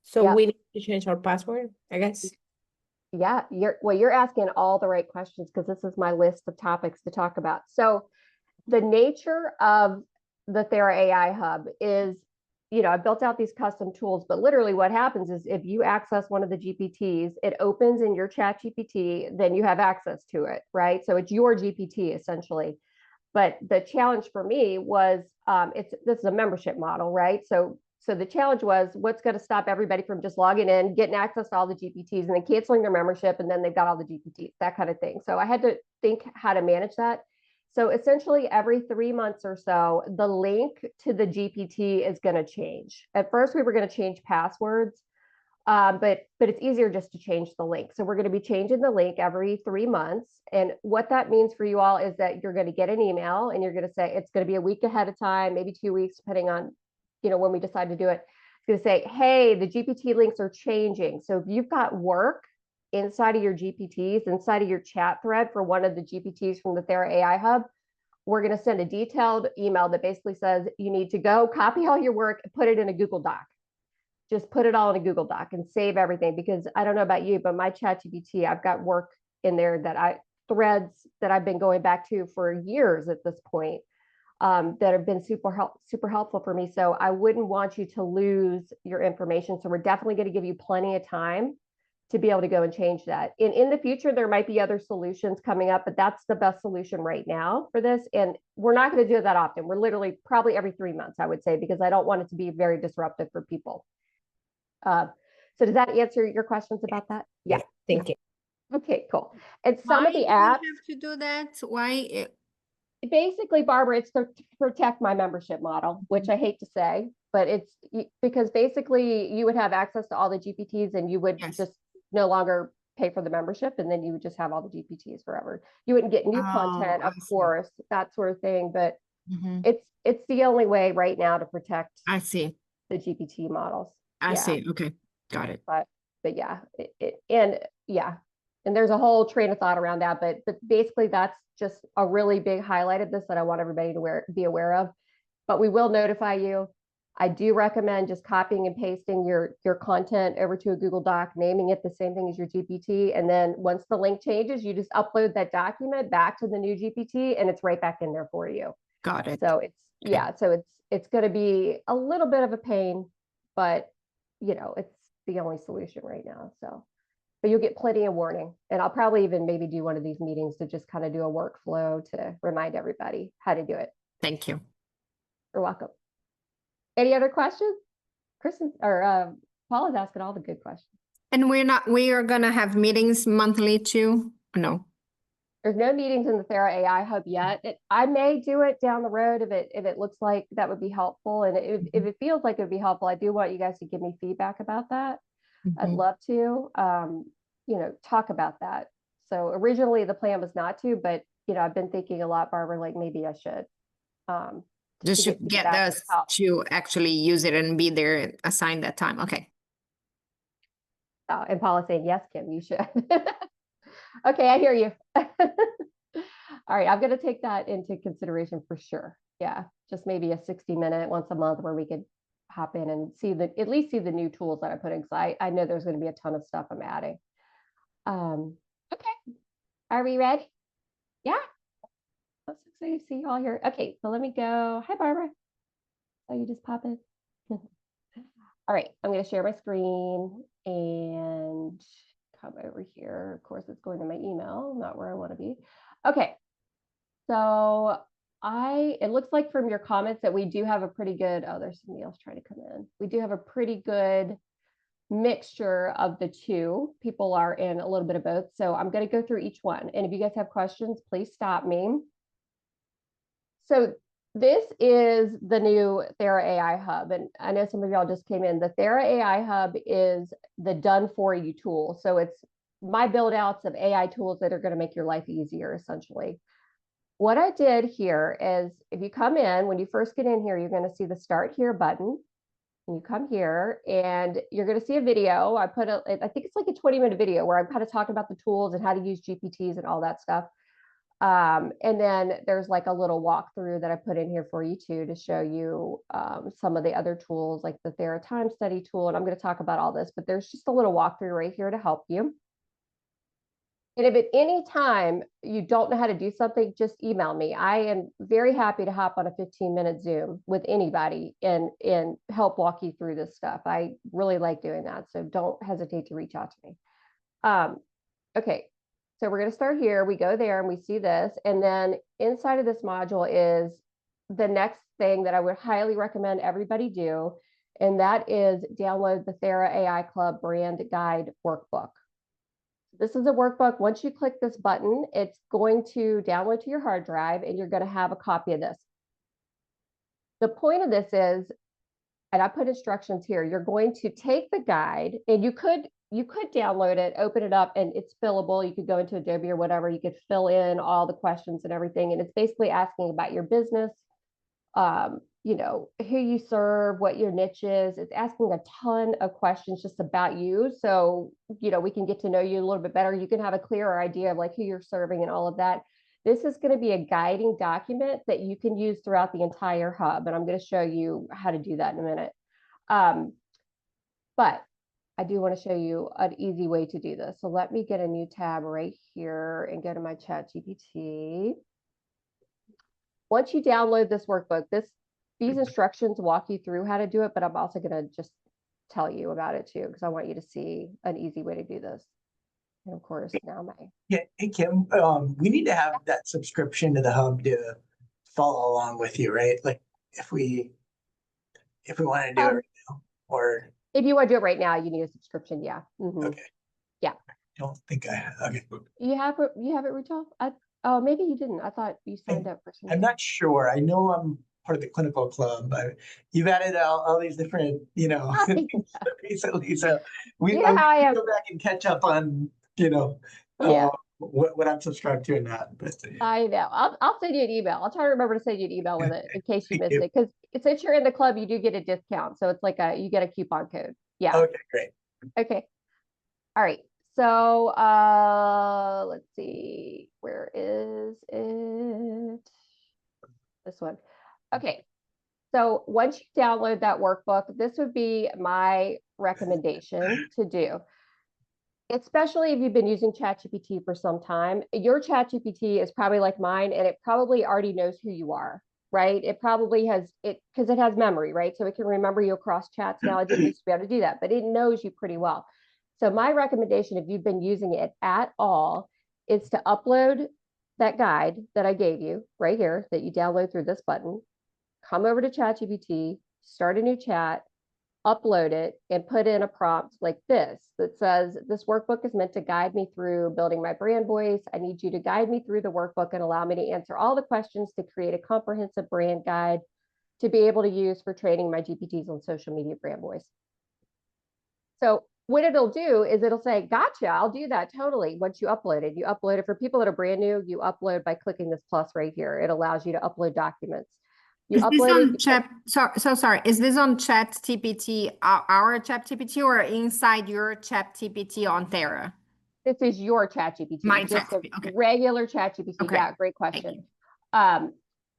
So Yep. we need to change our password, I guess. Yeah, you're asking all the right questions because this is my list of topics to talk about. So the nature of the TheraAI Hub is, I built out these custom tools, but literally what happens is if you access one of the GPTs, it opens in your chat GPT, then you have access to it, right? So it's your GPT essentially. But the challenge for me was this is a membership model, right? So the challenge was what's going to stop everybody from just logging in, getting access to all the GPTs, and then canceling their membership, and then they've got all the GPTs, that kind of thing. So I had to think how to manage that. So essentially, every 3 months or so, the link to the GPT is going to change. At first, we were going to change passwords, but it's easier just to change the link. So we're going to be changing the link every 3 months. And what that means for you all is that you're going to get an email and you're going to say it's going to be a week ahead of time, maybe 2 weeks, depending on, when we decide to do it. It's going to say, hey, the GPT links are changing. So if you've got work inside of your GPTs, inside of your chat thread for one of the GPTs from the TheraAI Hub, we're going to send a detailed email that basically says you need to go copy all your work, put it in a Google Doc. Just put it all in a Google Doc and save everything, because I don't know about you, but my chat GPT, I've got work in there threads that I've been going back to for years at this point, that have been super helpful for me. So I wouldn't want you to lose your information. So we're definitely going to give you plenty of time to be able to go and change that. In the future, there might be other solutions coming up, but that's the best solution right now for this. And we're not going to do it that often. We're literally probably every 3 months, I would say, because I don't want it to be very disruptive for people. So does that answer your questions about that? Yeah, thank you. Okay, cool. And some Why of the do we apps, have to do that? Why? basically, Barbara, it's to protect my membership model, which I hate to say, but it's because basically you would have access to all the GPTs and you would Yes. just no longer pay for the membership, and then you would just have all the GPTs forever. You wouldn't get new content, I of see. course, that sort of thing, but Mhm. it's the only way right now to protect I see. the GPT models. I Yeah. see. Okay. Got it. but yeah, and there's a whole train of thought around that, but basically that's just a really big highlight of this that I want everybody to be aware of. But we will notify you. I do recommend just copying and pasting your content over to a Google Doc, naming it the same thing as your GPT, and then once the link changes, you just upload that document back to the new GPT, and it's right back in there for you. Got it. So it's going to be a little bit of a pain, but it's the only solution right now. So, but you'll get plenty of warning, and I'll probably even maybe do one of these meetings to just kind of do a workflow to remind everybody how to do it. Thank you. You're welcome. Any other questions? Kristen or Paul is asking all the good questions. And we are gonna have meetings monthly too? No. There's no meetings in the TheraAI Hub yet. I may do it down the road if it looks like that would be helpful, and if it feels like it would be helpful, I do want you guys to give me feedback about that. I'd love to, talk about that. So originally the plan was not to, but I've been thinking a lot, Barbara, like maybe I should. Just to get us to actually use it and be there, assign that time. Okay. And Paula's saying, yes, Kim, you should. Okay, I hear you. All right, I'm going to take that into consideration for sure. Yeah, just maybe a 60-minute once a month where we could hop in and at least see the new tools that I put in, because I know there's going to be a ton of stuff I'm adding. Okay, are we ready? Yeah. I'm so excited to see you all here. Okay, so let me go. Hi, Barbara. Oh, you just pop in. All right, I'm going to share my screen and come over here. Of course, it's going to my email, not where I want to be. Okay, so it looks like from your comments that we do have a pretty good, oh, there's somebody else trying to come in. We do have a pretty good mixture of the two. People are in a little bit of both. So I'm going to go through each one. And if you guys have questions, please stop me. So this is the new TheraAI Hub. And I know some of y'all just came in. The TheraAI Hub is the done for you tool. So it's my build outs of AI tools that are going to make your life easier, essentially. What I did here is, if you come in, when you first get in here, you're going to see the Start Here button. And you come here and you're going to see a video. I think it's like a 20-minute video where I'm kind of talking about the tools and how to use GPTs and all that stuff. And then there's like a little walkthrough that I put in here for you too, to show you some of the other tools like the Thera time study tool. And I'm going to talk about all this, but there's just a little walkthrough right here to help you. And if at any time you don't know how to do something, just email me. I am very happy to hop on a 15-minute Zoom with anybody and help walk you through this stuff. I really like doing that. So don't hesitate to reach out to me. Okay, so we're going to start here. We go there and we see this. And then inside of this module is the next thing that I would highly recommend everybody do. And that is download the TheraAI Club Brand Guide Workbook. This is a workbook. Once you click this button, it's going to download to your hard drive and you're going to have a copy of this. The point of this is, and I put instructions here, you're going to take the guide and you could download it, open it up, and it's fillable. You could go into Adobe or whatever, you could fill in all the questions and everything. And it's basically asking about your business, you know, who you serve, what your niche is. It's asking a ton of questions just about you. So, you know, we can get to know you a little bit better. You can have a clearer idea of like who you're serving and all of that. This is going to be a guiding document that you can use throughout the entire hub. And I'm going to show you how to do that in a minute. But I do want to show you an easy way to do this. So let me get a new tab right here and go to my chat GPT. Once you download this workbook, these instructions walk you through how to do it, but I'm also going to just tell you about it too, because I want you to see an easy way to do this. And of course, now Yeah, hey Kim, we need to have that subscription to the hub to follow along with you, right? Like if we want to do it right now, or if you want to do it right now, you need a subscription. Yeah. okay. Yeah. I don't think I have. Okay. You have it, Rachel? Oh, maybe you didn't. I thought you signed up for something. I'm not sure. I know I'm part of the clinical club. You've added all these different, you know, recently. So we how I am. go back and catch up on, you know, Yeah. What I'm subscribed to and not. But I know. I'll send you an email. I'll try to remember to send you an email with it in case you Thank missed you. it. Because since you're in the club, you do get a discount. So it's like you get a coupon code. Yeah. Okay, great. Okay. All right. So let's see. Where is it? This one. Okay. So once you download that workbook, this would be my recommendation to do. Especially if you've been using ChatGPT for some time, your ChatGPT is probably like mine, and it probably already knows who you are, right? It probably has it because it has memory, right? So it can remember you across chats now. It didn't used to be able to do that, but it knows you pretty well. So my recommendation, if you've been using it at all, is to upload that guide that I gave you right here that you download through this button, come over to ChatGPT, start a new chat, upload it, and put in a prompt like this that says, this workbook is meant to guide me through building my brand voice. I need you to guide me through the workbook and allow me to answer all the questions to create a comprehensive brand guide to be able to use for training my GPTs on social media brand voice. So what it'll do is it'll say, gotcha, I'll do that totally. Once you upload it for people that are brand new, you upload by clicking this plus right here. It allows you to upload documents. You Is this on chat? So sorry. Is this on ChatGPT, our ChatGPT, or inside your ChatGPT on Thera? This is your ChatGPT. My just ChatGPT, a okay. regular ChatGPT. Okay. Yeah, great question.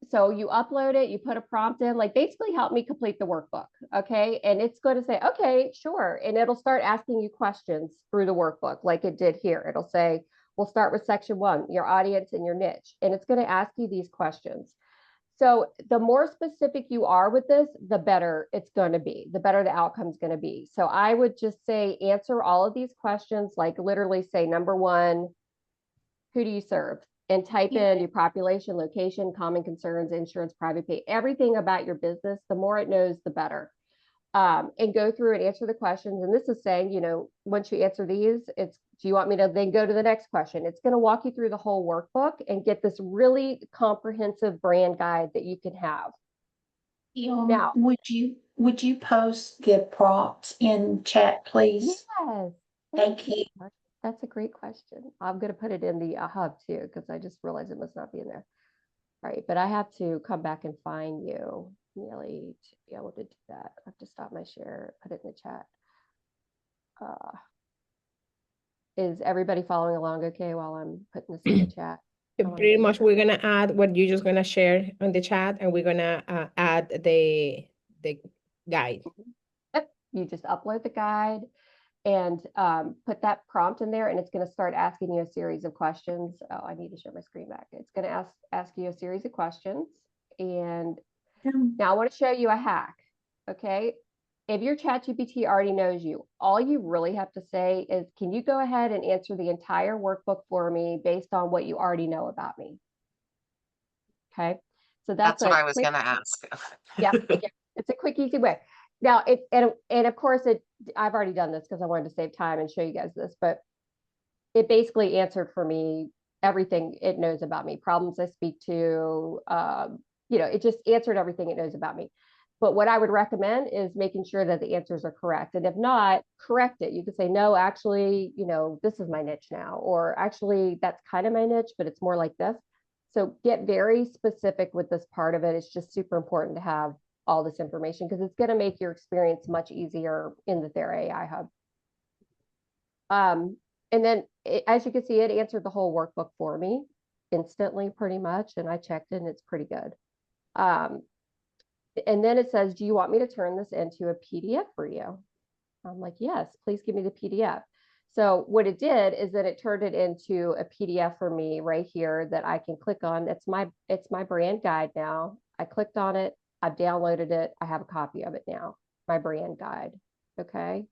So you upload it, you put a prompt in, like basically help me complete the workbook. Okay. And it's going to say, okay, sure. And it'll start asking you questions through the workbook like it did here. It'll say, we'll start with section 1, your audience and your niche. And it's going to ask you these questions. So the more specific you are with this, the better it's going to be, the better the outcome is going to be. So I would just say, answer all of these questions, like literally say, number 1, who do you serve? And type in your population, location, common concerns, insurance, private pay, everything about your business. The more it knows, the better. And go through and answer the questions. And this is saying, you know, once you answer these, do you want me to then go to the next question? It's going to walk you through the whole workbook and get this really comprehensive brand guide that you can have. Now, would you post the prompts in chat, please? Yes. Thank you. That's a great question. I'm going to put it in the hub too, because I just realized it must not be in there. All right, but I have to come back and find you, Neely, to be able to do that. I have to stop my share, put it in the chat. Is everybody following along okay while I'm putting this in the chat? I wanna Pretty make much, sure. we're gonna add what you're just gonna share on the chat, and we're gonna add the guide. Yep, you just upload the guide and put that prompt in there, and it's going to start asking you a series of questions. Oh, I need to share my screen back. It's going to ask you a series of questions. And now I want to show you a hack. Okay. If your ChatGPT already knows you, all you really have to say is, can you go ahead and answer the entire workbook for me based on what you already know about me? Okay. So That's what a I was quick, gonna ask. yeah, it's a quick, easy way. Now, and of course, I've already done this because I wanted to save time and show you guys this, but it basically answered for me everything it knows about me, problems I speak to, it just answered everything it knows about me. But what I would recommend is making sure that the answers are correct. And if not, correct it. You could say, no, actually, this is my niche now, or actually, that's kind of my niche, but it's more like this. So get very specific with this part of it. It's just super important to have all this information because it's going to make your experience much easier in the TheraAI Hub. And then as you can see, it answered the whole workbook for me instantly, pretty much. And I checked it and it's pretty good. And then it says, do you want me to turn this into a PDF for you? I'm like, yes, please give me the PDF. So what it did is that it turned it into a PDF for me right here that I can click on. It's my brand guide now. I clicked on it. I've downloaded it. I have a copy of it now, my brand guide. Okay.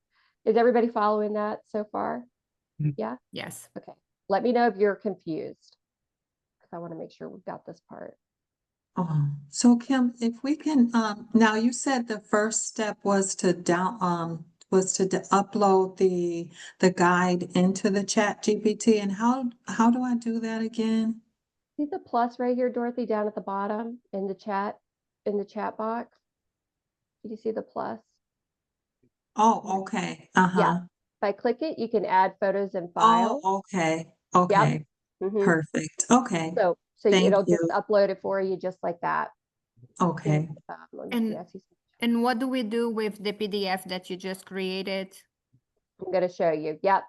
Is everybody following that so far? Yeah. Yes. Okay. Let me know if you're confused because I want to make sure we've got this part. So Kim, if we can, now you said the first step was to upload the guide into the Chat GPT, and how do I do that again? See the plus right here, Dorothy, down at the bottom in the chat box? Did you see the plus? Oh, okay. Yeah. If I click it, you can add photos and files. Oh, okay. Okay. Mhm. Perfect. Okay. So Thank it'll you. just upload it for you just like that. Okay. Let me see. And I see some- and what do we do with the PDF that you just created? I'm going to show you. Yep.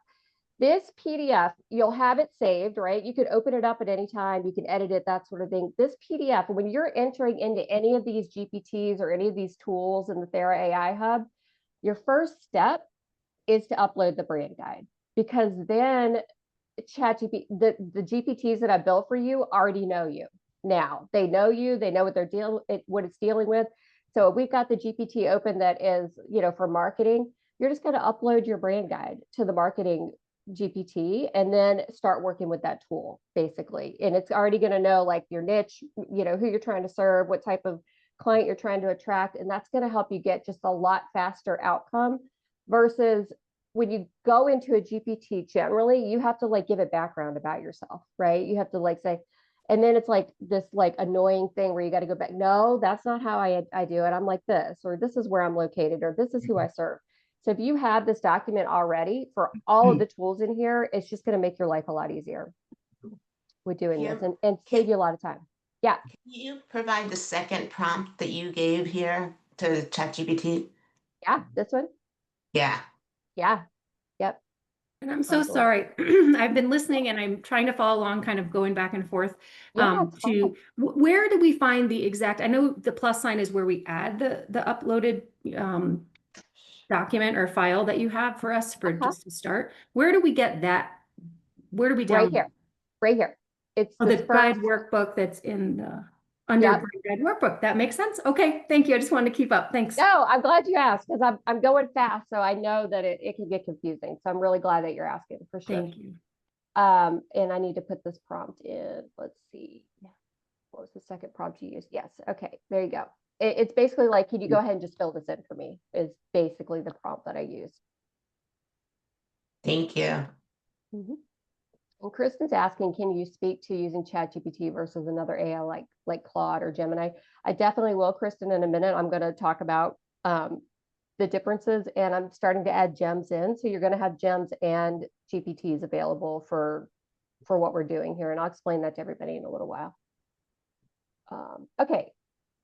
This PDF, you'll have it saved, right? You can open it up at any time. You can edit it, that sort of thing. This PDF, when you're entering into any of these GPTs or any of these tools in the TheraAI Hub, your first step is to upload the brand guide, because then ChatGPT, the GPTs that I built for you already know you. Now they know you, they know what what it's dealing with. So we've got the GPT open that is, for marketing. You're just going to upload your brand guide to the marketing GPT and then start working with that tool basically. And it's already going to know like your niche, who you're trying to serve, what type of client you're trying to attract. And that's going to help you get just a lot faster outcome versus when you go into a GPT, generally, you have to like give it background about yourself, right? You have to like say, and then it's like this like annoying thing where you got to go back. No, that's not how I do it. I'm like this, or this is where I'm located, or this is who I serve. So if you have this document already for all of the tools in here, it's just going to make your life a lot easier with doing this and save you a lot of time. Yeah. Can you provide the second prompt that you gave here to ChatGPT? Yeah. This one. Yeah. Yeah. Yep. And I'm so sorry. I've been listening and I'm trying to follow along, kind of going back and forth. Yeah, it's fine. Where do we find the exact, I know the plus sign is where we add the uploaded document or file that you have for us for just to start. Where do we get that? Where do we download? Right here. It's the guide workbook that's in the under guide workbook. That makes sense. Okay, thank you. I just wanted to keep up. Thanks. No, I'm glad you asked because I'm going fast, so I know that it can get confusing. So I'm really glad that you're asking for sure. Thank you. And I need to put this prompt in. Let's see. What was the second prompt you used? Yes. Okay, there you go. It's basically like, can you go ahead and just fill this in for me? Is basically the prompt that I used. Thank you. And Kristen's asking, can you speak to using ChatGPT versus another AI like Claude or Gemini? I definitely will, Kristen, in a minute. I'm going to talk about the differences, and I'm starting to add gems in. So you're going to have gems and GPTs available for what we're doing here. And I'll explain that to everybody in a little while. Okay.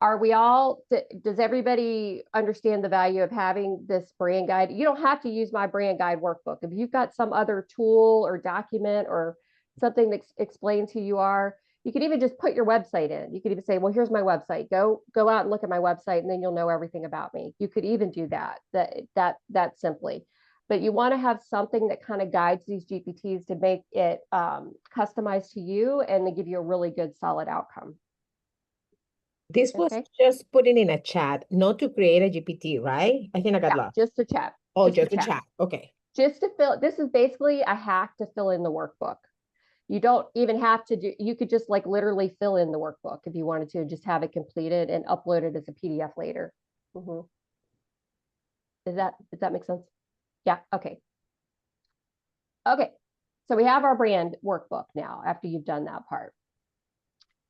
Are we all, does everybody understand the value of having this brand guide? You don't have to use my brand guide workbook. If you've got some other tool or document or something that explains who you are. You could even just put your website in. You could even say, well, here's my website. Go out and look at my website, and then you'll know everything about me. You could even do that simply. But you want to have something that kind of guides these GPTs to make it customized to you and to give you a really good, solid outcome. This was Okay. just putting in a chat, not to create a GPT, right? I think I got Yeah, lost. just a chat. Oh, just a just a chat. Okay. Just to fill, this is basically a hack to fill in the workbook. You don't even have to do, you could just like literally fill in the workbook if you wanted to, just have it completed and upload it as a PDF later. Does that make sense? Yeah, okay. Okay, so we have our brand workbook now after you've done that part.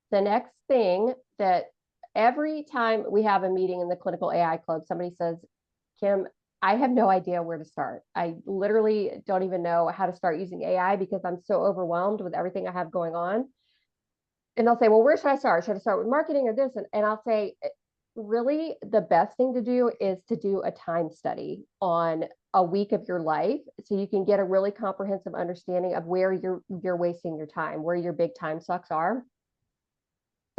The next thing that every time we have a meeting in the Clinical AI Club, somebody says, Kim, I have no idea where to start. I literally don't even know how to start using AI because I'm so overwhelmed with everything I have going on. And they'll say, well, where should I start? Should I start with marketing or this? And I'll say, really, the best thing to do is to do a time study on a week of your life so you can get a really comprehensive understanding of where you're wasting your time, where your big time sucks are.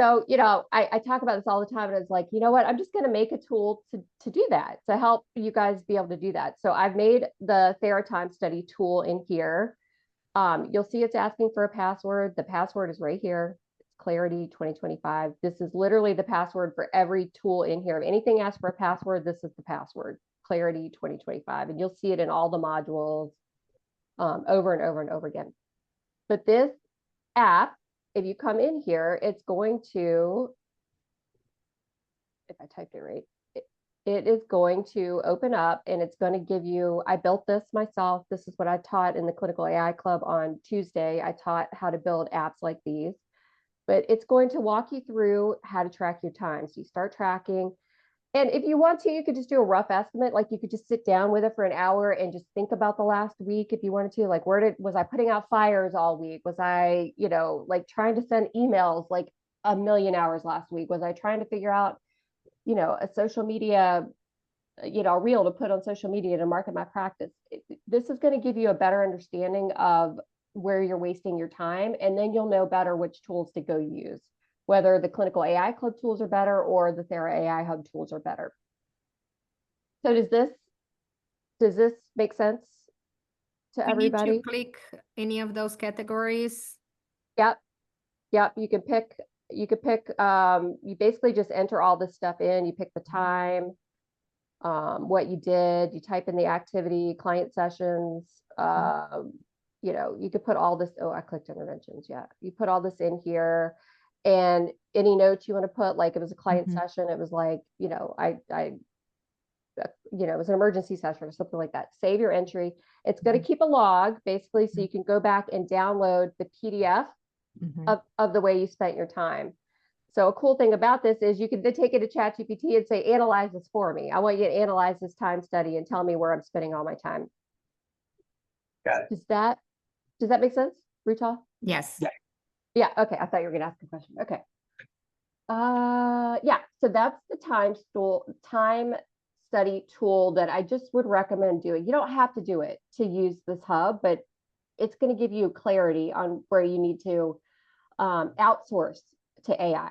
So, I talk about this all the time, and it's like, you know what, I'm just going to make a tool to do that, to help you guys be able to do that. So I've made the TheraTime study tool in here. You'll see it's asking for a password. The password is right here. It's Clarity 2025. This is literally the password for every tool in here. If anything asks for a password, this is the password, Clarity 2025. And you'll see it in all the modules over and over and over again. But this app, if you come in here, it's going to, if I typed it right, it is going to open up and it's going to give you, I built this myself. This is what I taught in the Clinical AI Club on Tuesday. I taught how to build apps like these, but it's going to walk you through how to track your time. So you start tracking. And if you want to, you could just do a rough estimate. Like you could just sit down with it for an hour and just think about the last week if you wanted to. Like, was I putting out fires all week? Was I, like trying to send emails like a million hours last week? Was I trying to figure out, a social media, reel to put on social media to market my practice? This is going to give you a better understanding of where you're wasting your time. And then you'll know better which tools to go use, whether the Clinical AI Club tools are better or the TheraAI Hub tools are better. So does this make sense to everybody? You need to click any of those categories. Yep. You can pick, you basically just enter all this stuff in. You pick the time, what you did, you type in the activity, client sessions, you could put all this, I clicked interventions. Yeah. You put all this in here. And any notes you want to put, like it was a client session, it was like, it was an emergency session or something like that. Save your entry. It's going to keep a log basically, so you can go back and download the PDF of the way you spent your time. So a cool thing about this is you can then take it to ChatGPT and say, analyze this for me. I want you to analyze this time study and tell me where I'm spending all my time. Got it. Does that make sense, Ruta? Yes. Yeah, okay. I thought you were gonna ask a question. Okay. Yeah, so that's the time study tool that I just would recommend doing. You don't have to do it to use this hub, but it's going to give you clarity on where you need to outsource to AI.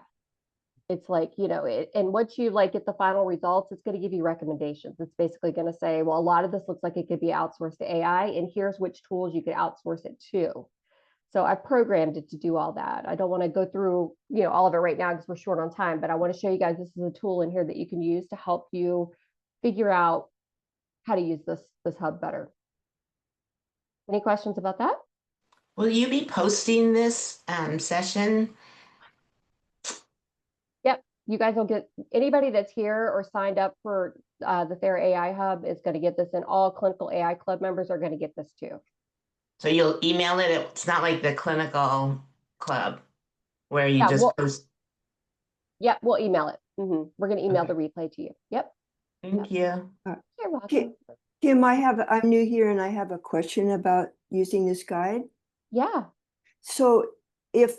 It's like, and once you get the final results, it's going to give you recommendations. It's basically going to say, well, a lot of this looks like it could be outsourced to AI, and here's which tools you could outsource it to. So I programmed it to do all that. I don't want to go through, all of it right now because we're short on time, but I want to show you guys this is a tool in here that you can use to help you figure out how to use this hub better. Any questions about that? Will you be posting this session? Yep. You guys will get, anybody that's here or signed up for the TheraAI Hub is going to get this, and all Clinical AI Club members are going to get this too. So you'll email it. It's not like the Clinical Club where you just post. Yep, we'll email it. We're going to email the replay to you. Yep. Thank you. You're welcome. Kim, I'm new here and I have a question about using this guide. Yeah. So if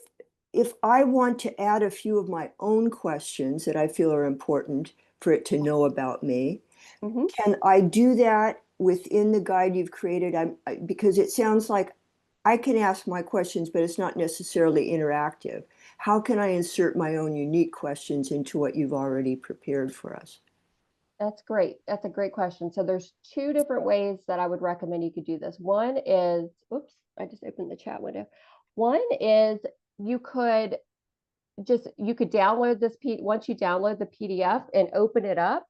I want to add a few of my own questions that I feel are important for it to know about me, can I do that within the guide you've created? Because it sounds like I can ask my questions, but it's not necessarily interactive. How can I insert my own unique questions into what you've already prepared for us? That's great. That's a great question. So there's two different ways that I would recommend you could do this. One is, oops, I just opened the chat window. One is you could download this once you download the PDF and open it up,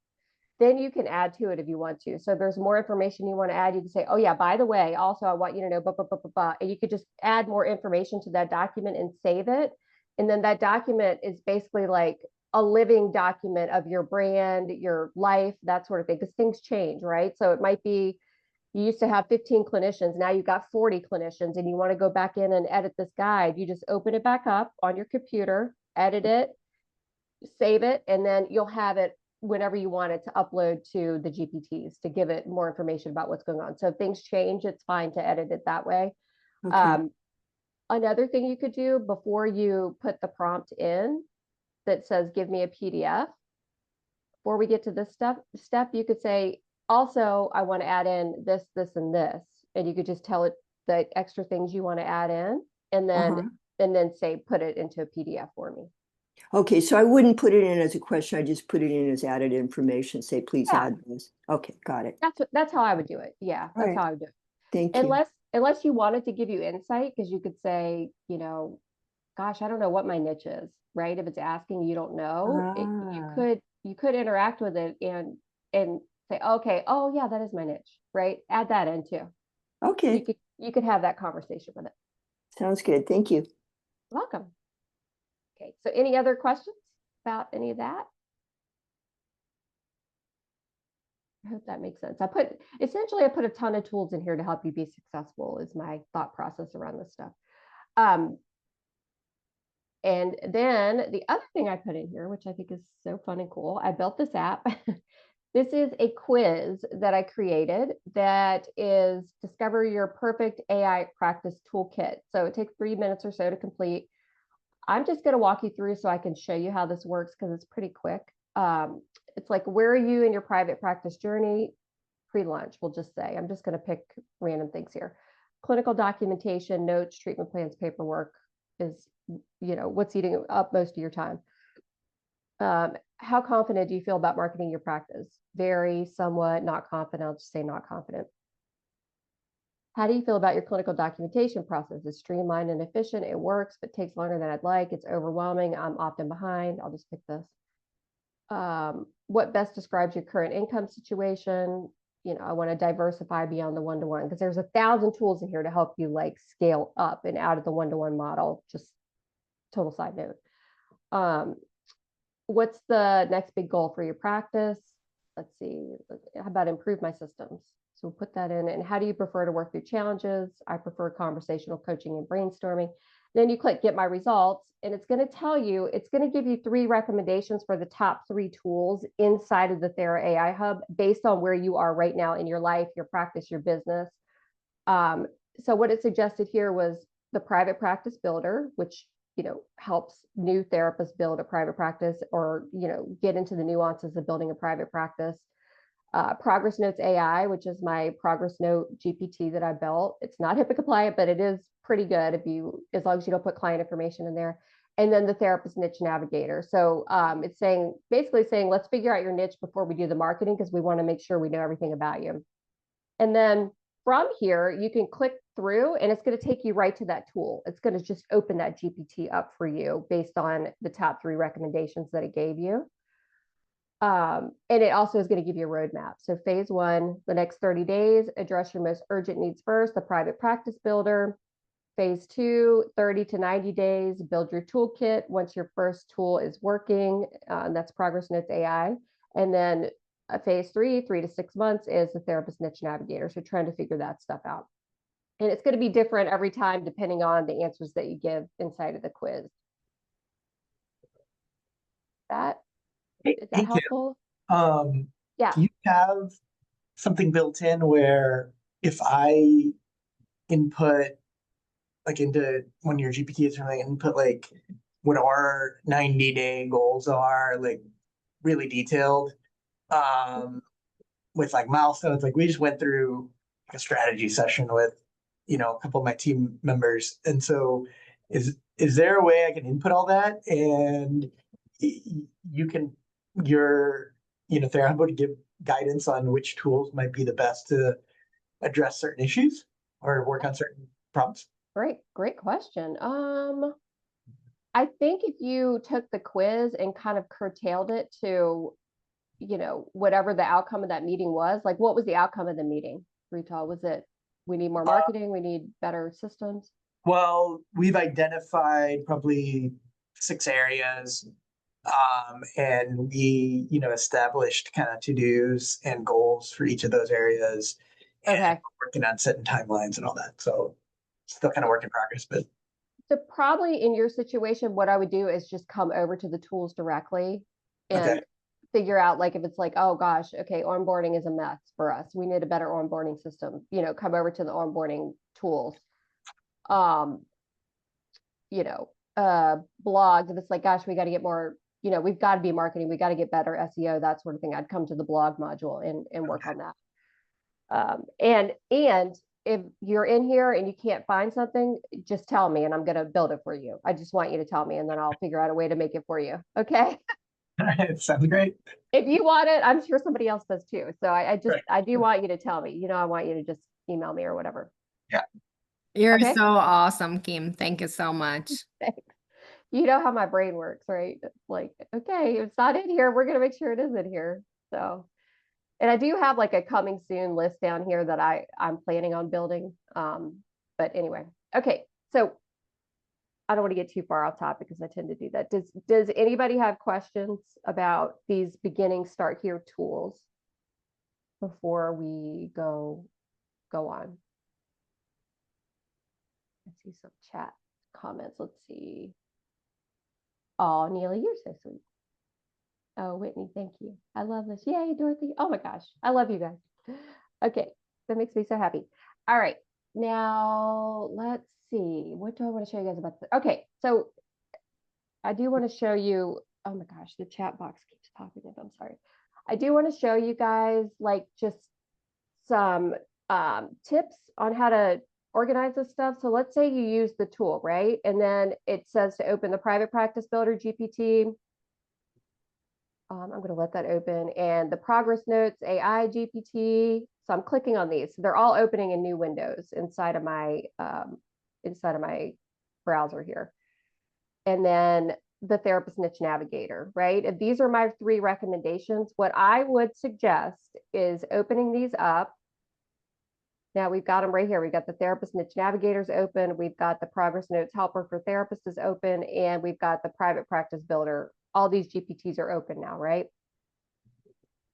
then you can add to it if you want to. So if there's more information you want to add, you can say, oh yeah, by the way, also I want you to know, blah, blah, blah, blah, blah. And you could just add more information to that document and save it. And then that document is basically like a living document of your brand, your life, that sort of thing, because things change, right? So it might be, you used to have 15 clinicians, now you've got 40 clinicians, and you want to go back in and edit this guide. You just open it back up on your computer, edit it, save it, and then you'll have it whenever you want it to upload to the GPTs to give it more information about what's going on. So if things change, it's fine to edit it that way. Okay. Another thing you could do before you put the prompt in that says, give me a PDF, before we get to this step, you could say, also, I want to add in this, this, and this. And you could just tell it the extra things you want to add in, and then say, put it into a PDF for me. Okay, so I wouldn't put it in as a question. I just put it in as added information. Say, please add this. Okay, got it. That's how I would do it. Yeah, that's how I would do it. Thank you. Unless you wanted to give you insight, because you could say, you know, gosh, I don't know what my niche is, right? If it's asking, you don't know, you could interact with it and say, okay, oh yeah, that is my niche, right? Add that in too. Okay. You could have that conversation with it. Sounds good. Thank you. Welcome. Okay, so any other questions about any of that? I hope that makes sense. I put a ton of tools in here to help you be successful, is my thought process around this stuff. And then the other thing I put in here, which I think is so fun and cool, I built this app. This is a quiz that I created that is Discover Your Perfect AI Practice Toolkit. So it takes 3 minutes or so to complete. I'm just going to walk you through so I can show you how this works, because it's pretty quick. It's like, where are you in your private practice journey? Pre-launch, we'll just say. I'm just going to pick random things here. Clinical documentation, notes, treatment plans, paperwork is, you know, what's eating up most of your time. How confident do you feel about marketing your practice? Very, somewhat, not confident. I'll just say not confident. How do you feel about your clinical documentation process? It's streamlined and efficient. It works, but takes longer than I'd like. It's overwhelming. I'm often behind. I'll just pick this. What best describes your current income situation? You know, I want to diversify beyond the one-to-one, because there's 1,000 tools in here to help you like scale up and out of the one-to-one model. Just total side note. What's the next big goal for your practice? Let's see. How about improve my systems? So we'll put that in. And how do you prefer to work through challenges? I prefer conversational coaching and brainstorming. Then you click get my results, and it's going to tell you, it's going to give you 3 recommendations for the top 3 tools inside of the TheraAI Hub based on where you are right now in your life, your practice, your business. So what it suggested here was the Private Practice Builder, which, you know, helps new therapists build a private practice, or, you know, get into the nuances of building a private practice. Progress Notes AI, which is my Progress Note GPT that I built. It's not HIPAA compliant, but it is pretty good as long as you don't put client information in there. And then the Therapist Niche Navigator. So it's basically saying, let's figure out your niche before we do the marketing, because we want to make sure we know everything about you. And then from here, you can click through, and it's going to take you right to that tool. It's going to just open that GPT up for you based on the top 3 recommendations that it gave you. And it also is going to give you a roadmap. So phase 1, the next 30 days, address your most urgent needs first, the private practice builder. Phase 2, 30 to 90 days, build your toolkit once your first tool is working. And that's Progress Notes AI. And then phase 3, 3 to 6 months, is the Therapist Niche Navigator. So trying to figure that stuff out. And it's going to be different every time depending on the answers that you give inside of the quiz. Is that helpful? Yeah. Do you have something built in where if I input like into one of your GPTs or something, input like what our 90-day goals are, like really detailed, with like milestones? Like we just went through a strategy session with a couple of my team members. And so is there a way I can input all that and you can, they're able to give guidance on which tools might be the best to address certain issues or work on certain problems? Great question. I think if you took the quiz and kind of curtailed it to, whatever the outcome of that meeting was, like what was the outcome of the meeting, Rital? Was it, we need more marketing, we need better systems? Well, we've identified probably 6 areas, and we, established kind of to-dos and goals for each of those areas. And Okay. working on setting timelines and all that. So still kind of work in progress, but. So probably in your situation, what I would do is just come over to the tools directly and Okay. figure out, like, if it's like, oh gosh, okay, onboarding is a mess for us, we need a better onboarding system, come over to the onboarding tools. Blogs, if it's like, gosh, we got to get more, we've got to be marketing, we got to get better SEO, that sort of thing, I'd come to the blog module and work on that. And if you're in here and you can't find something, just tell me and I'm going to build it for you. I just want you to tell me and then I'll figure out a way to make it for you. Okay. It sounds great. If you want it, I'm sure somebody else does too. So I Right. do want you to tell me, I want you to just email me or whatever. Yeah. You're Okay. so awesome, Kim. Thank you so much. Thanks. You know how my brain works, right? It's like, okay, if it's not in here, we're going to make sure it is in here. So, and I do have like a coming soon list down here that I'm planning on building. But anyway, okay. So I don't want to get too far off topic because I tend to do that. Does anybody have questions about these beginning start here tools before we go on? I see some chat comments. Let's see. Oh, Neely, you're so sweet. Oh, Whitney, thank you. I love this. Yay, Dorothy. Oh my gosh, I love you guys. Okay, that makes me so happy. All right, now let's see. What do I want to show you guys about this? Okay, so I do want to show you, oh my gosh, the chat box keeps popping up. I'm sorry. I do want to show you guys like just some tips on how to organize this stuff. So let's say you use the tool, right? And then it says to open the private practice builder GPT. I'm going to let that open, and the progress notes AI GPT. So I'm clicking on these. So they're all opening in new windows inside of my browser here. And then the therapist niche navigator, right? If these are my 3 recommendations. What I would suggest is opening these up. Now we've got them right here. We've got the therapist niche navigators open. We've got the progress notes helper for therapists is open, and we've got the private practice builder. All these GPTs are open now, right?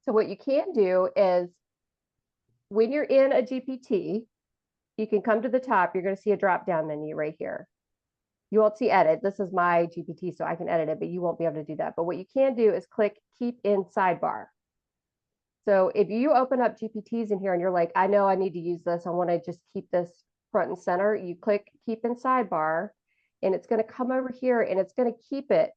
So what you can do is when you're in a GPT, you can come to the top. You're going to see a drop-down menu right here. You won't see edit. This is my GPT, so I can edit it, but you won't be able to do that. But what you can do is click keep in sidebar. So if you open up GPTs in here and you're like, I know I need to use this, I want to just keep this front and center, you click keep in sidebar, and it's going to come over here and it's going to keep it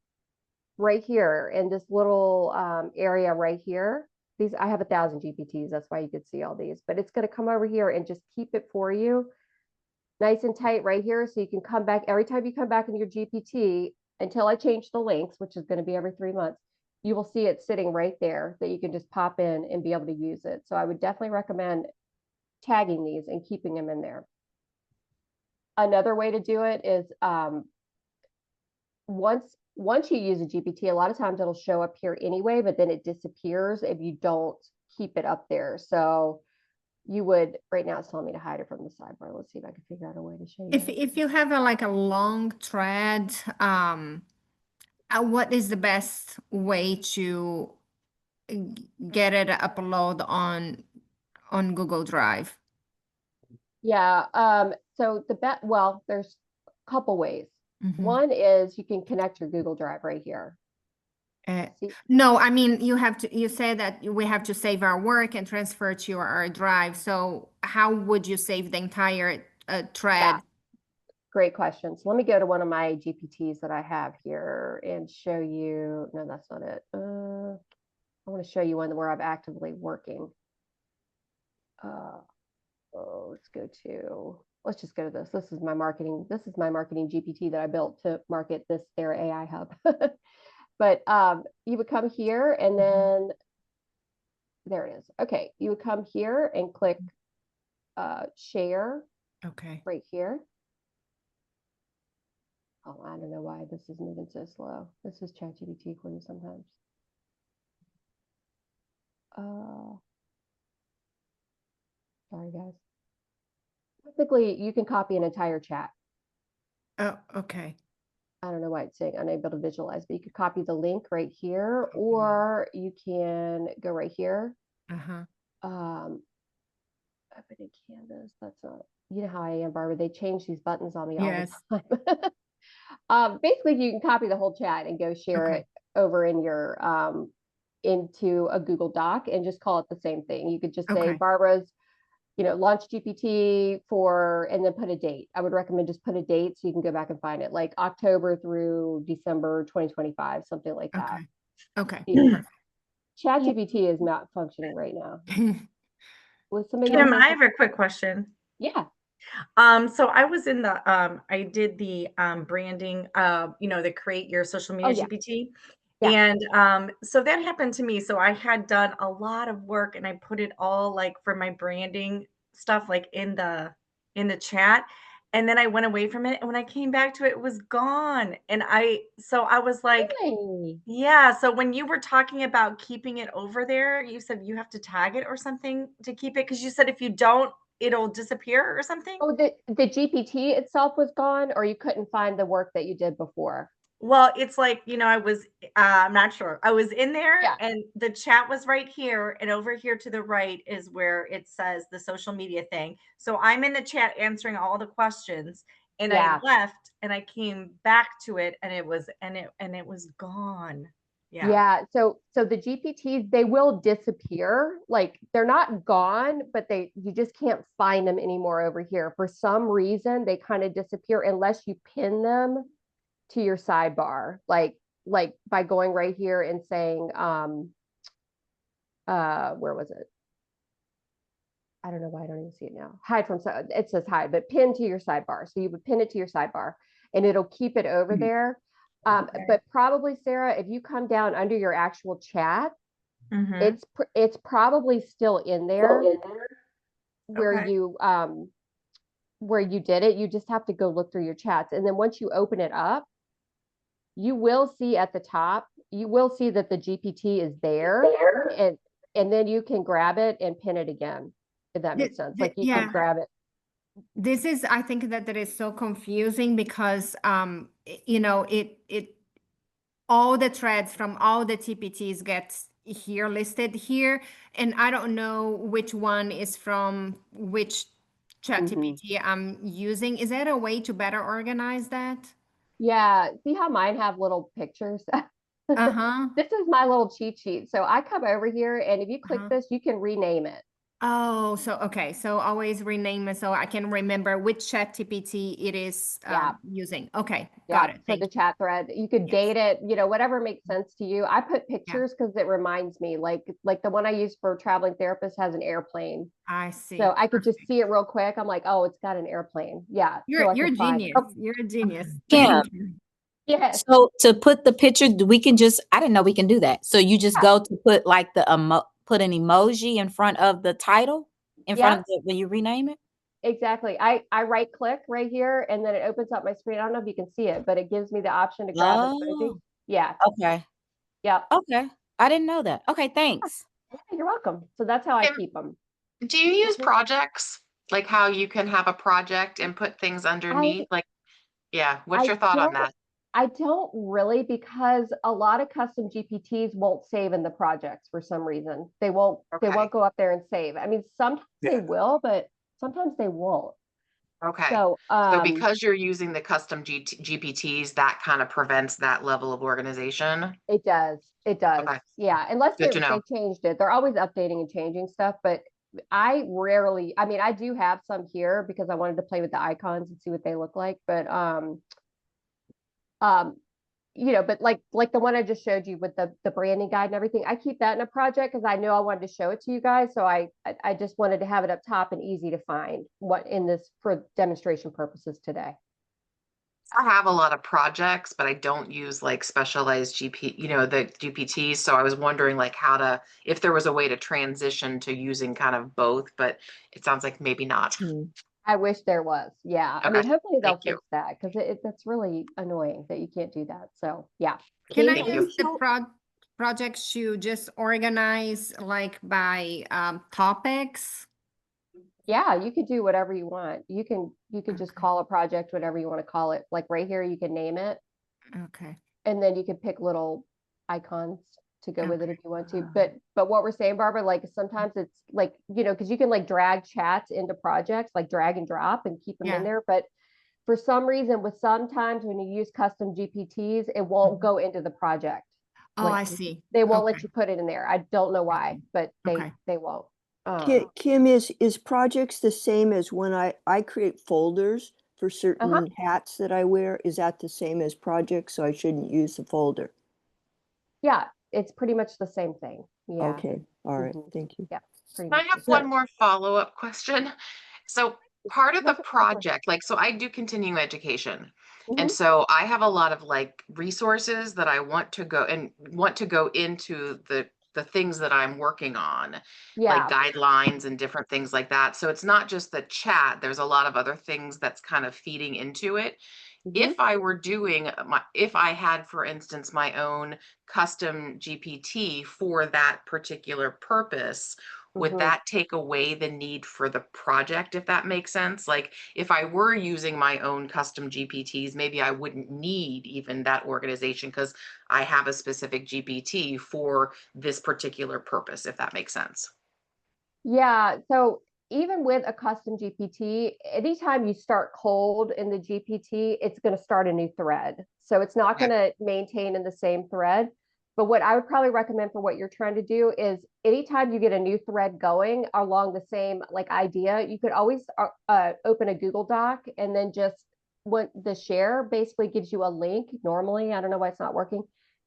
right here in this little area right here. These, I have 1,000 GPTs, that's why you could see all these, but it's going to come over here and just keep it for you nice and tight right here. So you can come back every time you come back in your GPT until I change the links, which is going to be every 3 months. You will see it sitting right there that you can just pop in and be able to use it. So I would definitely recommend tagging these and keeping them in there. Another way to do it is once you use a GPT, a lot of times it'll show up here anyway, but then it disappears if you don't keep it up there. So you would, right now it's telling me to hide it from the sidebar. Let's see if I can figure out a way to show you. If you have like a long thread, what is the best way to get it upload on Google Drive? Yeah, so there's a couple ways. One is you can connect your Google Drive right here. No, I mean, you say that we have to save our work and transfer to our drive. So how would you save the entire thread? Yeah. Great question. So let me go to one of my GPTs that I have here and show you. No, that's not it. I want to show you one where I'm actively working. Let's go to let's just go to this. This is my marketing GPT that I built to market this TheraAI hub. But you would come here and then there it is. Okay, you would come here and click share Okay. right here. Oh, I don't know why this is moving so slow. This is ChatGPT for you sometimes. Sorry, guys. Typically, you can copy an entire chat. Oh, okay. I don't know why it's saying unable to visualize, but you could copy the link right here, or you can go right here. Uh-huh. Opening Canvas. That's not, you know how I am, Barbara. They change these buttons on me Yes. all the time. Basically, you can copy the whole chat and go share Okay. it over in your into a Google Doc and just call it the same thing. You could just say Okay. Barbara's, launch GPT for, and then put a date. I would recommend just put a date so you can go back and find it, like October through December 2025, something like that. Okay. Okay. Yeah. ChatGPT is not functioning right now. Was somebody Kim, gonna say I have a quick question. Yeah. So I was in the I did the branding the create your social media yeah. GPT. Yeah. And so that happened to me. So I had done a lot of work and I put it all like for my branding stuff like in the chat. And then I went away from it. And when I came back to it, it was gone. And I was like, Really? yeah. So when you were talking about keeping it over there, you said you have to tag it or something to keep it because you said if you don't, it'll disappear or something. Oh, the GPT itself was gone, or you couldn't find the work that you did before? Well, it's like, I was, I'm not sure. I was in there Yeah. and the chat was right here. And over here to the right is where it says the social media thing. So I'm in the chat answering all the questions and I Yeah. left and I came back to it and it was gone. Yeah. Yeah. So the GPTs, they will disappear. Like they're not gone, but you just can't find them anymore over here. For some reason, they kind of disappear unless you pin them to your sidebar, like by going right here and saying, where was it? I don't know why I don't even see it now. Hide from, it says hide, but pin to your sidebar. So you would pin it to your sidebar and it'll keep it over there. But probably, Sarah, if you come down under your actual chat, it's probably still in there where you did it. You just have to go look through your chats. And then once you open it up, you will see at the top, you will see that the GPT is there. And then you can grab it and pin it again, if that makes sense. Like you can grab it. This is, I think that is so confusing because, it all the threads from all the TPTs gets here listed here. And I don't know which one is from which chat GPT I'm using. Is there a way to better organize that? Yeah. See how mine have little pictures? Uh-huh. This is my little cheat sheet. So I come over here and if you click this, you can rename it. Oh, so okay. So always rename it so I can remember which chat GPT it is using. Okay, got it. For the chat thread. You could date it, whatever makes sense to you. I put pictures because it reminds me, like the one I use for traveling therapist has an airplane. I see. So I could just see it real quick. I'm like, oh, it's got an airplane. Yeah. You're a genius. You're a genius. Yeah. Yes. So to put the picture, we can just, I didn't know we can do that. So you just go to put like put an emoji in front of the title in front of when you rename it. Exactly. I right click right here and then it opens up my screen. I don't know if you can see it, but it gives me the option to grab an emoji. Yeah. Okay. Yep. Okay. I didn't know that. Okay. Thanks. Yeah, you're welcome. So that's how I keep them. Do you use projects? Like how you can have a project and put things underneath? What's your thought on that? I don't really, because a lot of custom GPTs won't save in the projects for some reason. They won't go up there and save. I mean, sometimes they will, but sometimes they won't. Okay. So because you're using the custom GPTs, that kind of prevents that level of organization. It does. Okay. Yeah. Unless they changed it. They're always updating and changing stuff, but I do have some here because I wanted to play with the icons and see what they look like, but but like the one I just showed you with the branding guide and everything, I keep that in a project because I know I wanted to show it to you guys. So I just wanted to have it up top and easy to find what in this for demonstration purposes today. I have a lot of projects, but I don't use like specialized the GPTs. So I was wondering like if there was a way to transition to using kind of both, but it sounds like maybe not. I wish there was. Yeah. I Okay, mean, hopefully they'll thank you. fix that because that's really annoying that you can't do that. So yeah. Can I Thank use you. the projects to just organize like by topics? Yeah, you could do whatever you want. You can just call a project whatever you want to call it. Like right here, you can name it, Okay. and then you can pick little icons to go with it Okay. if you want to. But what we're saying, Barbara, like sometimes it's like, because you can like drag chats into projects, like drag and drop and keep them in Yeah. there. But for some reason, with sometimes when you use custom GPTs, it won't go into the project. Oh, Like, I see. They won't Okay. let you put it in there. I don't know why, but Okay. they won't. Kim, is projects the same as when I create folders for certain hats that I wear? Is that the same as projects? So I shouldn't use the folder? Yeah, it's pretty much the same thing. Yeah. Okay. All right. Thank you. Yeah. Pretty I much have the one same. more follow-up question. So part of the Go for it. project, like, so I do continuing education. And Mhm. so I have a lot of like resources that I want to go into the things that I'm working on, like Yeah. guidelines and different things like that. So it's not just the chat, there's a lot of other things that's kind of feeding into it. Mhm. If I had, for instance, my own custom GPT for that particular purpose, would Mhm. that take away the need for the project, if that makes sense? Like if I were using my own custom GPTs, maybe I wouldn't need even that organization because I have a specific GPT for this particular purpose, if that makes sense. Yeah. So even with a custom GPT, anytime you start cold in the GPT, it's going to start a new thread. So it's not Okay. going to maintain in the same thread. But what I would probably recommend for what you're trying to do is anytime you get a new thread going along the same like idea, you could always open a Google Doc and then just what the share basically gives you a link. Normally, I don't know why it's not working,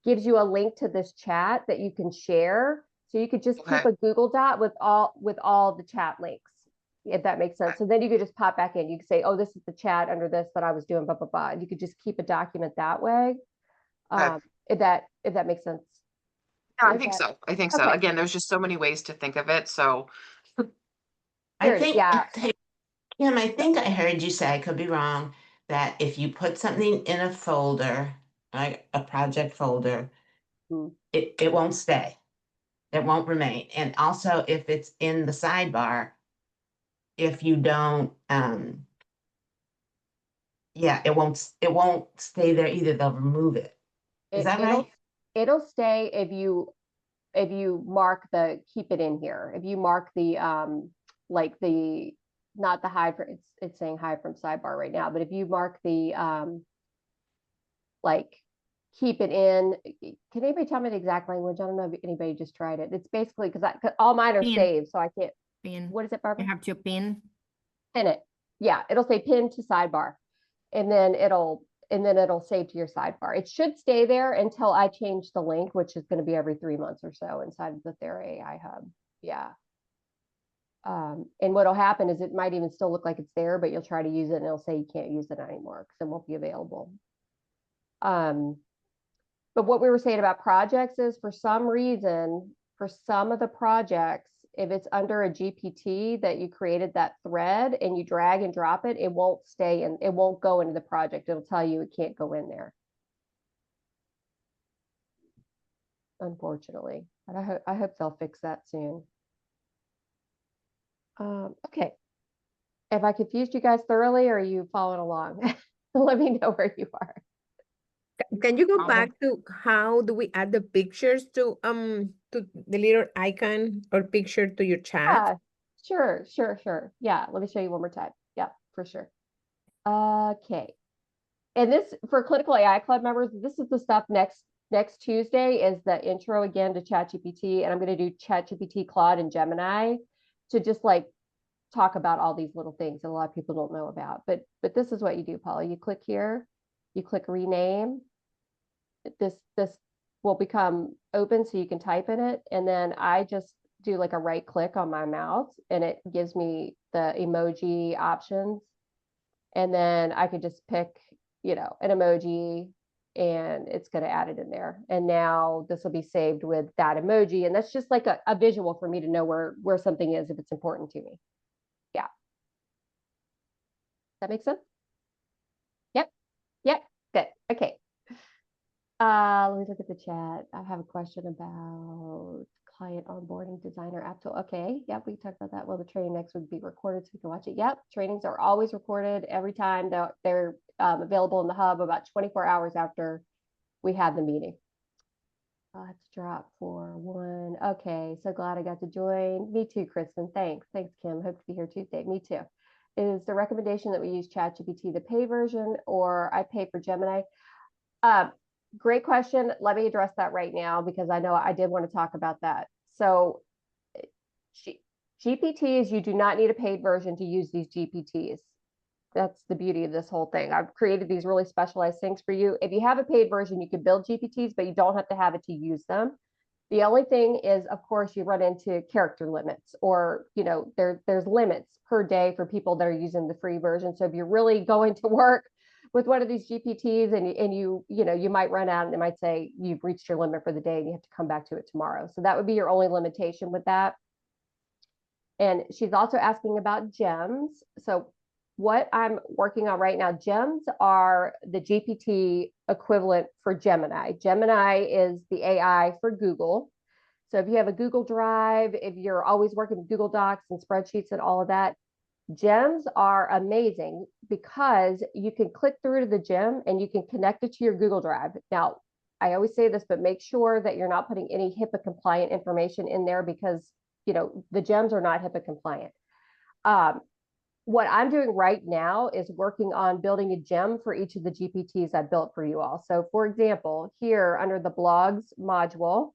gives you a link to this chat that you can share. So you could just keep Okay. a Google Doc with all the chat links, if that makes sense. So then you could just pop back in. You could say, oh, this is the chat under this that I was doing, blah, blah, blah. And you could just keep a document that way. Okay. If that makes sense. Yeah, I Is think that so. I think so. okay? Again, there's just so many ways to think of it. So I There it is. think, Yeah. hey, Kim, I think I heard you say, I could be wrong, that if you put something in a folder, like a project folder, it won't stay. It won't remain. And also if it's in the sidebar, if you don't, yeah, it won't stay there either. They'll remove it. Is that right? It'll stay if you mark the keep it in here. If you mark the like the not the hide for it's saying hide from sidebar right now, but if you mark the like keep it in, can anybody tell me the exact language? I don't know if anybody just tried it. It's basically because all mine are Pin. saved, so I can't. Pin. What is it, Barbara? You have to pin. Pin it. Yeah, it'll say pin to sidebar, and then it'll save to your sidebar. It should stay there until I change the link, which is going to be every 3 months or so inside of the TheraAI hub. Yeah. And what'll happen is it might even still look like it's there, but you'll try to use it and it'll say you can't use it anymore because it won't be available. But what we were saying about projects is for some reason, for some of the projects, if it's under a GPT that you created that thread and you drag and drop it, it won't stay and it won't go into the project. It'll tell you it can't go in there. Unfortunately, but I hope they'll fix that soon. Okay. Have I confused you guys thoroughly or are you following along? Let me know where you are. Can you go back to how do we add the pictures to the little icon or picture to your chat? Yeah, sure. Yeah, let me show you one more time. Yeah, for sure. Okay. And this for Clinical AI Club members, this is the stuff next Tuesday is the intro again to ChatGPT, and I'm going to do ChatGPT, Claude, and Gemini to just like talk about all these little things that a lot of people don't know about. But this is what you do, Paula. You click here, you click rename, this will become open so you can type in it. And then I just do like a right click on my mouse and it gives me the emoji options. And then I could just pick, an emoji and it's going to add it in there. And now this will be saved with that emoji. And that's just like a visual for me to know where something is if it's important to me. Yeah. That makes sense? Yep. Yep. Good. Okay. Let me look at the chat. I have a question about client onboarding designer app tool. Okay. Yep. We talked about that. Well, the training next would be recorded so we can watch it. Yep. Trainings are always recorded every time they're available in the hub about 24 hours after we have the meeting. I'll have to drop for one. Okay. So glad I got to join. Me too, Kristen. Thanks. Thanks, Kim. Hope to be here Tuesday. Me too. Is the recommendation that we use ChatGPT, the pay version, or I pay for Gemini? Great question. Let me address that right now because I know I did want to talk about that. So GPTs, you do not need a paid version to use these GPTs. That's the beauty of this whole thing. I've created these really specialized things for you. If you have a paid version, you can build GPTs, but you don't have to have it to use them. The only thing is, of course, you run into character limits or, there's limits per day for people that are using the free version. So if you're really going to work with one of these GPTs and you might run out and it might say you've reached your limit for the day and you have to come back to it tomorrow. So that would be your only limitation with that. And she's also asking about gems. So what I'm working on right now, gems are the GPT equivalent for Gemini. Gemini is the AI for Google. So if you have a Google Drive, if you're always working with Google Docs and spreadsheets and all of that, gems are amazing because you can click through to the gem and you can connect it to your Google Drive. Now, I always say this, but make sure that you're not putting any HIPAA compliant information in there because, the gems are not HIPAA compliant. What I'm doing right now is working on building a gem for each of the GPTs I built for you all. So for example, here under the blogs module,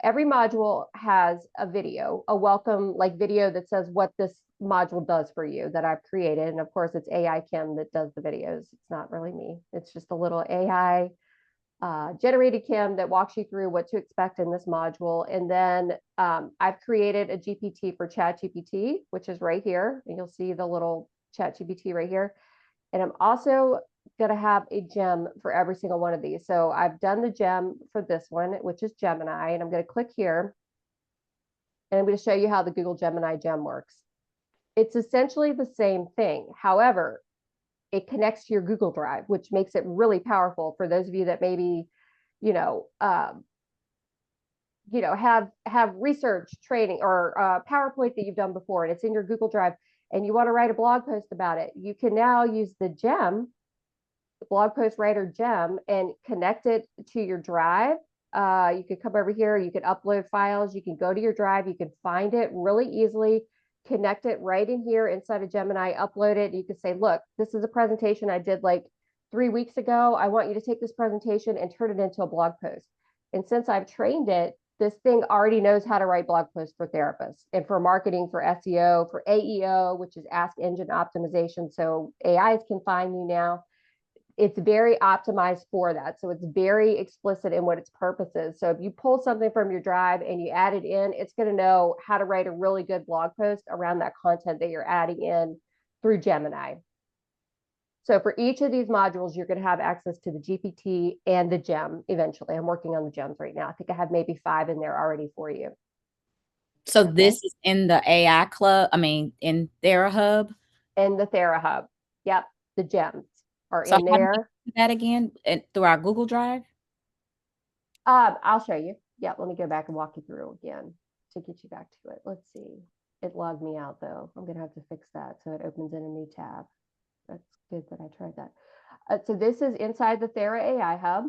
every module has a video, a welcome video that says what this module does for you that I've created. And of course, it's AI Kim that does the videos. It's not really me. It's just a little AI generated Kim that walks you through what to expect in this module. And then I've created a GPT for ChatGPT, which is right here. And you'll see the little ChatGPT right here. And I'm also going to have a gem for every single one of these. So I've done the gem for this one, which is Gemini. And I'm going to click here. And I'm going to show you how the Google Gemini gem works. It's essentially the same thing. However, it connects to your Google Drive, which makes it really powerful for those of you that maybe, have research training or PowerPoint that you've done before, and it's in your Google Drive, and you want to write a blog post about it. You can now use the gem, the blog post writer gem, and connect it to your drive. You could come over here, you can upload files, you can go to your drive, you can find it really easily, connect it right in here inside of Gemini, upload it. You can say, look, this is a presentation I did like 3 weeks ago. I want you to take this presentation and turn it into a blog post. And since I've trained it, this thing already knows how to write blog posts for therapists and for marketing, for SEO, for AEO, which is Ask Engine Optimization. So AIs can find you now. It's very optimized for that. So it's very explicit in what its purpose is. So if you pull something from your drive and you add it in, it's going to know how to write a really good blog post around that content that you're adding in through Gemini. So for each of these modules, you're going to have access to the GPT and the gem eventually. I'm working on the gems right now. I think I have maybe 5 in there already for you. So this is in the AI club, in TheraHub? In the TheraHub. Yep. The gems are So in there. That again through our Google Drive? I'll show you. Yeah, let me go back and walk you through again to get you back to it. Let's see. It logged me out though. I'm gonna have to fix that so it opens in a new tab. That's good that I tried that. So this is inside the TheraAI Hub.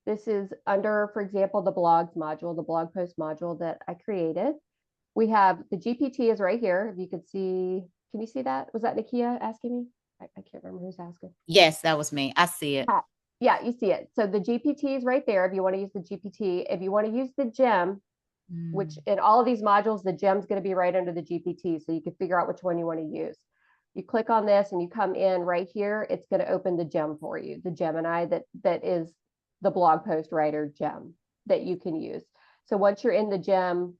This is under, for example, the blogs module, the blog post module that I created. We have the GPT is right here. If you could see, can you see that? Was that Nakia asking me? I can't remember who's asking. Yes, that was me. I see it. Yeah, you see it. So the GPT is right there if you want to use the GPT. If you want to use the gem, which in all of these modules, the gem's going to be right under the GPT. So you can figure out which one you want to use. You click on this and you come in right here. It's going to open the gem for you, the Gemini that is the blog post writer gem that you can use. So once you're in the gem,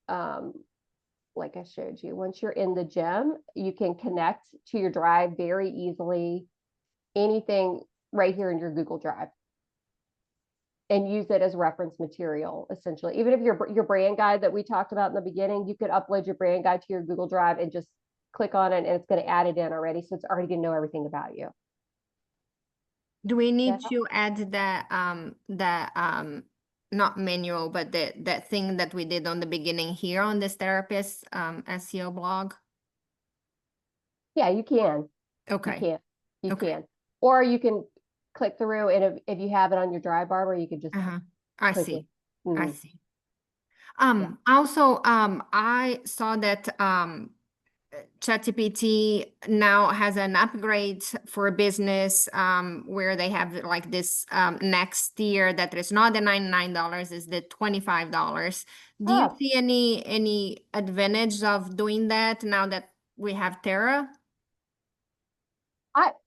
like I showed you, once you're in the gem, you can connect to your drive very easily, anything right here in your Google Drive, and use it as reference material, essentially. Even if your brand guide that we talked about in the beginning, you could upload your brand guide to your Google Drive and just click on it, and it's going to add it in already. So it's already going to know everything about you. Do we need to add the not manual, but that thing that we did on the beginning here on this therapist SEO blog? Yeah, you can. Okay. You can. Or you can click through, and if you have it on your drive bar, you could just I click see. it. Mhm. I see. Also, I saw that ChatGPT now has an upgrade for business where they have like this next tier that is not the $99, is the $25. Do you see any advantage of doing that now that we have Thera?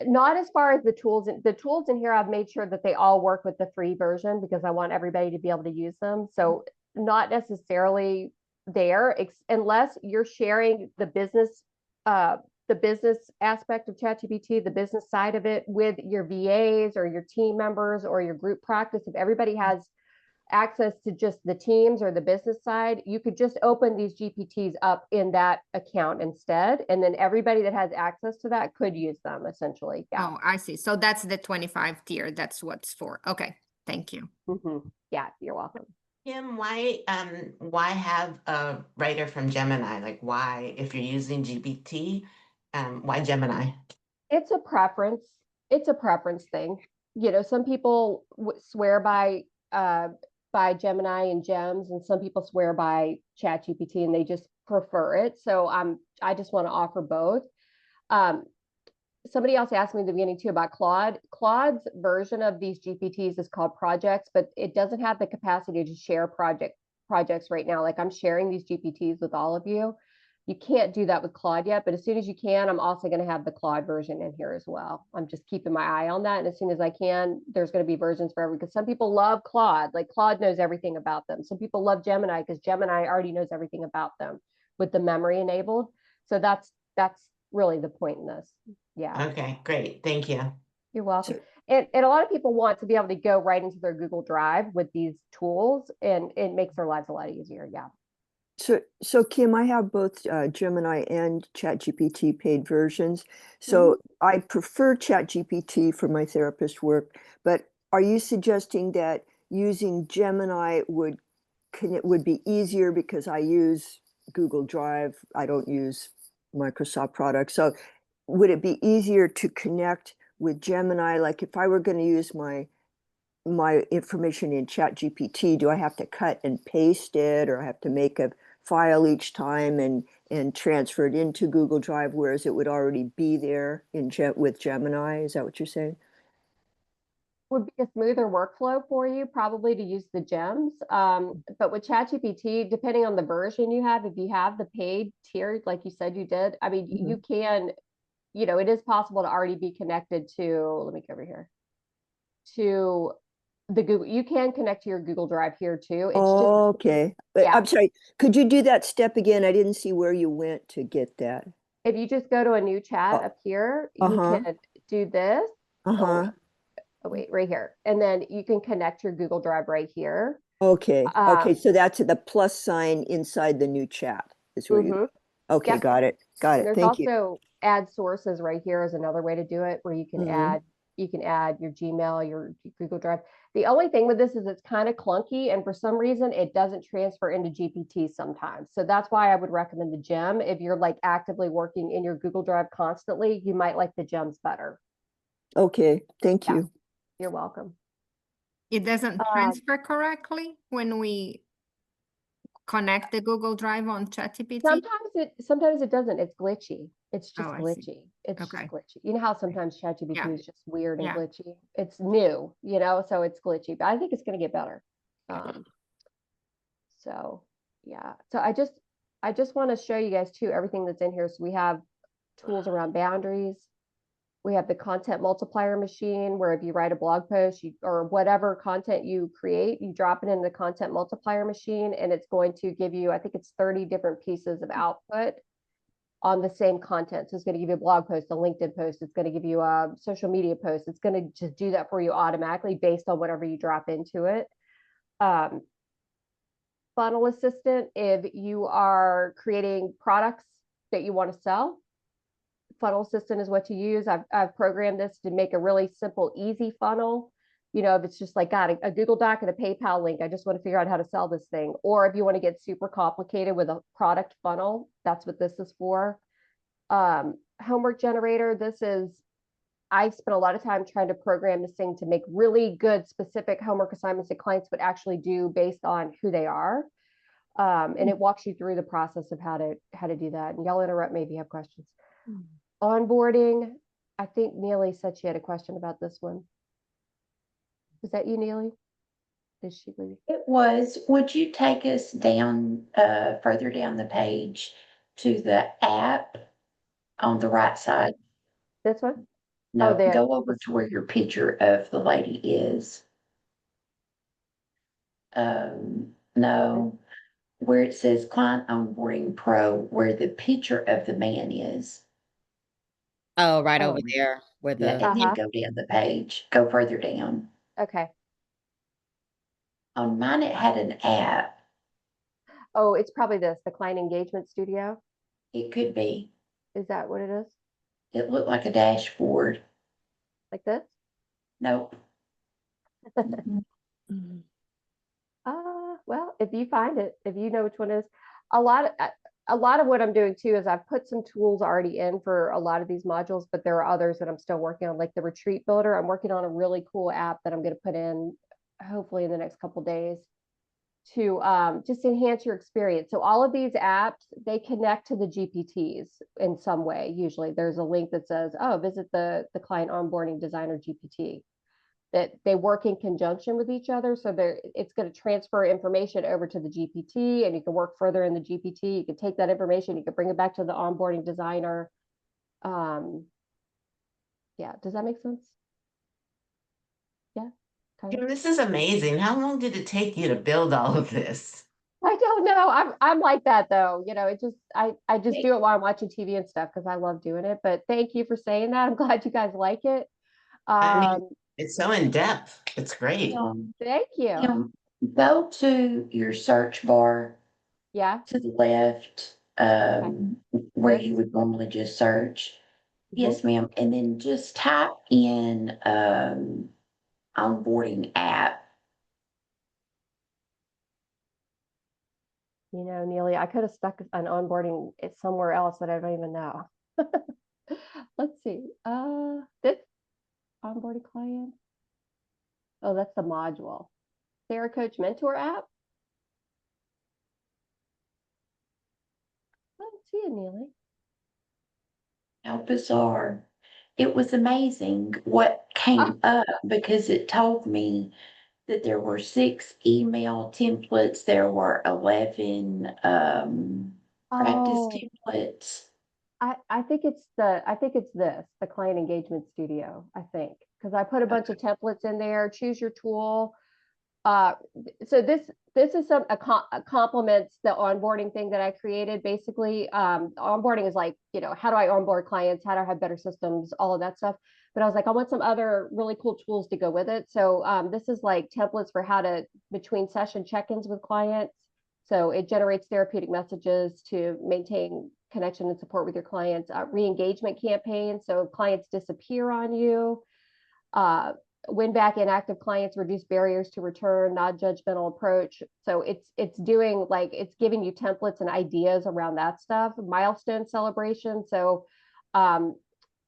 Not as far as the tools. The tools in here, I've made sure that they all work with the free version because I want everybody to be able to use them. So not necessarily there, unless you're sharing the business aspect of ChatGPT, the business side of it with your VAs or your team members or your group practice. If everybody has access to just the teams or the business side, you could just open these GPTs up in that account instead. And then everybody that has access to that could use them essentially. Yeah. Oh, I see. So that's the 25 tier. That's what's for. Okay. Thank you. Yeah, you're welcome. Kim, why have a writer from Gemini? Like why, if you're using GPT, why Gemini? It's a preference. It's a preference thing. You know, some people swear by Gemini and Gems, and some people swear by ChatGPT and they just prefer it. So I just want to offer both. Somebody else asked me in the beginning too about Claude. Claude's version of these GPTs is called projects, but it doesn't have the capacity to share projects right now. Like I'm sharing these GPTs with all of you. You can't do that with Claude yet, but as soon as you can, I'm also going to have the Claude version in here as well. I'm just keeping my eye on that. And as soon as I can, there's going to be versions for everyone, because some people love Claude. Like Claude knows everything about them. Some people love Gemini because Gemini already knows everything about them with the memory enabled. So that's really the point in this. Yeah. Okay, great. Thank you. You're welcome. And a lot of people want to be able to go right into their Google Drive with these tools, and it makes their lives a lot easier. Yeah. So Kim, I have both Gemini and ChatGPT paid versions. So I prefer ChatGPT for my therapist work, but are you suggesting that using Gemini would be easier because I use Google Drive? I don't use Microsoft products. So would it be easier to connect with Gemini? Like if I were going to use my information in ChatGPT, do I have to cut and paste it, or I have to make a file each time and transfer it into Google Drive, whereas it would already be there with Gemini? Is that what you're saying? Would be a smoother workflow for you probably to use the gems. But with ChatGPT, depending on the version you have, if you have the paid tier, like you said you did, I mean, you can, it is possible to already be connected to, let me go over here, to the Google. You can connect to your Google Drive here too. It's okay. But I'm sorry, could you do that step again? I didn't see where you went to get that. If you just go to a new chat up here, you can do this. Oh, wait, right here. And then you can connect your Google Drive right here. Okay. So that's the plus sign inside the new chat is where you. Okay, yep. got it. There's Thank you. also add sources right here is another way to do it, where you can add your Gmail, your Google Drive. The only thing with this is it's kind of clunky, and for some reason it doesn't transfer into GPT sometimes. So that's why I would recommend the gem. If you're like actively working in your Google Drive constantly, you might like the gems better. Okay, thank you. You're welcome. It doesn't transfer correctly when we connect the Google Drive on ChatGPT? Sometimes it doesn't. It's glitchy. It's just glitchy. It's just glitchy. You know how sometimes ChatGPT is just weird and glitchy? It's new, so it's glitchy. But I think it's going to get better. So yeah. So I just want to show you guys too everything that's in here. So we have tools around boundaries. We have the content multiplier machine, where if you write a blog post or whatever content you create, you drop it in the content multiplier machine, and it's going to give you, I think it's 30 different pieces of output on the same content. So it's going to give you a blog post, a LinkedIn post. It's going to give you a social media post. It's going to just do that for you automatically based on whatever you drop into it. Funnel Assistant, if you are creating products that you want to sell, Funnel Assistant is what to use. I've programmed this to make a really simple, easy funnel. You know, if it's just like got a Google Doc and a PayPal link, I just want to figure out how to sell this thing. Or if you want to get super complicated with a product funnel, that's what this is for. Homework generator, I spent a lot of time trying to program this thing to make really good specific homework assignments that clients would actually do based on who they are. And it walks you through the process of how to do that. And y'all interrupt me if you have questions. Onboarding, I think Neely said she had a question about this one. Was that you, Neely? Did she leave? It was. Would you take us down, further down the page to the app on the right side? This one? No, there. go over to where your picture of the lady is. No, where it says Client Onboarding Pro, where the picture of the man is. Oh, right over there where Yeah, the and then go down the page, go further down. Okay. On mine, it had an app. Oh, it's probably the Client Engagement Studio. It could be. Is that what it is? It looked like a dashboard. Like this? Nope. Well, if you find it, if you know which one is, a lot of what I'm doing too is I've put some tools already in for a lot of these modules, but there are others that I'm still working on, like the retreat builder. I'm working on a really cool app that I'm going to put in hopefully in the next couple of days to just enhance your experience. So all of these apps, they connect to the GPTs in some way. Usually there's a link that says, oh, visit the Client Onboarding Designer GPT. That they work in conjunction with each other. So it's going to transfer information over to the GPT, and you can work further in the GPT. You can take that information, you can bring it back to the onboarding designer. Yeah, does that make sense? Yeah. Kim, this is amazing. How long did it take you to build all of this? I don't know. I'm like that though. You know, I just do it while I'm watching TV and stuff because I love doing it. But thank you for saying that. I'm glad you guys like it. I mean, it's so in depth. It's great. Thank you. Go to your search bar. Yeah. To the left, where you would normally just search. Yes, ma'am. And then just type in onboarding app. You know, Neely, I could have stuck an onboarding somewhere else that I don't even know. Let's see. This onboarding client. Oh, that's the module. TheraCoach Mentor app. I don't see it, Neely. How bizarre. It was amazing what came up because it told me that there were 6 email templates. There were 11 practice templates. I think it's this, the Client Engagement Studio, I think, because I put a bunch of templates in there, choose your tool. So this is complements the onboarding thing that I created. Basically, onboarding is like, you know, how do I onboard clients? How do I have better systems? All of that stuff. But I was like, I want some other really cool tools to go with it. So this is like templates for how to between session check-ins with clients. So it generates therapeutic messages to maintain connection and support with your clients. Re-engagement campaigns. So if clients disappear on you. Win back inactive clients, reduce barriers to return, non-judgmental approach. So it's doing like it's giving you templates and ideas around that stuff. Milestone celebration. So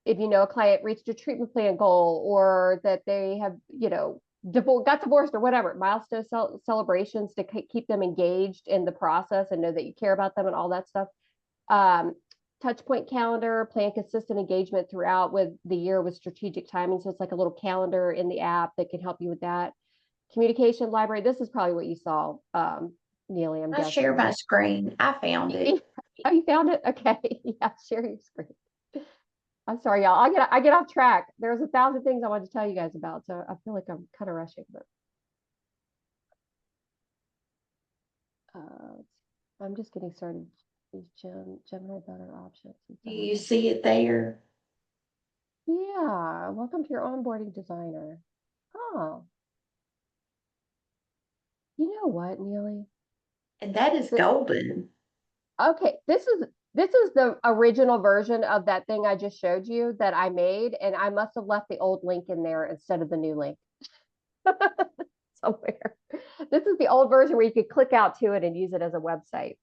if you know a client reached a treatment plan goal or that they have, you know, got divorced or whatever, milestone celebrations to keep them engaged in the process and know that you care about them and all that stuff. Touch point calendar, plan consistent engagement throughout with the year with strategic timing. So it's like a little calendar in the app that can help you with that. Communication library. This is probably what you saw, Neely. I'm guessing. Share my screen. I found it. Oh, you found it? Okay. Yeah, share your screen. I'm sorry, y'all. I get off track. There's 1,000 things I wanted to tell you guys about, so I feel like I'm kind of rushing. But I'm just getting started. Is Gemini better options? Do you see it there? Yeah. Welcome to your onboarding designer. Oh. You know what, Neely? And that is golden. Okay, this is the original version of that thing I just showed you that I made, and I must have left the old link in there instead of the new link somewhere. This is the old version where you could click out to it and use it as a website.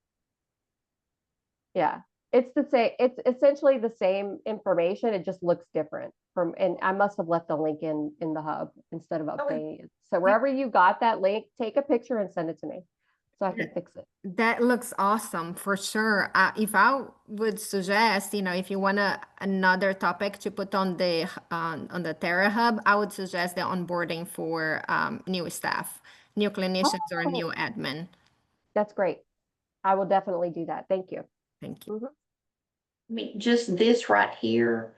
Yeah, it's the same. It's essentially the same information. It just looks different from, and I must have left the link in the hub instead of updating it. So wherever you got that link, take a picture and send it to me so I can fix it. That looks awesome for sure. If I would suggest, if you want another topic to put on the Terra Hub, I would suggest the onboarding for new staff, new clinicians, or new admin. That's great. I will definitely do that. Thank you. Thank you. I mean, just this right here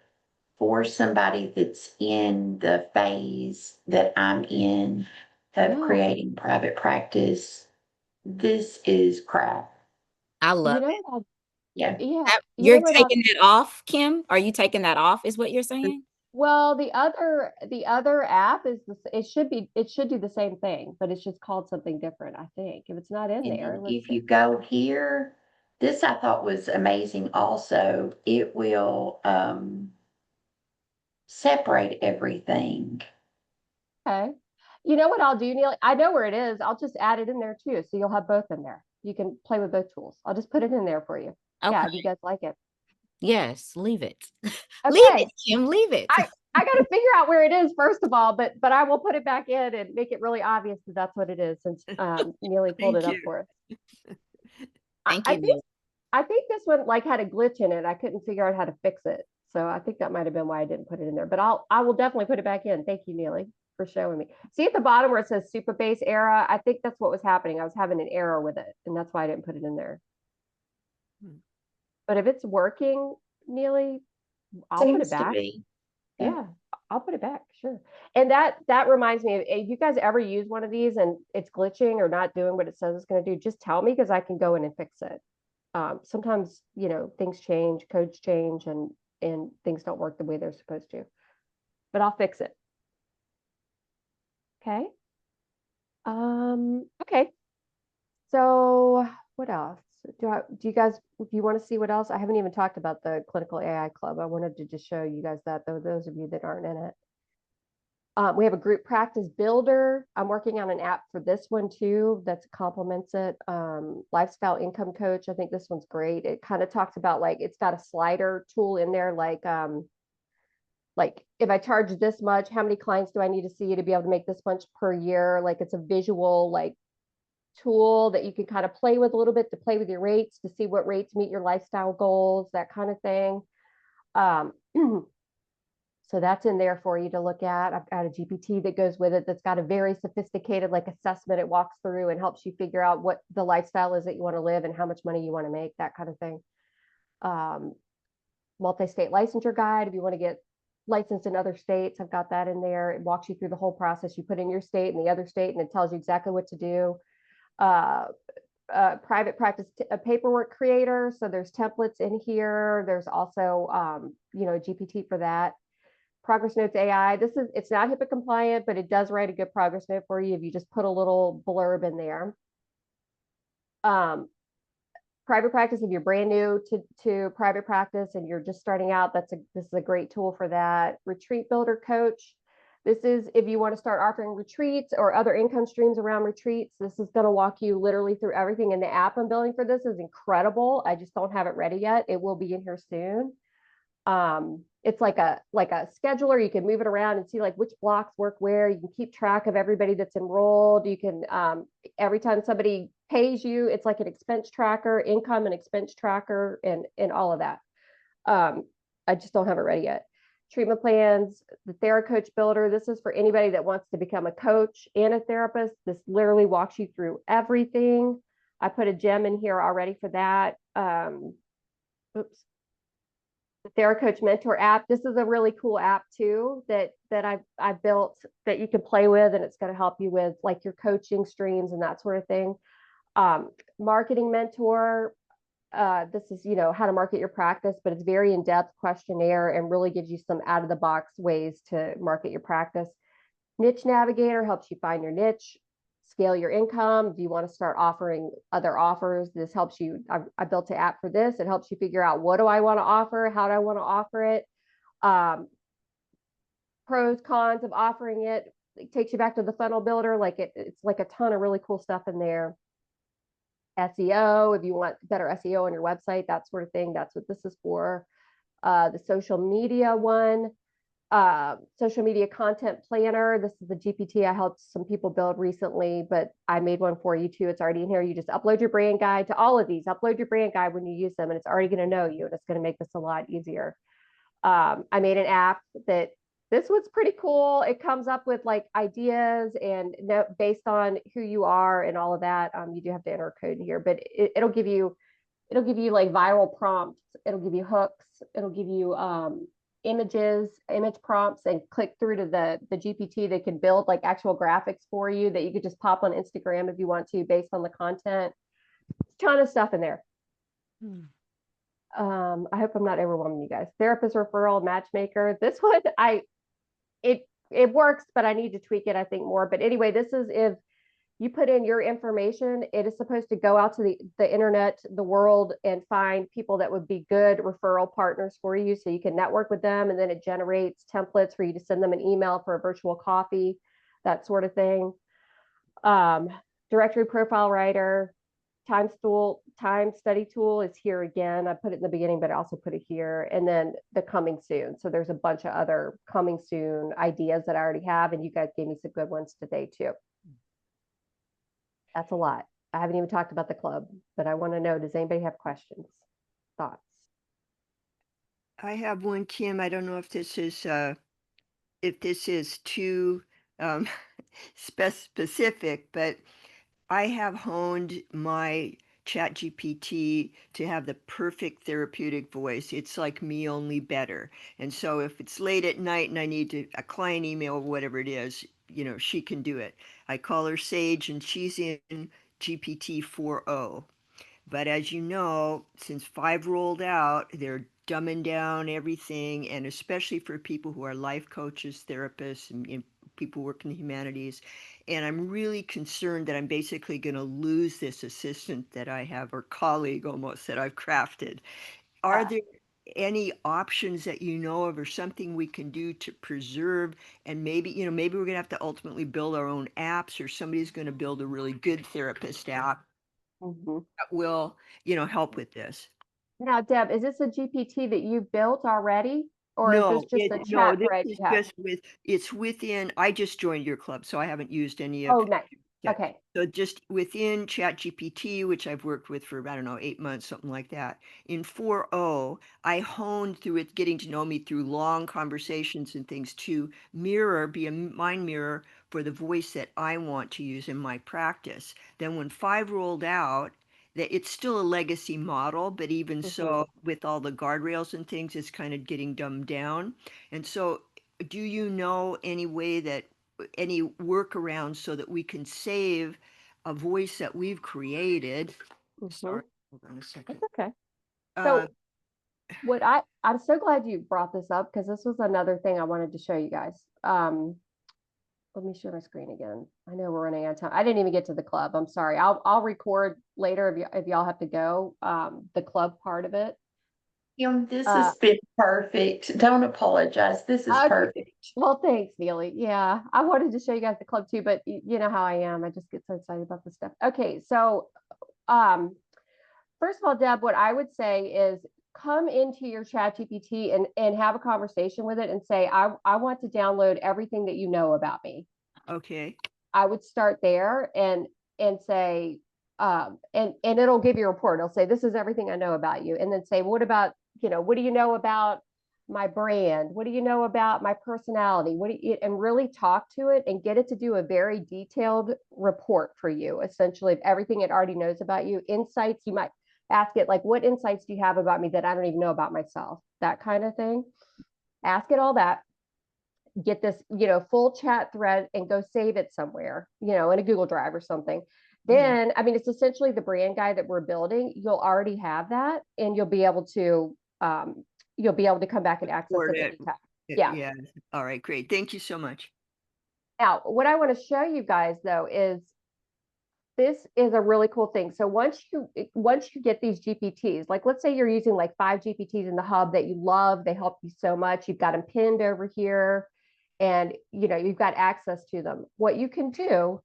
for somebody that's in the phase that I'm in of creating private practice, this is crap. I love You it. know, Yeah. You're taking it off, Kim? Are you taking that off, is what you're saying? well, the other app is it should do the same thing, but it's just called something different, I think. If it's not in And there, then if you go here, this I thought was amazing also. It will separate everything. okay. You know what I'll do, Neil? I know where it is. I'll just add it in there too. So you'll have both in there. You can play with both tools. I'll just put it in there for you. Yeah, if you guys like it. Yes, leave it. Okay. Leave it, Kim, leave it. I got to figure out where it is first of all, but I will put it back in and make it really obvious that that's what it is since Neely pulled it up for us. Thank you. I think this one like had a glitch in it. I couldn't figure out how to fix it. So I think that might have been why I didn't put it in there, but I will definitely put it back in. Thank you, Neely, for showing me. See at the bottom where it says super base error. I think that's what was happening. I was having an error with it and that's why I didn't put it in there. But if it's working, Neely, I'll put it back. Yeah, I'll put it back. Sure. And that reminds me, if you guys ever use one of these and it's glitching or not doing what it says it's going to do, just tell me because I can go in and fix it. Sometimes, things change, codes change, and things don't work the way they're supposed to. But I'll fix it. Okay. Okay. So what else? Do you guys, if you want to see what else? I haven't even talked about the Clinical AI Club. I wanted to just show you guys that, though, those of you that aren't in it. We have a group practice builder. I'm working on an app for this one too that complements it. Lifestyle income coach. I think this one's great. It kind of talks about it's got a slider tool in there, like if I charge this much, how many clients do I need to see to be able to make this much per year? Like it's a visual tool that you can kind of play with a little bit to play with your rates to see what rates meet your lifestyle goals, that kind of thing. So that's in there for you to look at. I've got a GPT that goes with it that's got a very sophisticated assessment. It walks through and helps you figure out what the lifestyle is that you want to live and how much money you want to make, that kind of thing. Multi-state licensure guide, if you want to get licensed in other states, I've got that in there. It walks you through the whole process. You put in your state and the other state and it tells you exactly what to do. Private practice paperwork creator. So there's templates in here. There's also, GPT for that. Progress Notes AI. It's not HIPAA compliant, but it does write a good progress note for you if you just put a little blurb in there. Private practice, if you're brand new to private practice and you're just starting out, this is a great tool for that. Retreat Builder Coach. This is if you want to start offering retreats or other income streams around retreats. This is going to walk you literally through everything. And the app I'm building for this is incredible. I just don't have it ready yet. It will be in here soon. It's like a scheduler. You can move it around and see which blocks work where. You can keep track of everybody that's enrolled. You can every time somebody pays you, it's like an expense tracker, income and expense tracker, and all of that. I just don't have it ready yet. Treatment plans, the TheraCoach Builder. This is for anybody that wants to become a coach and a therapist. This literally walks you through everything. I put a gem in here already for that. Oops. the TheraCoach Mentor app. This is a really cool app too that I've built that you can play with, and it's going to help you with like your coaching streams and that sort of thing. Marketing Mentor. This is, how to market your practice, but it's very in-depth questionnaire and really gives you some out-of-the-box ways to market your practice. Niche Navigator helps you find your niche, scale your income. Do you want to start offering other offers? This helps you. I built an app for this. It helps you figure out, what do I want to offer? How do I want to offer it? Pros, cons of offering it. It takes you back to the funnel builder. Like it's like a ton of really cool stuff in there. SEO, if you want better SEO on your website, that sort of thing. That's what this is for. The social media one, social media content planner. This is the GPT I helped some people build recently, but I made one for you too. It's already in here. You just upload your brand guide to all of these. Upload your brand guide when you use them, and it's already going to know you, and it's going to make this a lot easier. I made an app that this was pretty cool. It comes up with like ideas and based on who you are and all of that. You do have to enter a code in here, but it'll give you like viral prompts. It'll give you hooks. It'll give you image prompts, and click through to the GPT that can build like actual graphics for you that you could just pop on Instagram if you want to, based on the content. Ton of stuff in there. I hope I'm not overwhelming you guys. Therapist referral matchmaker. This one, it works, but I need to tweak it, I think, more. But anyway, this is if you put in your information, it is supposed to go out to the internet, the world, and find people that would be good referral partners for you, so you can network with them, and then it generates templates for you to send them an email for a virtual coffee, that sort of thing. Directory profile writer. Time study tool is here again. I put it in the beginning, but I also put it here. And then the coming soon. So there's a bunch of other coming soon ideas that I already have, and you guys gave me some good ones today too. That's a lot. I haven't even talked about the club, but I want to know, does anybody have questions, thoughts? I have one, Kim. I don't know if this is too specific, but I have honed my ChatGPT to have the perfect therapeutic voice. It's like me, only better. And so if it's late at night and I need a client email or whatever it is, she can do it. I call her Sage, and she's in GPT 4.0. But as you know, since 5 rolled out, they're dumbing down everything, and especially for people who are life coaches, therapists, and people who work in the humanities. And I'm really concerned that I'm basically going to lose this assistant that I have, or colleague almost, that I've crafted. Are there any options that you know of, or something we can do to preserve? And maybe we're going to have to ultimately build our own apps, or somebody's going to build a really good therapist app that will, help with this. Now, Deb, is this a GPT that you built already? Or is this just a chat thread you have? It's within, I just joined your club, so I haven't used any of. Oh, nice. Okay. So just within ChatGPT, which I've worked with for, I don't know, 8 months, something like that. In 4.0, I honed through it, getting to know me through long conversations and things, to be a mind mirror for the voice that I want to use in my practice. Then when 5 rolled out, that it's still a legacy model, but even so, with all the guardrails and things, it's kind of getting dumbed down. And so do you know any workarounds so that we can save a voice that we've created? Sorry, hold on a second. That's okay. So I'm so glad you brought this up, because this was another thing I wanted to show you guys. Let me share my screen again. I know we're running out of time. I didn't even get to the club. I'm sorry. I'll record later if y'all have to go, the club part of it. This has been perfect. Don't apologize. This is perfect. Well, thanks, Neely. Yeah, I wanted to show you guys the club too, but you know how I am. I just get so excited about this stuff. Okay, so first of all, Deb, what I would say is come into your ChatGPT and have a conversation with it and say, I want to download everything that you know about me. Okay. I would start there and say, and it'll give you a report. It'll say, this is everything I know about you. And then say, what about, what do you know about my brand? What do you know about my personality? And really talk to it and get it to do a very detailed report for you, essentially, of everything it already knows about you, insights. Ask it like, what insights do you have about me that I don't even know about myself? That kind of thing. Ask it all that. Get this, full chat thread and go save it somewhere, in a Google Drive or something. Then, I mean, it's essentially the brand guide that we're building. You'll already have that, and you'll be able to come back and access it anytime. Yeah. Yeah. All right, great. Thank you so much. Now, what I want to show you guys though is this is a really cool thing. So once you get these GPTs, like let's say you're using like 5 GPTs in the hub that you love, they help you so much. You've got them pinned over here, and you've got access to them. What you can do,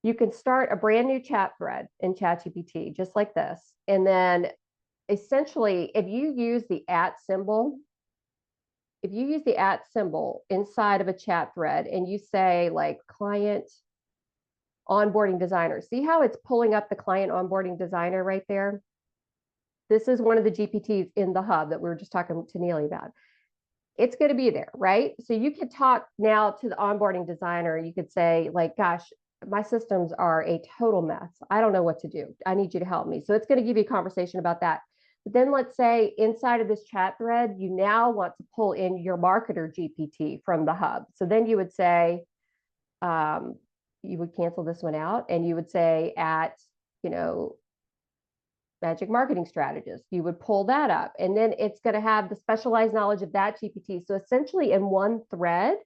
you can start a brand new chat thread in ChatGPT, just like this. And then essentially, if you use the @ symbol, inside of a chat thread and you say like client onboarding designer, see how it's pulling up the client onboarding designer right there? This is one of the GPTs in the hub that we were just talking to Neely about. It's going to be there, right? So you could talk now to the onboarding designer. You could say like, gosh, my systems are a total mess. I don't know what to do. I need you to help me. So it's going to give you a conversation about that. But then let's say inside of this chat thread, you now want to pull in your marketer GPT from the hub. So then you would say, you would cancel this one out and you would say at, Magic Marketing Strategist, you would pull that up, and then it's going to have the specialized knowledge of that GPT. So essentially in one thread,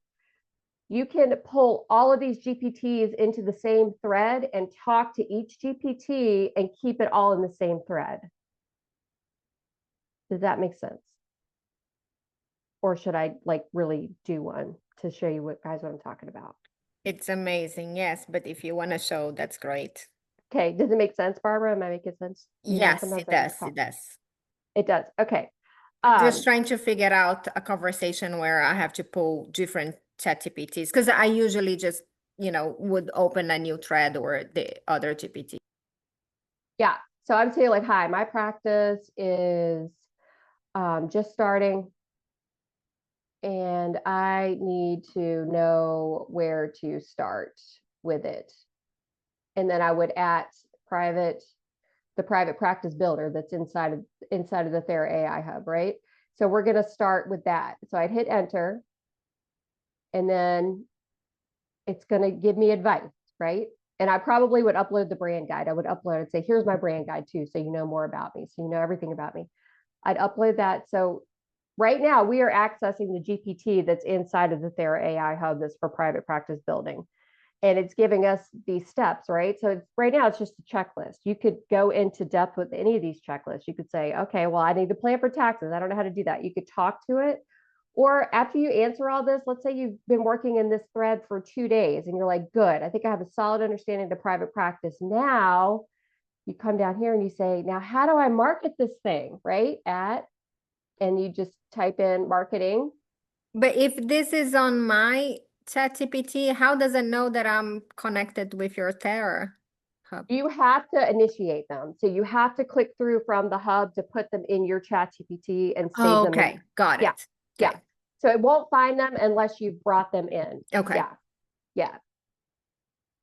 you can pull all of these GPTs into the same thread and talk to each GPT and keep it all in the same thread. Does that make sense? Or should I like really do one to show you what I'm talking about? It's amazing, yes. But if you want to show, that's great. Okay, does it make sense, Barbara? Am I making sense? Yes, it does. It does. It does. Okay. Just trying to figure out a conversation where I have to pull different ChatGPTs, because I usually just, would open a new thread or the other GPT. Yeah. So I'm saying like, hi, my practice is just starting, and I need to know where to start with it. And then I would at the private practice builder that's inside of the TheraAI hub, right? So we're going to start with that. So I'd hit enter, and then it's going to give me advice, right? And I probably would upload the brand guide. I would upload and say, here's my brand guide too, so you know more about me, so you know everything about me. I'd upload that. So right now we are accessing the GPT that's inside of the TheraAI hub that's for private practice building. And it's giving us these steps, right? So right now it's just a checklist. You could go into depth with any of these checklists. You could say, okay, well, I need to plan for taxes. I don't know how to do that. You could talk to it. Or after you answer all this, let's say you've been working in this thread for 2 days and you're like, good, I think I have a solid understanding of the private practice. Now you come down here and you say, now, how do I market this thing, right? And you just type in marketing. But if this is on my ChatGPT, how does it know that I'm connected with your Thera hub? You have to initiate them. So you have to click through from the hub to put them in your ChatGPT and save them. Okay, got it. Yeah, yeah. So it won't find them unless you've brought them in. Okay. Yeah, yeah.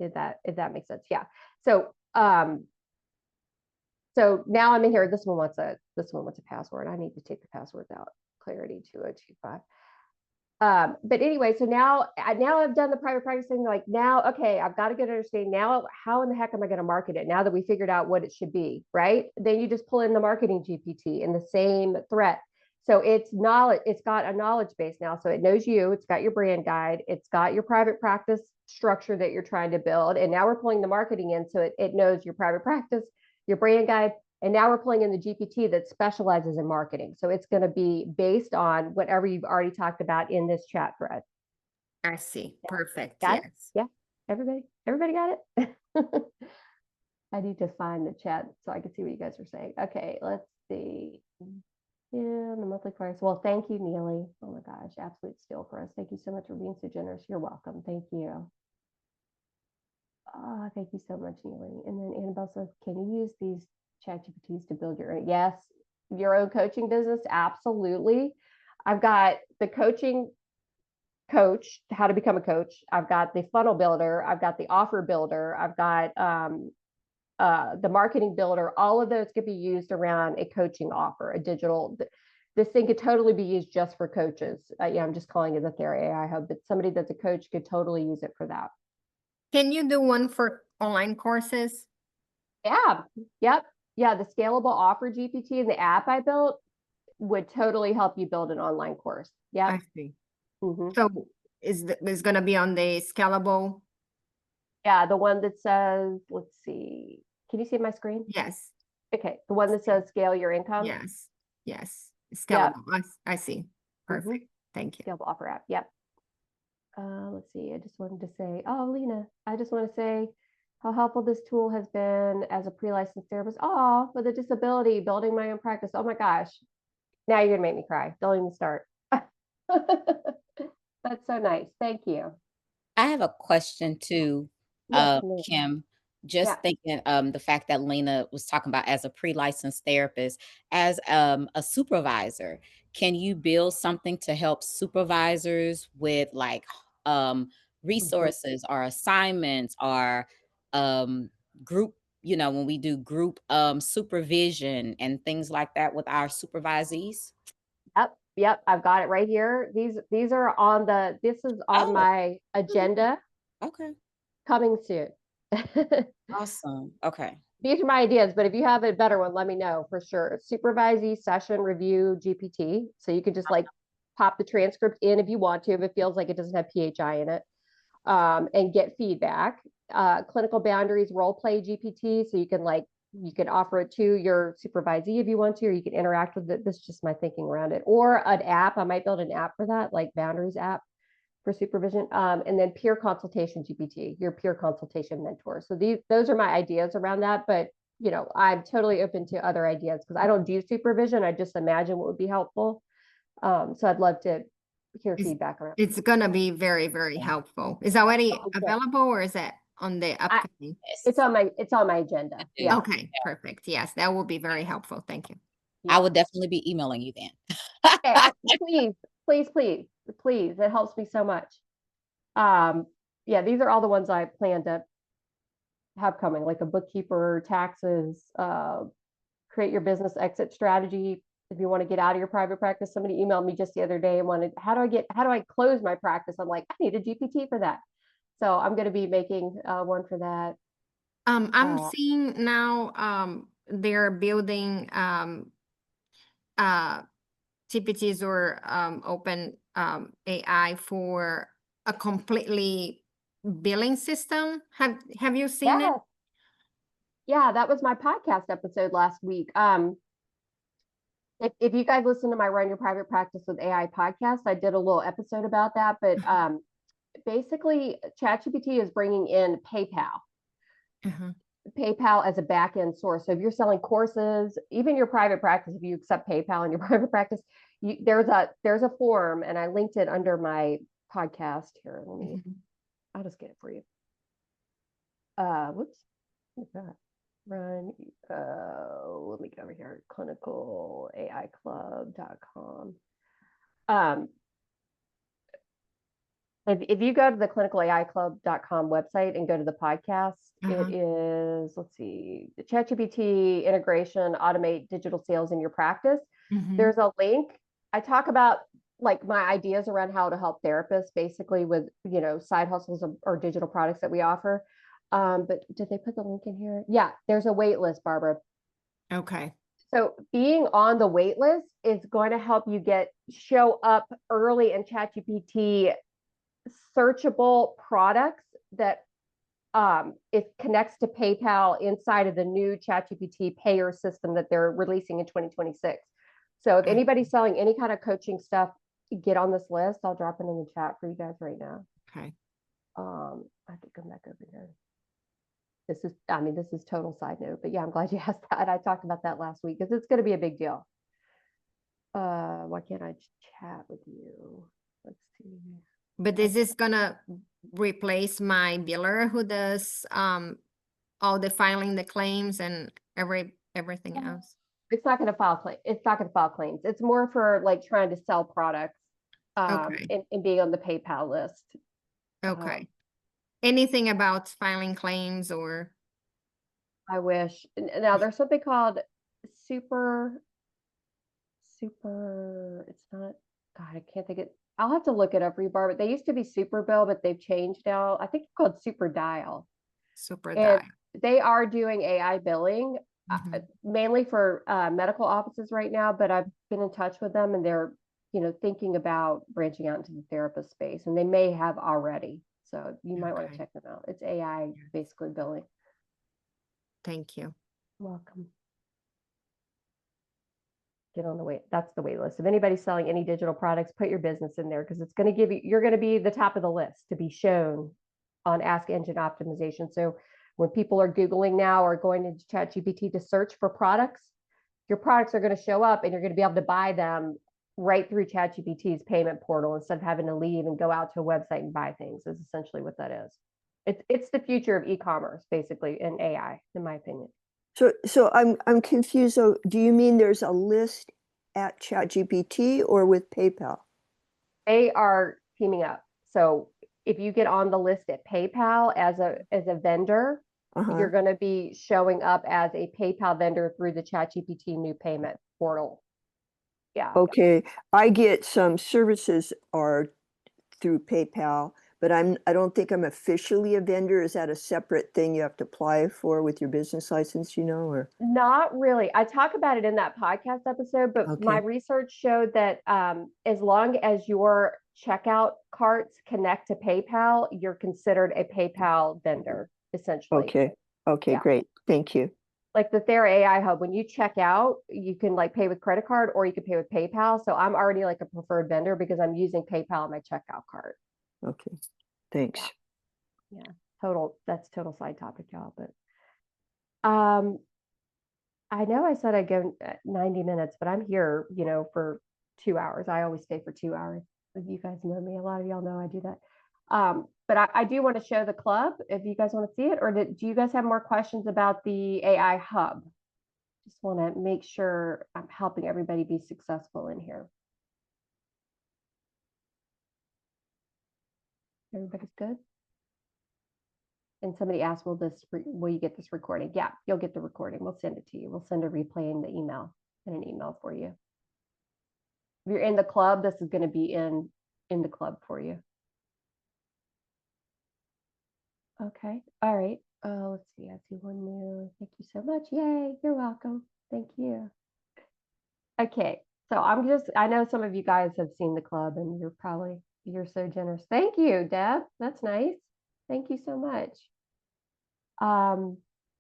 If that makes sense. Yeah. So so now I'm in here. This one wants a password. I need to take the passwords out. Clarity 2025. But anyway, so now I've done the private practice thing. Like now, okay, I've got a good understanding. Now, how in the heck am I going to market it? Now that we figured out what it should be, right? Then you just pull in the marketing GPT in the same thread. So it's knowledge. It's got a knowledge base now. So it knows you. It's got your brand guide. It's got your private practice structure that you're trying to build. And now we're pulling the marketing in, so it knows your private practice, your brand guide. And now we're pulling in the GPT that specializes in marketing. So it's going to be based on whatever you've already talked about in this chat thread. I see. Yeah. Perfect. Got yes. it? Yeah. Everybody got it? I need to find the chat so I can see what you guys are saying. Okay, let's see. Yeah, the monthly price. Well, thank you, Neely. Oh my gosh, absolute steal for us. Thank you so much for being so generous. You're welcome. Thank you. Oh, thank you so much, Neely. And then Annabelle says, can you use these ChatGPTs to build your own? Yes, your own coaching business? Absolutely. I've got the coaching coach, how to become a coach. I've got the funnel builder. I've got the offer builder. I've got the marketing builder, all of those could be used around a coaching offer, a digital. This thing could totally be used just for coaches. Yeah, I'm just calling it the TheraAI Hub, but somebody that's a coach could totally use it for that. Can you do one for online courses? Yeah, yep. Yeah, the scalable offer GPT and the app I built would totally help you build an online course. Yeah. I see. Mm-hmm. So is going to be on the scalable? Yeah, the one that says, let's see, can you see my screen? Yes. Okay, the one that says scale your income. Yes. Yes. Yeah. Scalable. I see. Perfect. Thank you. Scalable offer app. Yep. Let's see. I just wanted to say, oh, Lena, I just want to say how helpful this tool has been as a pre-licensed therapist. Oh, with a disability, building my own practice. Oh my gosh. Now you're gonna make me cry. Don't even start. That's so nice. Thank you. I have a question too, Yes, ma'am. Kim. Just Yeah. thinking, the fact that Lena was talking about as a pre-licensed therapist, as a supervisor, can you build something to help supervisors with like resources or assignments or group, when we do group supervision and things like that with our supervisees? Yep, I've got it right here. These are on this is on my agenda. Okay. Coming soon. Awesome. Okay. These are my ideas, but if you have a better one, let me know for sure. Supervisee session review GPT. So you could just like pop the transcript in if you want to, if it feels like it doesn't have PHI in it, and get feedback. Clinical boundaries role play GPT. So you can offer it to your supervisee if you want to, or you can interact with it. This is just my thinking around it. Or an app. I might build an app for that, like boundaries app for supervision. And then peer consultation GPT, your peer consultation mentor. So those are my ideas around that. But I'm totally open to other ideas because I don't do supervision. I just imagine what would be helpful. So I'd love to hear feedback around. It's gonna be very, very helpful. Is that already available or is that on the upcoming? It's on my agenda. Yeah. Okay, perfect. Yes, that will be very helpful. Thank you. I would definitely be emailing you then. Okay, please. It helps me so much. Yeah, these are all the ones I plan to have coming, like a bookkeeper, taxes, create your business exit strategy. If you want to get out of your private practice, somebody emailed me just the other day and wanted, how do I close my practice? I'm like, I need a GPT for that. So I'm going to be making one for that. I'm seeing now they're building GPTs or open AI for a completely billing system. Have you seen it? Yeah, that was my podcast episode last week. If you guys listen to my Run Your Private Practice with AI podcast, I did a little episode about that. But basically, ChatGPT is bringing in PayPal. PayPal as a back-end source. So if you're selling courses, even your private practice, if you accept PayPal in your private practice, there's a form, and I linked it under my podcast here. I'll just get it for you. Whoops. What's that? Let me go over here, clinicalaiclub.com. If you go to the clinicalaiclub.com website and go to the podcast, it is, let's see, the ChatGPT integration, automate digital sales in your practice. There's a link. I talk about like my ideas around how to help therapists basically with, side hustles or digital products that we offer. But did they put the link in here? Yeah, there's a wait list, Barbara. Okay. So being on the wait list is going to help you show up early in ChatGPT searchable products that it connects to PayPal inside of the new ChatGPT payer system that they're releasing in 2026. So if anybody's selling any kind of coaching stuff, get on this list. I'll drop it in the chat for you guys right now. Okay. I have to come back over here. This is total side note, but yeah, I'm glad you asked that. I talked about that last week because it's going to be a big deal. Why can't I chat with you? Let's see. But is this gonna replace my biller who does all the filing the claims and everything else? It's not going to file claims. It's not going to file claims. It's more for like trying to sell products and being on the PayPal list. Okay. Anything about filing claims or? I wish. Now there's something called it's not, God, I can't think it. I'll have to look it up, Rebar, but they used to be Super Bill, but they've changed now. I think it's called Super Dial. Super And dial. they are doing AI billing, mainly for medical offices right now, but I've been in touch with them and they're, thinking about branching out into the therapist space, and they may have already. So you might want to check them out. It's AI basically billing. Thank you. Welcome. Get on the wait. That's the wait list. If anybody's selling any digital products, put your business in there because it's going to give you, you're going to be the top of the list to be shown on Ask Engine Optimization. So when people are Googling now or going into ChatGPT to search for products, your products are going to show up and you're going to be able to buy them right through ChatGPT's payment portal instead of having to leave and go out to a website and buy things, is essentially what that is. It's the future of e-commerce, basically, in AI, in my opinion. So I'm confused. So do you mean there's a list at ChatGPT or with PayPal? They are teaming up. So if you get on the list at PayPal as a vendor, you're going to be showing up as a PayPal vendor through the ChatGPT new payment portal. Yeah. Okay. I get some services are through PayPal, but I don't think I'm officially a vendor. Is that a separate thing you have to apply for with your business license, or? Not really. I talk about it in that podcast episode, but my research showed that as long as your checkout carts connect to PayPal, you're considered a PayPal vendor, essentially. Okay, great. Thank you. Like the TheraAI hub, when you check out, you can like pay with credit card or you can pay with PayPal. So I'm already like a preferred vendor because I'm using PayPal on my checkout cart. Okay, thanks. Yeah, that's total side topic, y'all. But I know I said I'd go 90 minutes, but I'm here, for 2 hours. I always stay for 2 hours. You guys know me. A lot of y'all know I do that. But I do want to show the club if you guys want to see it, or do you guys have more questions about the AI hub? Just want to make sure I'm helping everybody be successful in here. Everybody's good? And somebody asked, will you get this recording? Yeah, you'll get the recording. We'll send it to you. We'll send a replay in an email for you. If you're in the club, this is going to be in the club for you. Okay. All right. Let's see. I see one new. Thank you so much. Yay. You're welcome. Thank you. Okay. So I know some of you guys have seen the club and you're so generous. Thank you, Deb. That's nice. Thank you so much.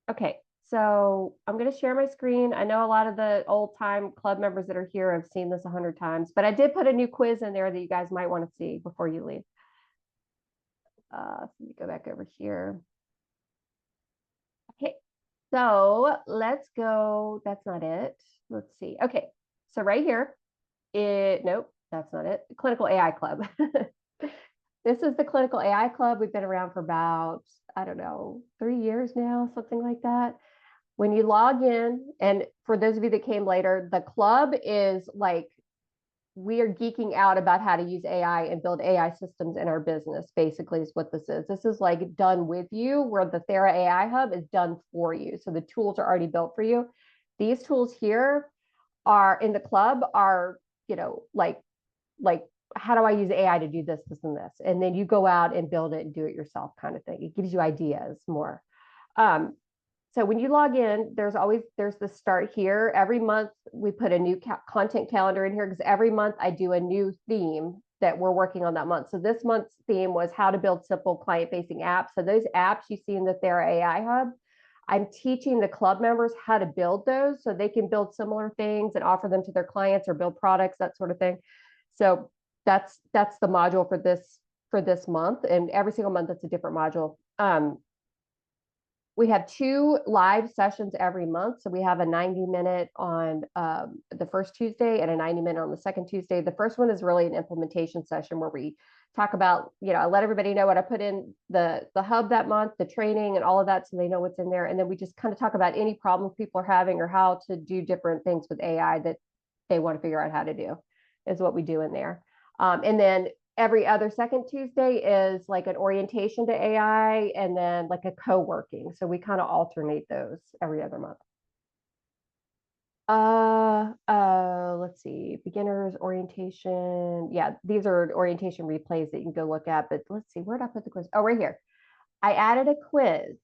Okay. So I'm going to share my screen. I know a lot of the old time club members that are here have seen this 100 times, but I did put a new quiz in there that you guys might want to see before you leave. Let me go back over here. Okay, so let's go. That's not it. Let's see. Okay, so right here, nope, that's not it. The Clinical AI Club. This is the Clinical AI Club. We've been around for about, I don't know, 3 years now, something like that. When you log in, and for those of you that came later, the club is like, we are geeking out about how to use AI and build AI systems in our business, basically, is what this is. This is like done with you, where the TheraAI Hub is done for you. So the tools are already built for you. These tools here are in the club are, like how do I use AI to do this, this, and this? And then you go out and build it and do it yourself kind of thing. It gives you ideas more. So when you log in, there's the start here. Every month we put a new content calendar in here because every month I do a new theme that we're working on that month. So this month's theme was how to build simple client-facing apps. So those apps you see in the TheraAI Hub, I'm teaching the club members how to build those so they can build similar things and offer them to their clients or build products, that sort of thing. So that's the module for this month, and every single month it's a different module. We have 2 live sessions every month. So we have a 90-minute on the first Tuesday and a 90-minute on the second Tuesday. The first one is really an implementation session where we talk about, I let everybody know what I put in the hub that month, the training and all of that, so they know what's in there. And then we just kind of talk about any problems people are having or how to do different things with AI that they want to figure out how to do, is what we do in there. And then every other second Tuesday is like an orientation to AI and then like a co-working. So we kind of alternate those every other month. Let's see, beginners orientation. Yeah, these are orientation replays that you can go look at, but let's see, where'd I put the quiz? Oh, right here. I added a quiz,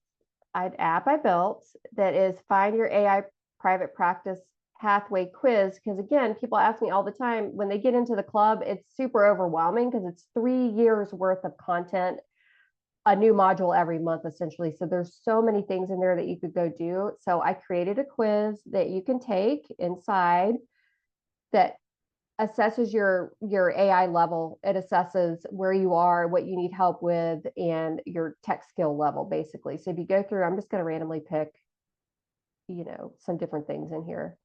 an app I built that is Find Your AI Private Practice Pathway Quiz. Because again, people ask me all the time when they get into the club, it's super overwhelming because it's 3 years worth of content, a new module every month essentially. So there's so many things in there that you could go do. So I created a quiz that you can take inside that assesses your AI level. It assesses where you are, what you need help with, and your tech skill level, basically. So if you go through, I'm just going to randomly pick, some different things in here.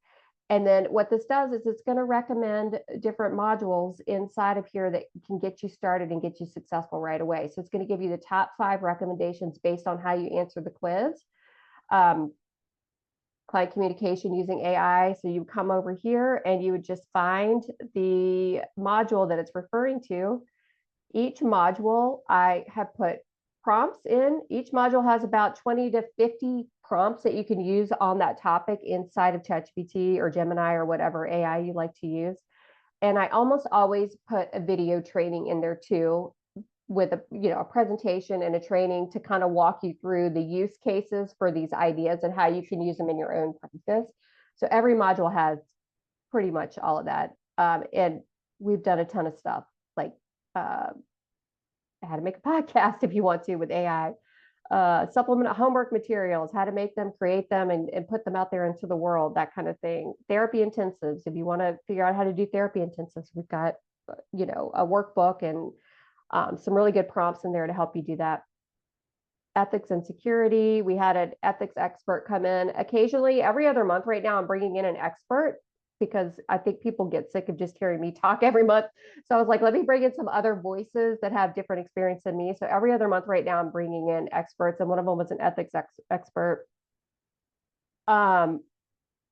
And then what this does is it's going to recommend different modules inside of here that can get you started and get you successful right away. So it's going to give you the top 5 recommendations based on how you answer the quiz. Client communication using AI. So you come over here and you would just find the module that it's referring to. Each module, I have put prompts in. Each module has about 20 to 50 prompts that you can use on that topic inside of ChatGPT or Gemini or whatever AI you like to use. And I almost always put a video training in there too, with a presentation and a training to kind of walk you through the use cases for these ideas and how you can use them in your own practice. So every module has pretty much all of that. And we've done a ton of stuff like how to make a podcast if you want to with AI, supplement homework materials, how to make them, create them, and put them out there into the world, that kind of thing. Therapy intensives, if you want to figure out how to do therapy intensives, we've got, a workbook and some really good prompts in there to help you do that. Ethics and security. We had an ethics expert come in occasionally every other month. Right now I'm bringing in an expert because I think people get sick of just hearing me talk every month. So I was like, let me bring in some other voices that have different experience than me. So every other month right now I'm bringing in experts, and one of them was an ethics expert. And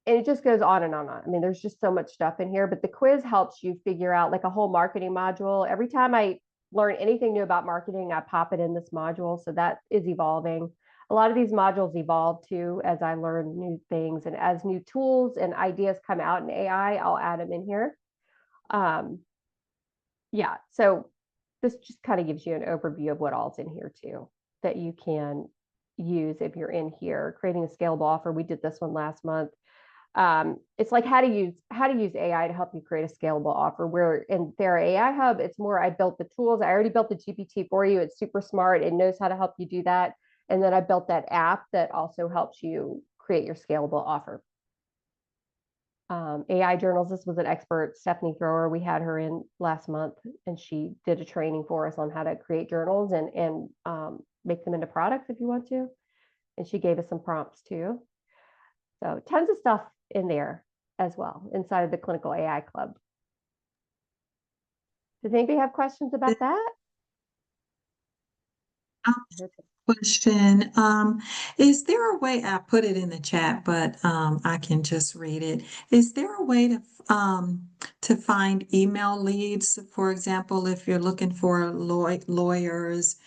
it just goes on and on. I mean, there's just so much stuff in here, but the quiz helps you figure out like a whole marketing module. Every time I learn anything new about marketing, I pop it in this module. So that is evolving. A lot of these modules evolve too as I learn new things, and as new tools and ideas come out in AI, I'll add them in here. Yeah, so this just kind of gives you an overview of what all's in here too that you can use if you're in here. Creating a scalable offer. We did this one last month. It's like how to use AI to help you create a scalable offer. Where in TheraAI Hub, it's more I built the tools. I already built the GPT for you. It's super smart. It knows how to help you do that. And then I built that app that also helps you create your scalable offer. AI journals. This was an expert, Stephanie Thrower. We had her in last month, and she did a training for us on how to create journals and make them into products if you want to. And she gave us some prompts too. So tons of stuff in there as well inside of the Clinical AI Club. Does anybody have questions about that? Question. Is there a way, I put it in the chat, but I can just read it. Is there a way to find email leads? For example, if you're looking for lawyers,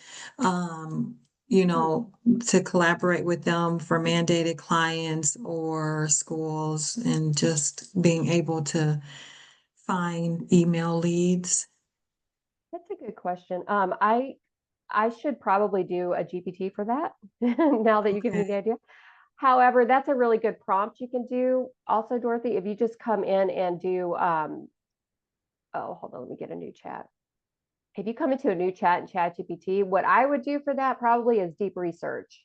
to collaborate with them for mandated clients or schools, and just being able to find email leads? That's a good question. I should probably do a GPT for that now that you give me the idea. However, that's a really good prompt you can do. Also, Dorothy, if you just come in and do, oh, hold on, let me get a new chat. If you come into a new chat in ChatGPT, what I would do for that probably is deep research.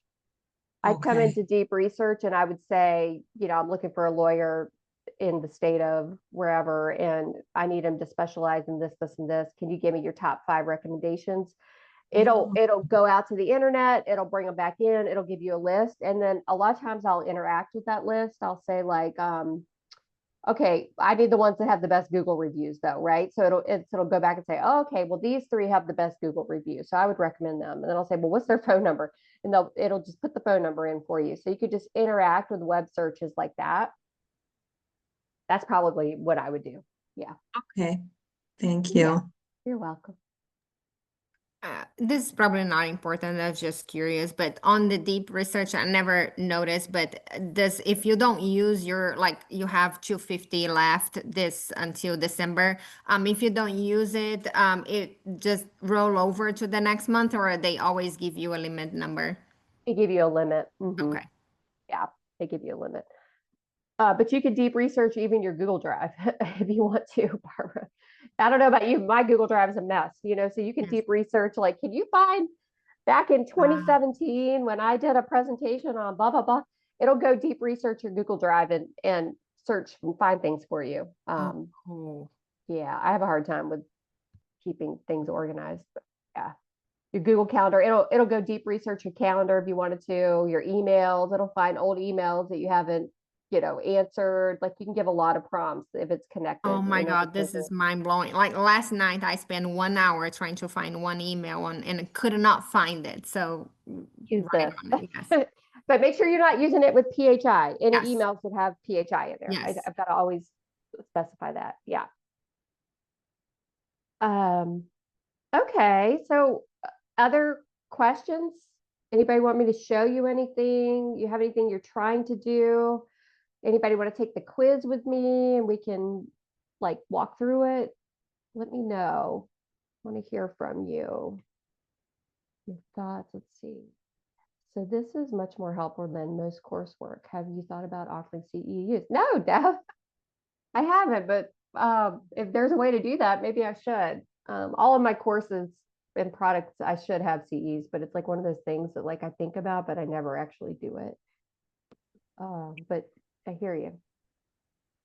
I'd come into deep research and I would say, I'm looking for a lawyer in the state of wherever, and I need him to specialize in this, this, and this. Can you give me your top 5 recommendations? It'll go out to the internet, it'll bring them back in, it'll give you a list. And then a lot of times I'll interact with that list. I'll say like, okay, I need the ones that have the best Google reviews though, right? So it'll go back and say, oh, okay, well, these 3 have the best Google reviews, so I would recommend them. And then I'll say, well, what's their phone number? And it'll just put the phone number in for you. So you could just interact with web searches like that. That's probably what I would do. Yeah. Okay. Thank you. Yeah. You're welcome. This is probably not important. I was just curious, but on the deep research, I never noticed. But if you don't use your, like, you have 250 left this until December. If you don't use it, it just roll over to the next month, or they always give you a limit number. They give you a limit. Mhm. Okay. Yeah, they give you a limit. But you can deep research even your Google Drive if you want to, Barbara. I don't know about you, my Google Drive is a mess, you know, so you can Yes. deep research, like, can you find back in 2017 when I did a presentation on blah, blah, blah, it'll go deep research your Google Drive and search and find things for you. Cool. Yeah, I have a hard time with keeping things organized, but yeah. Your Google Calendar, it'll go deep research your calendar if you wanted to, your emails, it'll find old emails that you haven't, answered. Like, you can give a lot of prompts if it's connected. Oh my and God, this is mind blowing. Like last night, I spent 1 hour trying to find one email and could not find it. So use right this. on it, yes. But make sure you're not using it with PHI. Any Yes. emails that have PHI in there. Yes. I've got to always specify that. Yeah. Okay. So other questions? Anybody want me to show you anything? You have anything you're trying to do? Anybody want to take the quiz with me and we can like walk through it? Let me know. I want to hear from you. Your thoughts. Let's see. So this is much more helpful than most coursework. Have you thought about offering CEUs? No, Deb, I haven't, but if there's a way to do that, maybe I should. All of my courses and products, I should have CEs, but it's like one of those things that like I think about, but I never actually do it. But I hear you.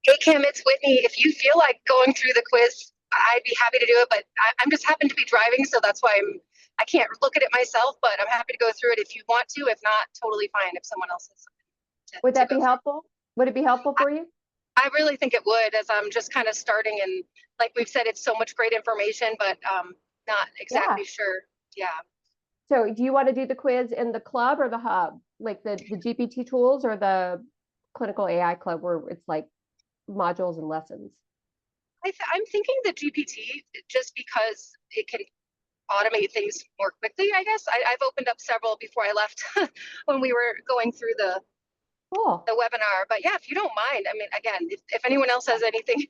Hey, Kim, it's Whitney. If you feel like going through the quiz, I'd be happy to do it, but I'm just happen to be driving, so that's why I can't look at it myself, but I'm happy to go through it if you want to. If not, totally fine if someone else is. Would that be helpful? Would it be helpful for you? I really think it would, as I'm just kind of starting, and like we've said, it's so much great information, but not exactly sure. Yeah. So do you want to do the quiz in the club or the hub, like the GPT tools, or the clinical AI club where it's like modules and lessons? I'm thinking the GPT, just because it can automate things more quickly, I guess. I've opened up several before I left when we were going through the webinar. But yeah, if you don't mind, I mean, again, if anyone else has anything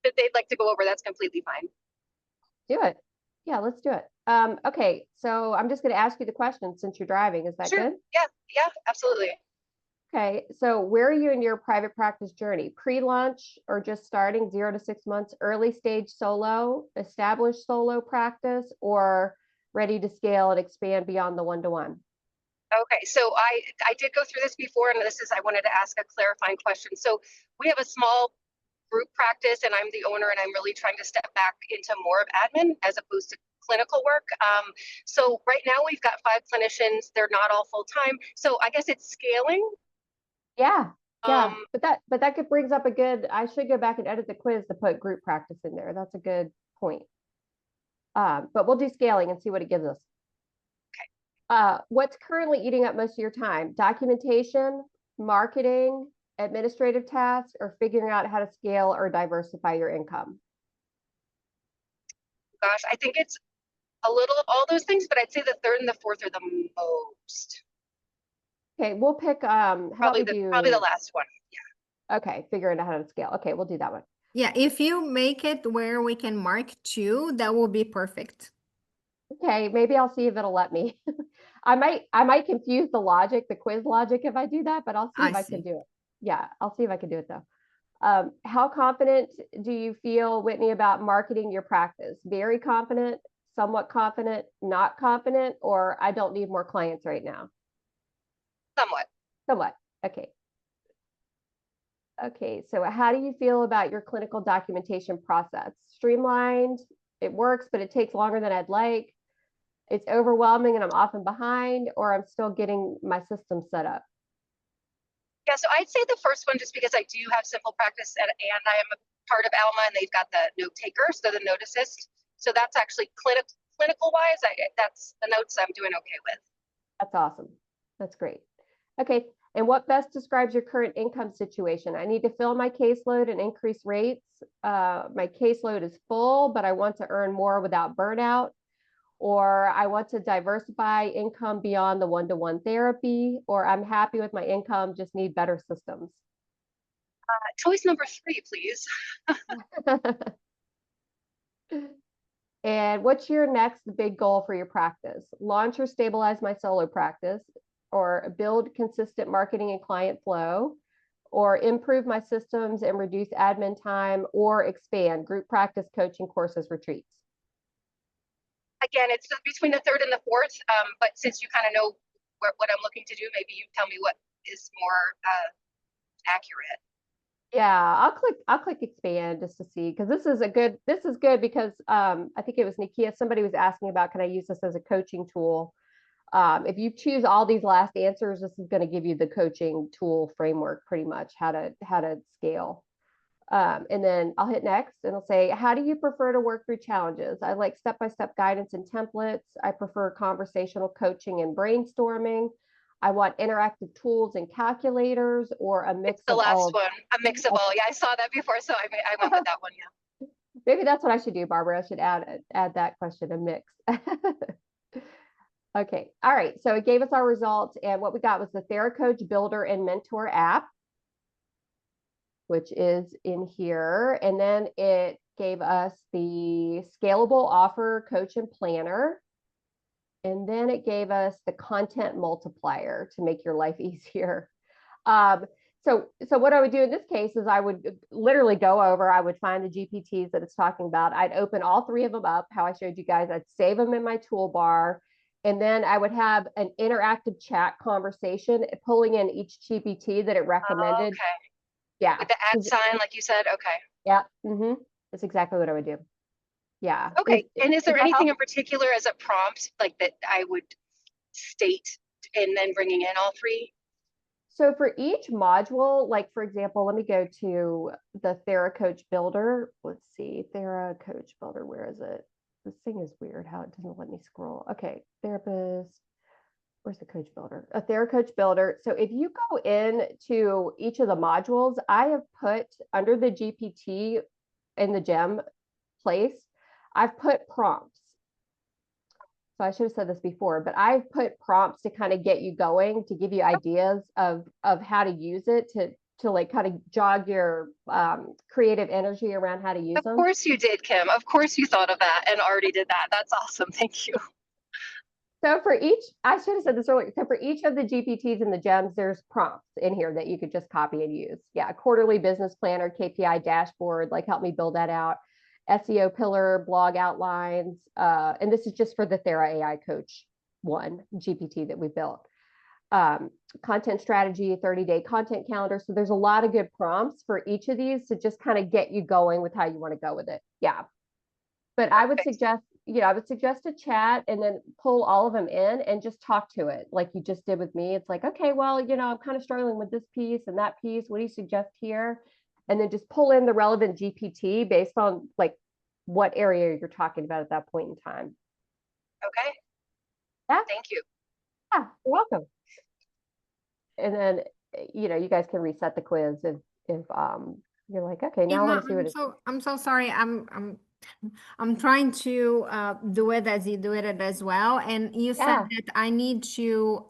that they'd like to go over, that's completely fine. Do it. Yeah, let's do it. Okay, so I'm just going to ask you the question since you're driving. Is that good? Yeah, absolutely. Okay, so where are you in your private practice journey? Pre-launch or just starting 0 to 6 months, early stage solo, established solo practice, or ready to scale and expand beyond the one-to-one? Okay, so I did go through this before, and I wanted to ask a clarifying question. So we have a small group practice, and I'm the owner, and I'm really trying to step back into more of admin as opposed to clinical work. So right now we've got 5 clinicians. They're not all full-time. So I guess it's scaling. Yeah. But that brings up a good, I should go back and edit the quiz to put group practice in there. That's a good point. But we'll do scaling and see what it gives us. Okay. What's currently eating up most of your time? Documentation, marketing, administrative tasks, or figuring out how to scale or diversify your income? Gosh, I think it's a little of all those things, but I'd say the third and the fourth are the most. Okay, we'll pick probably the last one. Yeah. Okay, figuring out how to scale. Okay, we'll do that one. Yeah, if you make it where we can mark 2, that will be perfect. Okay, maybe I'll see if it'll let me. I might confuse the logic, the quiz logic, if I do that, but I'll see if I can do it. Yeah, I'll see if I can do it though. How confident do you feel, Whitney, about marketing your practice? Very confident, somewhat confident, not confident, or I don't need more clients right now? Somewhat. Okay. Okay, so how do you feel about your clinical documentation process? Streamlined, it works, but it takes longer than I'd like. It's overwhelming and I'm often behind, or I'm still getting my system set up. Yeah, so I'd say the first one, just because I do have simple practice and I am a part of Alma, and they've got the note taker, so the note assist. So that's actually clinical wise, that's the notes I'm doing okay with. That's awesome. That's great. Okay, and what best describes your current income situation? I need to fill my caseload and increase rates. My caseload is full, but I want to earn more without burnout. or I want to diversify income beyond the one-to-one therapy, or I'm happy with my income, just need better systems. Choice number 3, please. And what's your next big goal for your practice? Launch or stabilize my solo practice, or build consistent marketing and client flow, or improve my systems and reduce admin time, or expand group practice, coaching, courses, retreats. Again, it's between the 3rd and the 4th, but since you kind of know what I'm looking to do, maybe you tell me what is more accurate. Yeah, I'll click expand just to see, because this is good because I think it was Nikia, somebody was asking about, can I use this as a coaching tool? If you choose all these last answers, this is going to give you the coaching tool framework, pretty much how to scale. And then I'll hit next and it'll say, how do you prefer to work through challenges? I like step-by-step guidance and templates. I prefer conversational coaching and brainstorming. I want interactive tools and calculators, or a mix The of last all. one, a mix of all. Yeah, I saw that before, so I went with that one. Yeah. Maybe that's what I should do, Barbara. I should add that question, a mix. Okay. All right. So it gave us our results, and what we got was the TheraCoach Builder and Mentor app, which is in here. And then it gave us the scalable offer coach and planner. And then it gave us the content multiplier to make your life easier. So what I would do in this case is I would literally go over, I would find the GPTs that it's talking about. I'd open all 3 of them up, how I showed you guys. I'd save them in my toolbar. And then I would have an interactive chat conversation, pulling in each GPT that it recommended. Okay. Yeah. With the @ sign, like you said. Okay. Yeah. That's exactly what I would do. Yeah. Okay. And is there anything in particular as a prompt, like that I would state and then bringing in all 3? So for each module, like for example, let me go to the TheraCoach Builder. Let's see, TheraCoach Builder, where is it? This thing is weird how it doesn't let me scroll. Okay, therapist, where's the Coach Builder? A TheraCoach Builder. So if you go into each of the modules, I have put under the GPT in the gem place, I've put prompts. So I should have said this before, but I've put prompts to kind of get you going, to give you ideas of how to use it, to like kind of jog your creative energy around how to use them. Of course you did, Kim. Of course you thought of that and already did that. That's awesome. Thank you. So for each, I should have said this earlier. So for each of the GPTs and the gems, there's prompts in here that you could just copy and use. Yeah, quarterly business planner, KPI dashboard, like help me build that out. SEO pillar, blog outlines, and this is just for the TheraAI Coach 1 GPT that we built. Content strategy, 30-day content calendar. So there's a lot of good prompts for each of these to just kind of get you going with how you want to go with it. Yeah. But I would suggest, a chat and then pull all of them in and just talk to it like you just did with me. It's like, okay, well, I'm kind of struggling with this piece and that piece. What do you suggest here? And then just pull in the relevant GPT based on like what area you're talking about at that point in time. Okay. Yeah. Thank you. Yeah, you're welcome. And then, you guys can reset the quiz if you're like, okay, now I want to see what it's. I'm so sorry. I'm trying to do it as you do it as well. And you said that I need to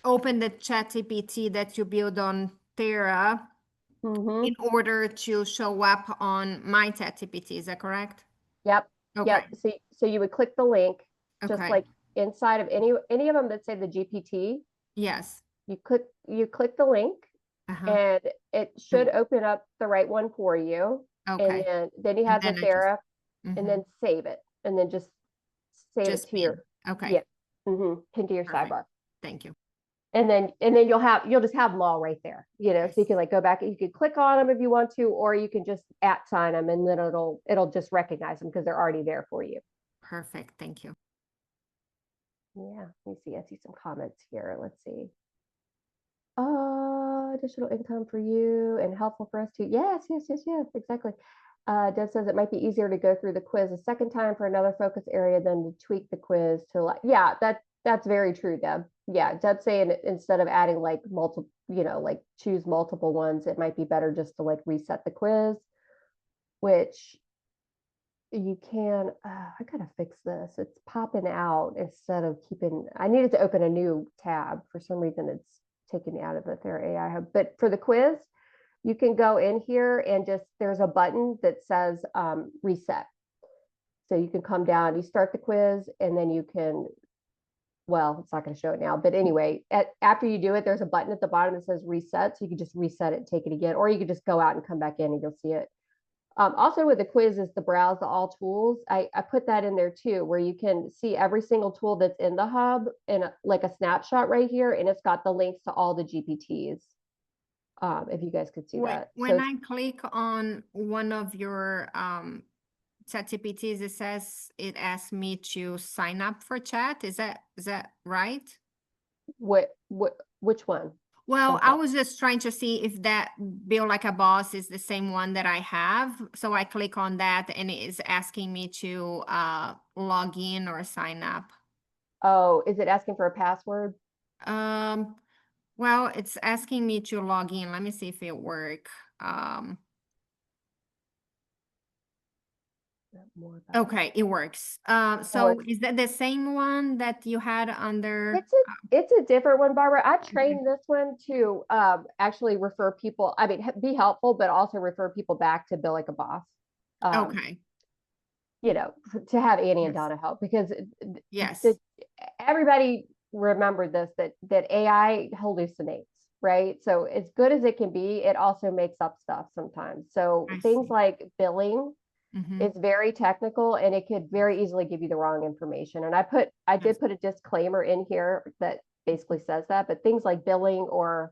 open the ChatGPT that you build on Thera in order to show up on my ChatGPT. Is that correct? Yep. Okay. Yep. So you would click the link, just Okay. like inside of any of them that say the GPT. Yes. You click the link, and it should open up the right one for you. Okay. And then you have the Thera, and then save it, and then just save it to your. Okay. Yeah. Pin to your sidebar. Thank you. And then you'll just have them all right there, so you can like go back, you can click on them if you want to, or you can just @ sign them, and then it'll just recognize them because they're already there for you. Perfect. Thank you. Yeah, let me see. I see some comments here. Let's see. Additional income for you and helpful for us too. Yes, exactly. Deb says it might be easier to go through the quiz a second time for another focus area than to tweak the quiz to yeah, that's very true, Deb. Yeah, Deb's saying instead of adding like multiple, like choose multiple ones, it might be better just to like reset the quiz, which you can, I gotta fix this. It's popping out instead of keeping, I needed to open a new tab. For some reason, it's taken me out of the TheraAI Hub. But for the quiz, you can go in here and just, there's a button that says reset. So you can come down, you start the quiz, and then you can, well, it's not going to show it now, but anyway, after you do it, there's a button at the bottom that says reset. So you can just reset it and take it again, or you can just go out and come back in and you'll see it. Also with the quiz is the browse the all tools. I put that in there too, where you can see every single tool that's in the hub in like a snapshot right here, and it's got the links to all the GPTs. If you guys could see that. When I click on one of your ChatGPTs, it asks me to sign up for chat. Is that right? Which one? Well, I was just trying to see if that Build Like a Boss is the same one that I have. So I click on that and it is asking me to log in or sign up. Oh, is it asking for a password? Well, it's asking me to log in. Let me see if it works. Okay, it works. So is that the same one that you had under? It's a different one, Barbara. I trained this one to actually refer people, I mean, be helpful, but also refer people back to Build Like a Boss. Okay. You know, to have Annie and Donna help, because yes, everybody remembered this, that AI hallucinates, right? So as good as it can be, it also makes up stuff sometimes. So things like billing is very technical, and it could very easily give you the wrong information. And I did put a disclaimer in here that basically says that, but things like billing or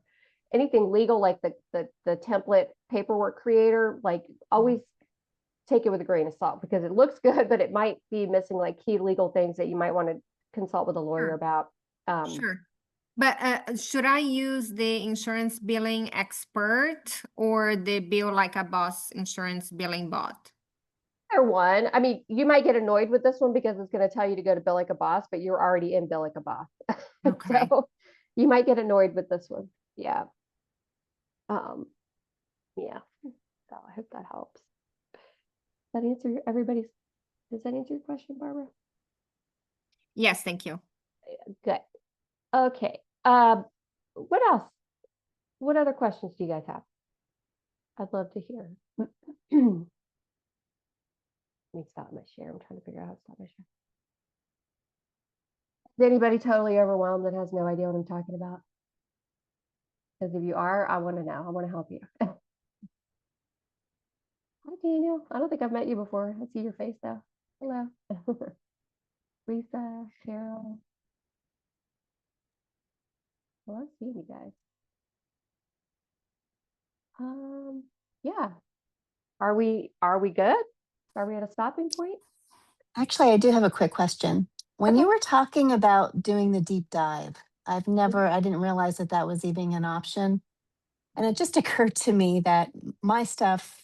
anything legal, like the template paperwork creator, like always take it with a grain of salt, because it looks good, but it might be missing like key legal things that you might want to consult with a lawyer about. Sure. But should I use the insurance billing expert or the Build Like a Boss insurance billing bot? Either one. I mean, you might get annoyed with this one because it's going to tell you to go to Bill Like a Boss, but you're already in Bill Like a Boss. Okay. So you might get annoyed with this one. Yeah. Yeah. So I hope that helps. Does that answer your question, Barbara? Yes, thank you. Good. Okay. What else? What other questions do you guys have? I'd love to hear. Let me stop my share. I'm trying to figure out how to stop my share. Is anybody totally overwhelmed that has no idea what I'm talking about? Because if you are, I want to know. I want to help you. Hi, Daniel. I don't think I've met you before. I see your face though. Hello. Lisa, Cheryl. Well, I see you guys. Yeah. Are we good? Are we at a stopping point? Actually, I do have a quick question. When you were talking about doing the deep dive, I didn't realize that was even an option. And it just occurred to me that my stuff,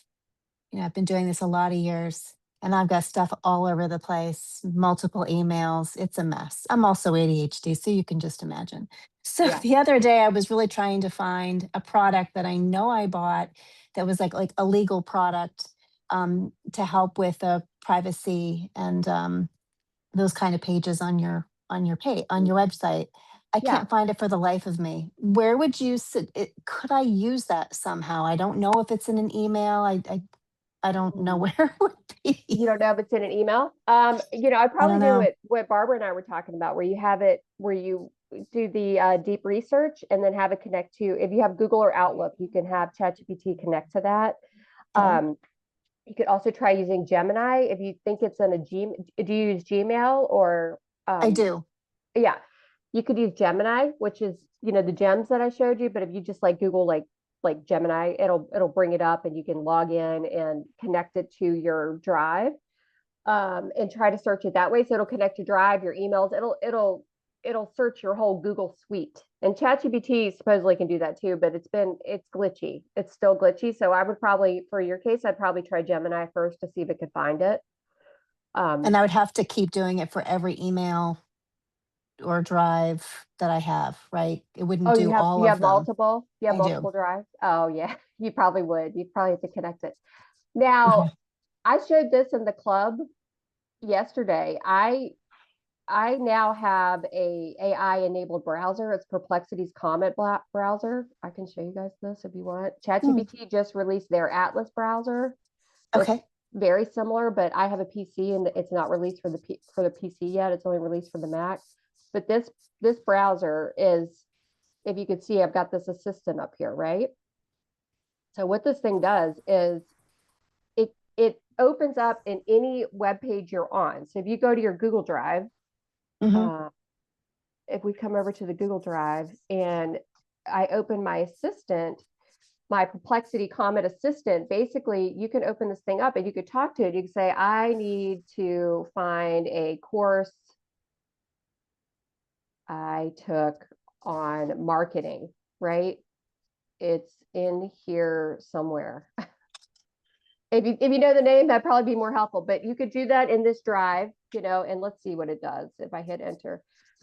I've been doing this a lot of years and I've got stuff all over the place, multiple emails. It's a mess. I'm also ADHD, so you can just imagine. So the other day I was really trying to find a product that I know I bought that was like a legal product to help with privacy and those kind of pages on your website. I can't find it for the life of me. Where would you sit? Could I use that somehow? I don't know if it's in an email. I don't know where it would be. You don't know if it's in an email? I probably do what Barbara and I were talking about, where you have it, where you do the deep research and then have it connect to, if you have Google or Outlook, you can have ChatGPT connect to that. Okay. You could also try using Gemini if you think it's in a Gmail. Do you use Gmail or? I do. Yeah, you could use Gemini, which is, the gems that I showed you. But if you just like Google like Gemini, it'll bring it up and you can log in and connect it to your drive, and try to search it that way. So it'll connect your drive, your emails. It'll search your whole Google suite. And ChatGPT supposedly can do that too, but it's glitchy. It's still glitchy. So I would probably, for your case, I'd probably try Gemini first to see if it could find it. And I would have to keep doing it for every email or drive that I have, right? It wouldn't do all of them. You have multiple? I do. Multiple drives? Oh yeah, you probably would. You'd probably have to connect it. Now, I showed this in the club yesterday. I now have a AI enabled browser. It's Perplexity's Comet browser. I can show you guys this if you want. ChatGPT just released their Atlas browser. It's Okay. very similar, but I have a PC and it's not released for the PC yet. It's only released for the Mac. But this browser is, if you could see, I've got this assistant up here, right? So what this thing does is it opens up in any web page you're on. So if you go to your Google Drive, if we come over to the Google Drive and I open my assistant, my Perplexity Comet assistant, basically you can open this thing up and you could talk to it. You can say, I need to find a course I took on marketing, right? It's in here somewhere. If you know the name, that'd probably be more helpful, but you could do that in this drive, and let's see what it does if I hit enter.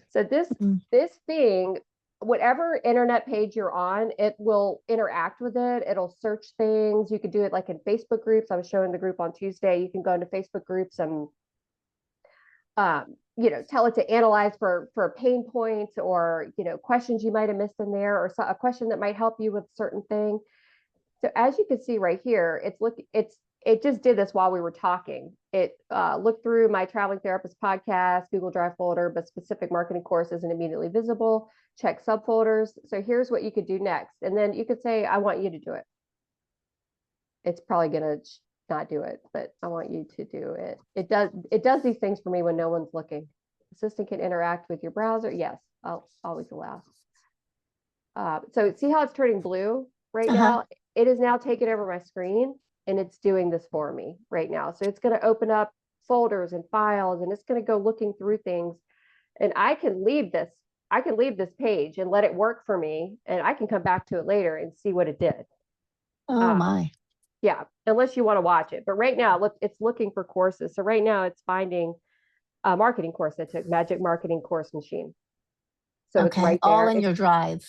So this thing, whatever internet page you're on, it will interact with it. It'll search things. You could do it like in Facebook groups. I was showing the group on Tuesday. You can go into Facebook groups and tell it to analyze for pain points or questions you might have missed in there, or a question that might help you with a certain thing. So as you can see right here, it just did this while we were talking. It looked through my traveling therapist podcast, Google Drive folder, but specific marketing course isn't immediately visible. Check subfolders. So here's what you could do next. And then you could say, I want you to do it. It's probably going to not do it, but I want you to do it. It does these things for me when no one's looking. Assistant can interact with your browser. Yes, I'll always allow. So see how it's turning blue right now? It is now taken over my screen and it's doing this for me right now. So it's going to open up folders and files and it's going to go looking through things. And I can leave this page and let it work for me. And I can come back to it later and see what it did. Oh my. Yeah, unless you want to watch it. But right now, look, it's looking for courses. So right now it's finding a marketing course I took, Magic Marketing Course Machine. So it's right there. All in your drive.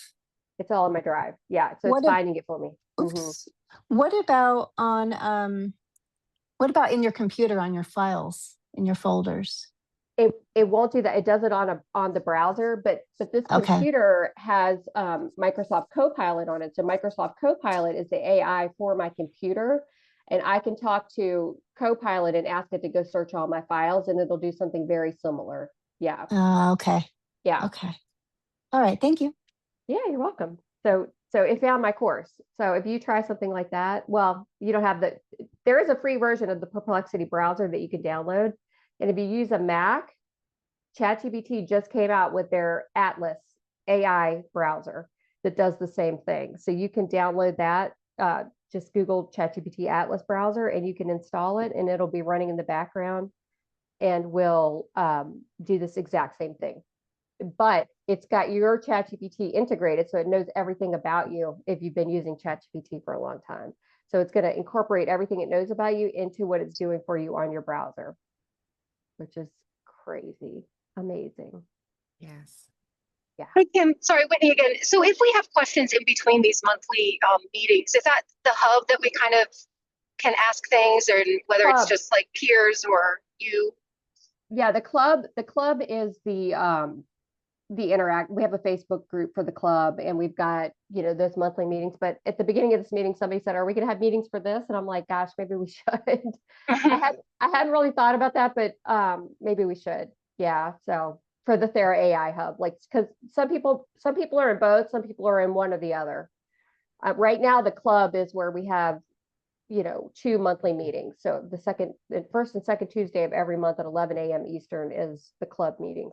It's all in my drive. Yeah. So it's finding it for me. Oops. What about in your computer, on your files, in your folders? It won't do that. It does it on the browser, but this computer has Microsoft Copilot on it. So Microsoft Copilot is the AI for my computer, and I can talk to Copilot and ask it to go search all my files, and it'll do something very similar. Yeah. Okay. Yeah. Okay. All right. Thank you. Yeah, you're welcome. So it found my course. So if you try something like that, well, you don't have there is a free version of the Perplexity browser that you can download. And if you use a Mac, ChatGPT just came out with their Atlas AI browser that does the same thing. So you can download that, just Google ChatGPT Atlas browser and you can install it and it'll be running in the background and will do this exact same thing. But it's got your ChatGPT integrated, so it knows everything about you if you've been using ChatGPT for a long time. So it's going to incorporate everything it knows about you into what it's doing for you on your browser, which is crazy, amazing. Yes. Yeah. Hi, Kim. Sorry, Whitney again. So if we have questions in between these monthly meetings, is that the hub that we kind of can ask things, or whether it's just like peers or you? Yeah, the club is the interact. We have a Facebook group for the club and we've got, those monthly meetings. But at the beginning of this meeting, somebody said, are we going to have meetings for this? And I'm like, gosh, maybe we should. I hadn't really thought about that, but maybe we should. Yeah. So for the TheraAI hub, because some people are in both, some people are in one or the other. Right now, the club is where we have, 2 monthly meetings. So the first and second Tuesday of every month at 11 a.m. Eastern is the club meetings.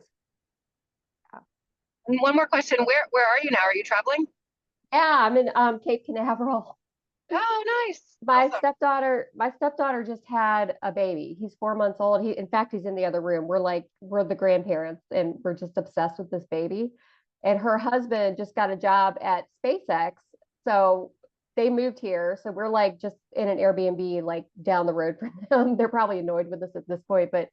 And one more question. Where are you now? Are you traveling? Yeah, I'm in Cape Canaveral. Oh, nice. My stepdaughter just had a baby. He's 4 months old. In fact, he's in the other room. We're the grandparents and we're just obsessed with this baby. And her husband just got a job at SpaceX. So they moved here. So we're just in an Airbnb, down the road from them. They're probably annoyed with us at this point, but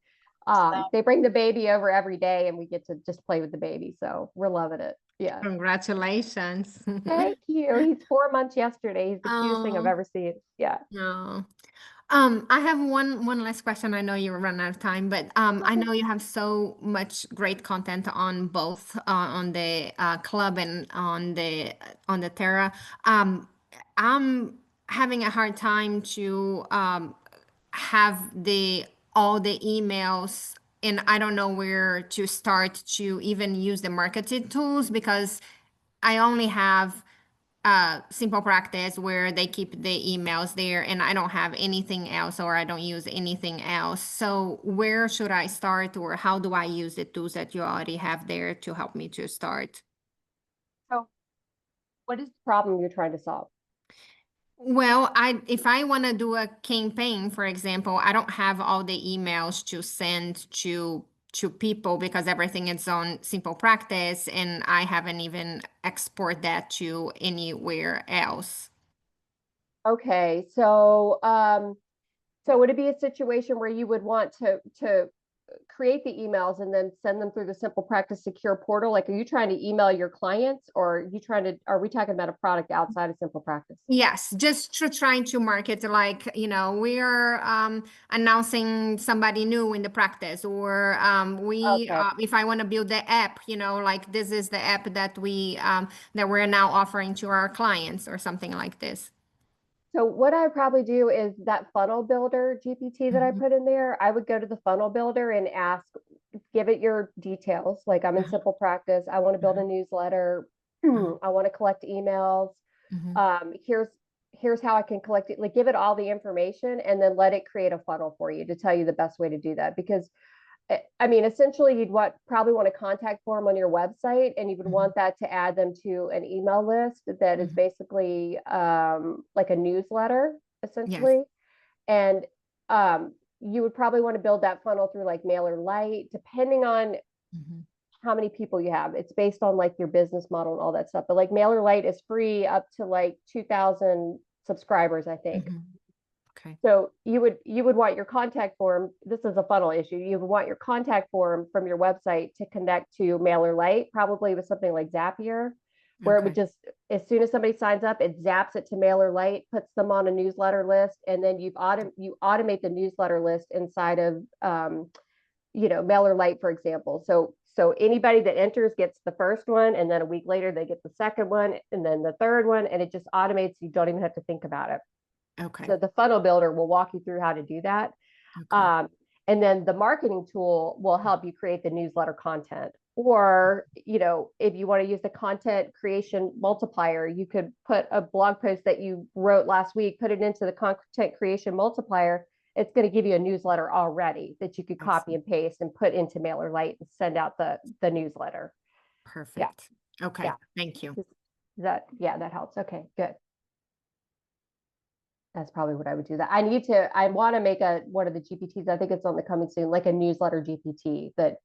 they bring the baby over every day and we get to just play with the baby. So we're loving it. Yeah. Congratulations. Thank you. He's 4 months yesterday. He's the cutest thing I've ever seen. Yeah. No. I have one last question. I know you run out of time, but I know you have so much great content on both on the club and on the Terra. I'm having a hard time to have the all the emails, and I don't know where to start to even use the marketing tools because I only have simple practice where they keep the emails there and I don't have anything else or I don't use anything else. So where should I start or how do I use the tools that you already have there to help me to start? So what is the problem you're trying to solve? Well, if I want to do a campaign, for example, I don't have all the emails to send to people because everything is on simple practice and I haven't even export that to anywhere else. Okay, so would it be a situation where you would want to create the emails and then send them through the Simple Practice secure portal? Like, are you trying to email your clients, or are we talking about a product outside of Simple Practice? Yes, just trying to market like, we are announcing somebody new in the practice or Okay. if I want to build the app, like this is the app that that we're now offering to our clients or something like this. So what I would probably do is that funnel builder GPT that I Mhm. put in there, I would go to the funnel builder and give it your details. Like, I'm in Simple Practice. I want to build a newsletter. I want to collect emails. Mhm. Here's how I can collect it. Like, give it all the information and then let it create a funnel for you to tell you the best way to do that. Because I mean, essentially, you'd probably want a contact form on your website, and you would want that to add them to an email list that is basically like a newsletter, Yes. essentially. And you would probably want to build that funnel through like MailerLite, depending on Mhm. how many people you have. It's based on like your business model and all that stuff. But like MailerLite is free up to like 2,000 subscribers, I think. Mhm. Okay. So you would want your contact form. This is a funnel issue. You would want your contact form from your website to connect to MailerLite, probably with something like Zapier, where it would Okay. just, as soon as somebody signs up, it zaps it to MailerLite, puts them on a newsletter list, and then you automate the newsletter list inside of MailerLite, for example. So anybody that enters gets the first one, and then a week later they get the second one, and then the third one, and it just automates. You don't even have to think about it. Okay. So the funnel builder will walk you through how to do that. Okay. And then the marketing tool will help you create the newsletter content. Or, if you want to use the content creation multiplier, you could put a blog post that you wrote last week, put it into the content creation multiplier. It's going to give you a newsletter already that you could copy and paste and put into MailerLite and send out the newsletter. Perfect. Okay. Yeah. Thank you. That helps. Okay, good. That's probably what I would do. I want to make one of the GPTs. I think it's on the coming soon, like a newsletter GPT that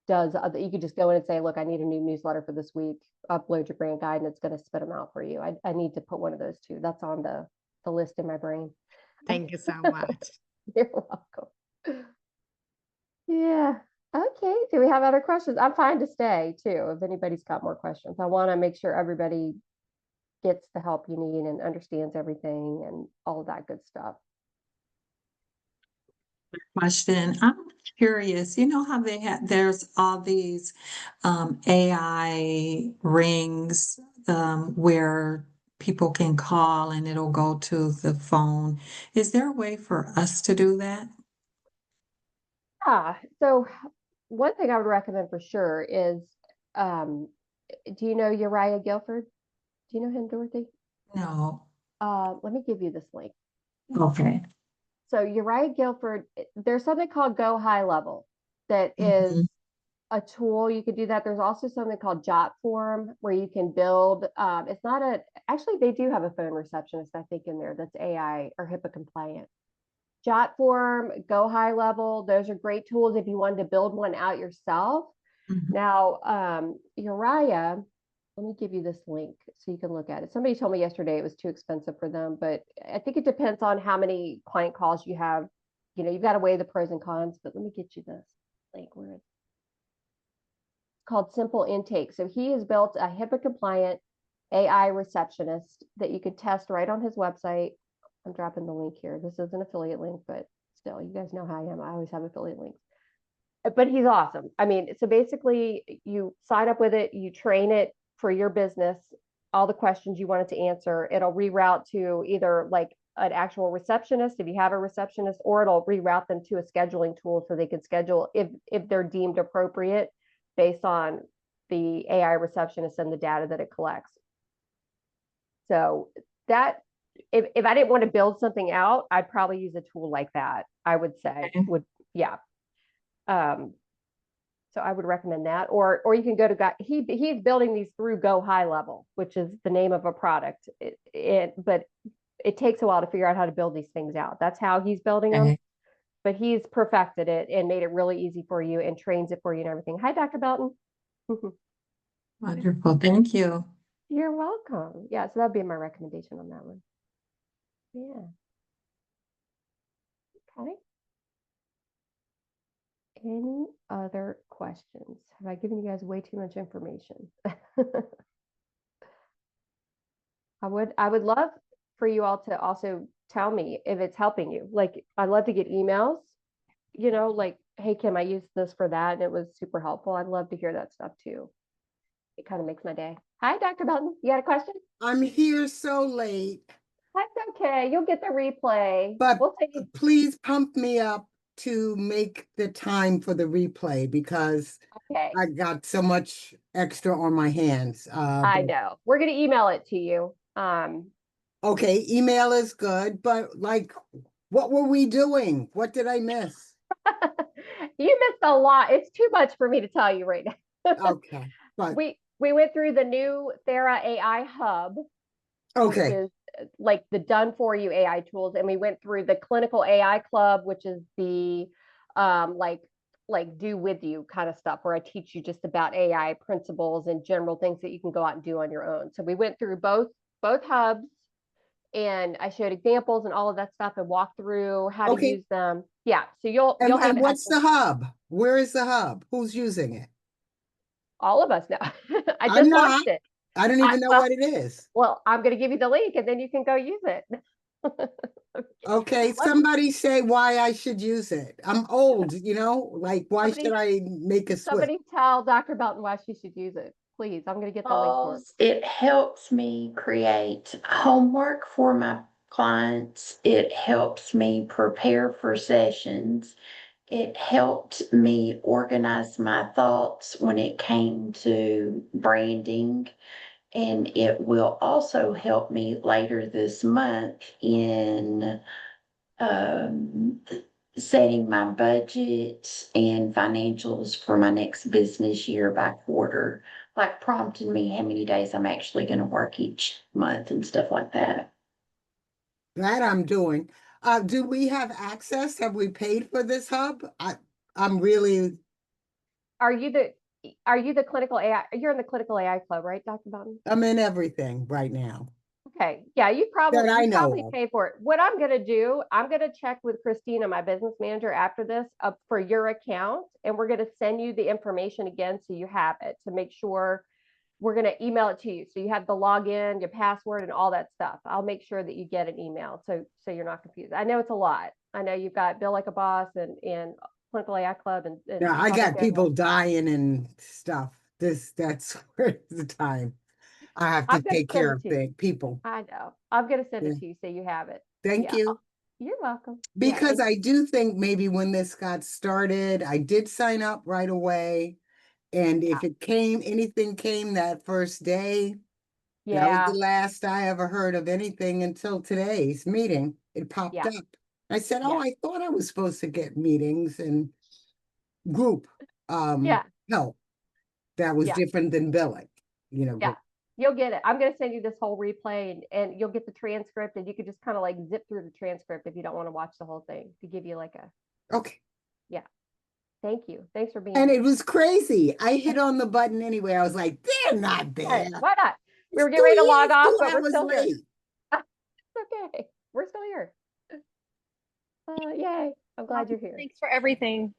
does, you could just go in and say, look, I need a new newsletter for this week, upload your brand guide, and it's going to spit them out for you. I need to put one of those too. That's on the list in my brain. Thank you so much. You're welcome. Yeah. Okay. Do we have other questions? I'm fine to stay too, if anybody's got more questions. I want to make sure everybody gets the help you need and understands everything and all of that good stuff. Question. I'm curious, you know how there's all these AI rings where people can call and it'll go to the phone. Is there a way for us to do that? So one thing I would recommend for sure is, do you know Uriah Guilford? Do you know him, Dorothy? No. Let me give you this link. Okay. So Uriah Guilford, there's something called Go High Level that is Mhm. a tool. You could do that. There's also something called Jotform where you can build. It's not actually, they do have a phone receptionist, I think, in there that's AI or HIPAA compliant. Jotform, Go High Level, those are great tools if you wanted to build one out yourself. Mhm. Now, Uriah, let me give you this link so you can look at it. Somebody told me yesterday it was too expensive for them, but I think it depends on how many client calls you have. You've got to weigh the pros and cons, but let me get you this link. Where it's called Simple Intake. So he has built a HIPAA compliant AI receptionist that you could test right on his website. I'm dropping the link here. This is an affiliate link, but still, you guys know how I am. I always have affiliate links. But he's awesome. I mean, so basically you sign up with it, you train it for your business, all the questions you want it to answer. It'll reroute to either like an actual receptionist, if you have a receptionist, or it'll reroute them to a scheduling tool so they can schedule if they're deemed appropriate based on the AI receptionist and the data that it collects. So that if I didn't want to build something out, I'd probably use a tool like that, I would say. Yeah. So I would recommend that, or you can go to he's building these through Go High Level, which is the name of a product. But it takes a while to figure out how to build these things out. That's how he's building them. But he's perfected it and made it really easy for you and trains it for you and everything. Hi, Dr. Belton. Wonderful. Thank you. You're welcome. Yeah, so that'd be my recommendation on that one. Yeah. Okay. Any other questions? Have I given you guys way too much information? I would love for you all to also tell me if it's helping you. Like, I love to get emails, like, hey, Kim, I used this for that and it was super helpful. I'd love to hear that stuff too. It kind of makes my day. Hi, Dr. Belton. You got a question? I'm here so late. That's okay. You'll get the replay. But we'll take it. Please pump me up to make the time for the replay because I got so much extra on my hands. I know. We're going to email it to you. Okay, email is good, but like, what were we doing? What did I miss? You missed a lot. It's too much for me to tell you right now. Okay. But we went through the new TheraAI hub. Okay. Which is like the done for you AI tools. And we went through the clinical AI club, which is the like do with you kind of stuff where I teach you just about AI principles and general things that you can go out and do on your own. So we went through both hubs and I showed examples and all of that stuff and walked through how to use them. Yeah. So you'll have and what's the hub? Where is the hub? Who's using it? All of us now. I just launched it. I don't even know what it is. Well, I'm going to give you the link and then you can go use it. Okay, somebody say why I should use it. I'm old, like why should I make a switch? Somebody tell Dr. Belton why she should use it. Please, I'm going to get the link for it. It helps me create homework for my clients. It helps me prepare for sessions. It helped me organize my thoughts when it came to branding. And it will also help me later this month in setting my budget and financials for my next business year by quarter, like prompting me how many days I'm actually going to work each month and stuff like that. That I'm doing. Do we have access? Have we paid for this hub? I'm really. Are you the clinical AI? You're in the clinical AI club, right, Dr. Belton? I'm in everything right now. Okay. Yeah, you probably know pay for it. What I'm going to do, I'm going to check with Christina, my business manager, after this for your account, and we're going to send you the information again so you have it to make sure. We're going to email it to you so you have the login, your password, and all that stuff. I'll make sure that you get an email so you're not confused. I know it's a lot. I know you've got Bill Like a Boss and Clinical AI Club and yeah, I got people dying and stuff. That's where the time. I have to take care of people. I know. I'm going to send it to you so you have it. Thank you. You're welcome. Because I do think maybe when this got started, I did sign up right away. And if anything came that first day, that was the last I ever heard of anything until today's meeting. It popped up. I said, oh, I thought I was supposed to get meetings and group help. That was different than billing, Yeah, you'll get it. I'm going to send you this whole replay and you'll get the transcript and you can just kind of like zip through the transcript if you don't want to watch the whole thing to give you like a. Okay. Yeah. Thank you. Thanks for being here. And here. it was crazy. I hit on the button anyway. I was like, they're not there. Hey, why not? We were getting ready to log off, but we're still late. here. It's okay. We're still here. Yay. I'm glad you're here. Thanks for everything.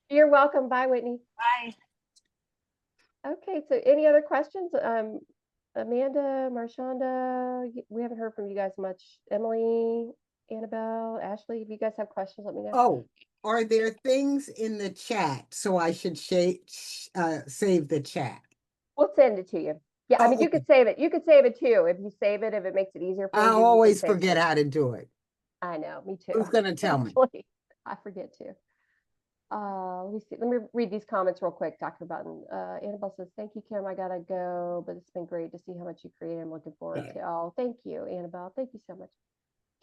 You're welcome. Bye, Whitney. Bye. Okay, so any other questions? Amanda, Marshonda, we haven't heard from you guys much. Emily, Annabelle, Ashley, if you guys have questions, let me know. Oh, are there things in the chat? So I should save the chat. We'll send it to you. Yeah, I mean, you could save it. You could save it too. If you save it, if it makes it easier for I you, you always can save forget it. how to do it. I know, me too. Who's gonna tell me? Actually, I forget too. Let me see. Let me read these comments real quick. Talking about Annabelle says, "Thank you, Kim. I gotta go, but it's been great to see how much you created. I'm looking forward to." Oh, thank you, Annabelle. Thank you so much.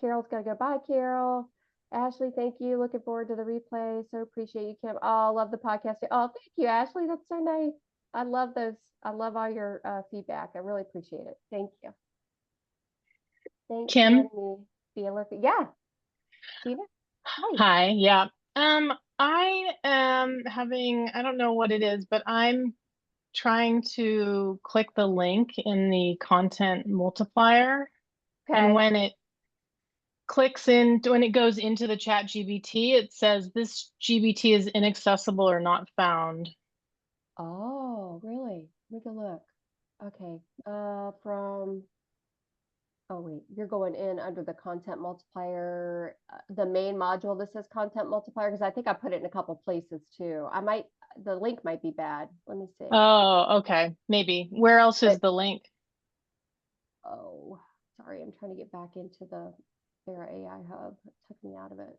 Carol's gotta go. Bye, Carol. Ashley, thank you. Looking forward to the replay. So appreciate you, Kim. Oh, love the podcast. Oh, thank you, Ashley. That's so nice. I love those. I love all your feedback. I really appreciate it. Thank you. Thanks for Kim? letting me be a look. Yeah, Tina. Hi. Hi, yeah. I am having, I don't know what it is, but I'm trying to click the link in the content multiplier. And when it when it goes into the chat GBT, it says this GBT is inaccessible or not found. Oh, really? Let me look. Okay. Oh wait, you're going in under the content multiplier, the main module that says content multiplier, because I think I put it in a couple places too. The link might be bad. Let me see. Oh, okay. Maybe. Where else is the link? Oh, sorry. I'm trying to get back into the TheraAI hub. It took me out of it.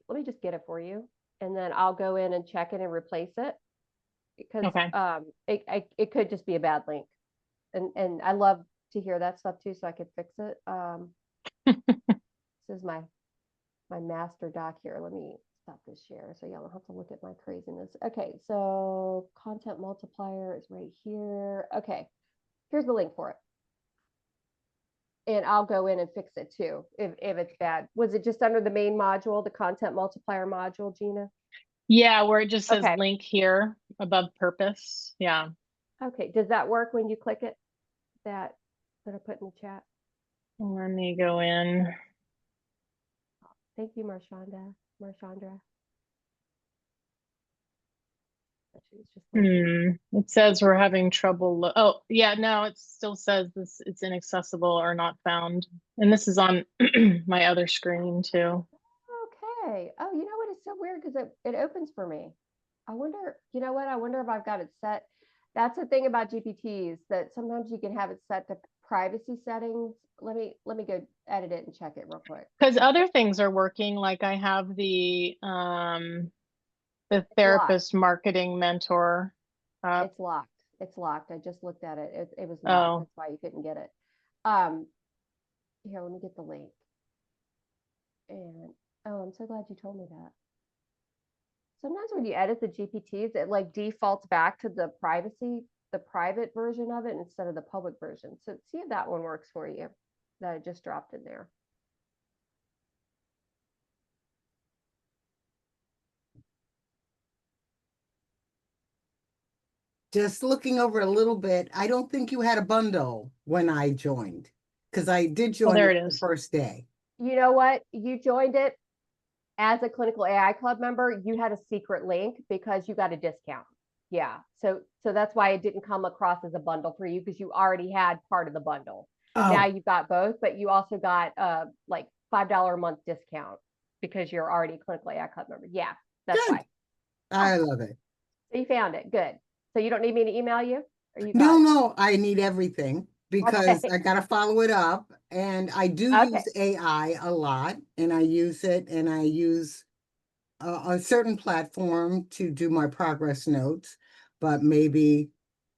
Let me just get it for you, and then I'll go in and check it and replace it, because it could just be a bad link. And I love to hear that stuff too, so I could fix it. This is my master doc here. Let me stop this share so y'all don't have to look at my craziness. Okay, so content multiplier is right here. Okay, here's the link for it. And I'll go in and fix it too if it's bad. Was it just under the main module, the content multiplier module, Gina? Yeah, where it just says link here above purpose. Yeah. Okay, does that work when you click it? That I put in the chat? Let me go in. Thank you, Marchandra. It says we're having trouble. Oh, yeah, no, it still says it's inaccessible or not found. And this is on my other screen too. Okay. Oh, you know what? It's so weird because it opens for me. I wonder, you know what? I wonder if I've got it set. That's the thing about GPTs, that sometimes you can have it set to privacy settings. Let me go edit it and check it real quick. Because other things are working. Like I have the therapist marketing mentor. It's locked. It's locked. I just looked at it. It was locked. That's why you couldn't get it. Here, let me get the link. And I'm so glad you told me that. Sometimes when you edit the GPTs, it like defaults back to the private version of it instead of the public version. So see if that one works for you, that I just dropped in there. Just looking over a little bit, I don't think you had a bundle when I joined, because I did join the first day. You know what? You joined it as a Clinical AI Club member. You had a secret link because you got a discount. Yeah. So that's why it didn't come across as a bundle for you, because you already had part of the bundle. Now you've got both, but you also got like $5 a month discount because you're already a Clinical AI Club member. Yeah, that's why. I love it. So you found it. Good. So you don't need me to email you? Or you No, I need everything because I got to follow it up. And I do use AI a lot, and I use it, and I use a certain platform to do my progress notes, but maybe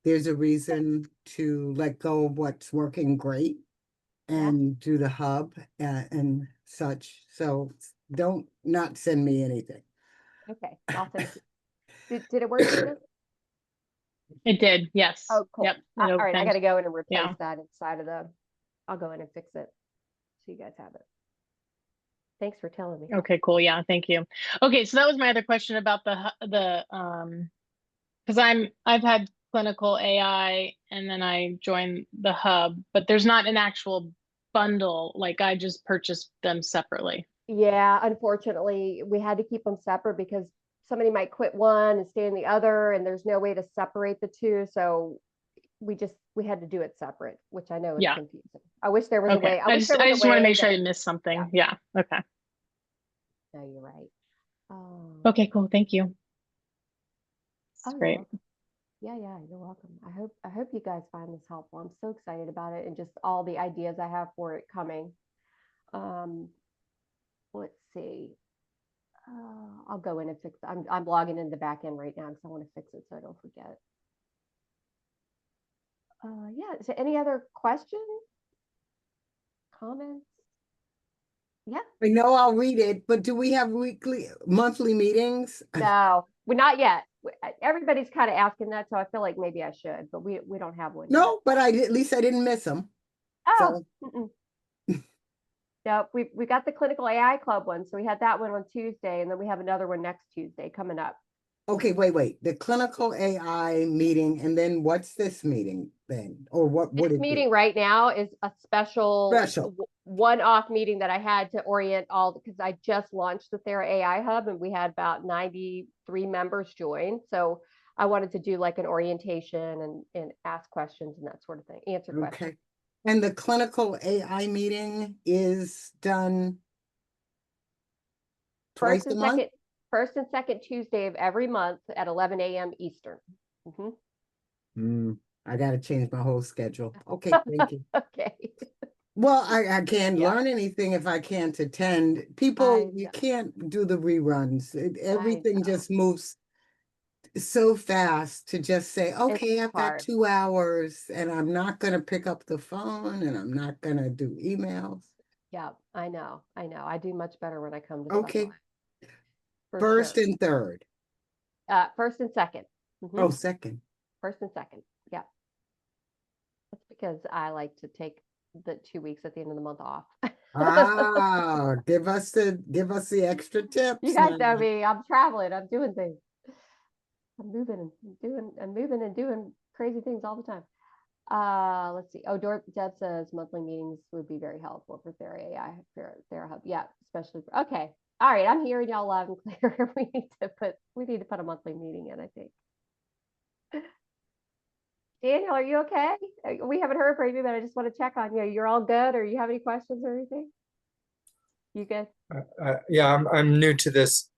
there's a reason to let go of what's working great and do the hub and such. So don't not send me anything. Okay, I'll send it. Did it work, Gina? It did, yes. Oh, cool. Yep, all right, I got to go in and replace that inside of I'll go in and fix it so you guys have it. Thanks for telling me. Okay, cool. Yeah, thank you. Okay, so that was my other question about the because I've had Clinical AI and then I joined the hub, but there's not an actual bundle. Like I just purchased them separately. Yeah, unfortunately, we had to keep them separate because somebody might quit one and stay in the other, and there's no way to separate the two. So we had to do it separate, which I know is confusing. I wish there was a Okay. way. I wish there was I a just want to way make sure I that, didn't miss something. Yeah. Okay. no, you're right. Okay, cool. Thank you. Oh, That's you're great. welcome. Yeah, you're welcome. I hope you guys find this helpful. I'm so excited about it and just all the ideas I have for it coming. Let's see. I'll go in and fix it. I'm logging in the back end right now because I want to fix it so I don't forget. Yeah, is there any other questions? Comments? Yeah. I know I'll read it, but do we have monthly meetings? No, we're not yet. Everybody's kind of asking that, so I feel like maybe I should, but we don't have one yet. No, but at least I didn't miss them. Oh, So no, we got the clinical AI club one, so we had that one on Tuesday, and then we have another one next Tuesday coming up. okay, wait. The clinical AI meeting, and then what's this meeting then? Or what would This it meeting be? right now is a special Special. one-off meeting that I had to orient all, because I just launched the TheraAI Hub and we had about 93 members join. So I wanted to do like an orientation and ask questions and that sort of thing, answer questions. Okay. And the clinical AI meeting is done twice a month? First and second Tuesday of every month at 11 a.m. Eastern. I got to change my whole schedule. Okay, thank you. Okay. Well, I can't learn anything if I can't attend. People, you can't do the reruns. Everything just moves so fast to just say, okay, I've got 2 hours and I'm not going to pick up the phone and I'm not going to do emails. Yeah, I know. I do much better when I come to Okay. For First sure. and third. First and second. Oh, second. First and second. Yeah. That's because I like to take the 2 weeks at the end of the month off. Ah, give us the extra tips. You guys know me. I'm traveling. I'm doing things. I'm moving and doing crazy things all the time. Let's see. Oh, Deb says monthly meetings would be very helpful for TheraAI, TheraHub. Yeah, especially for, okay. All right, I'm hearing y'all loud and clear. We need to put a monthly meeting in, I think. Daniel, are you okay? We haven't heard from you, but I just want to check on you. You're all good, or you have any questions or anything? You good? Yeah, I'm new to this.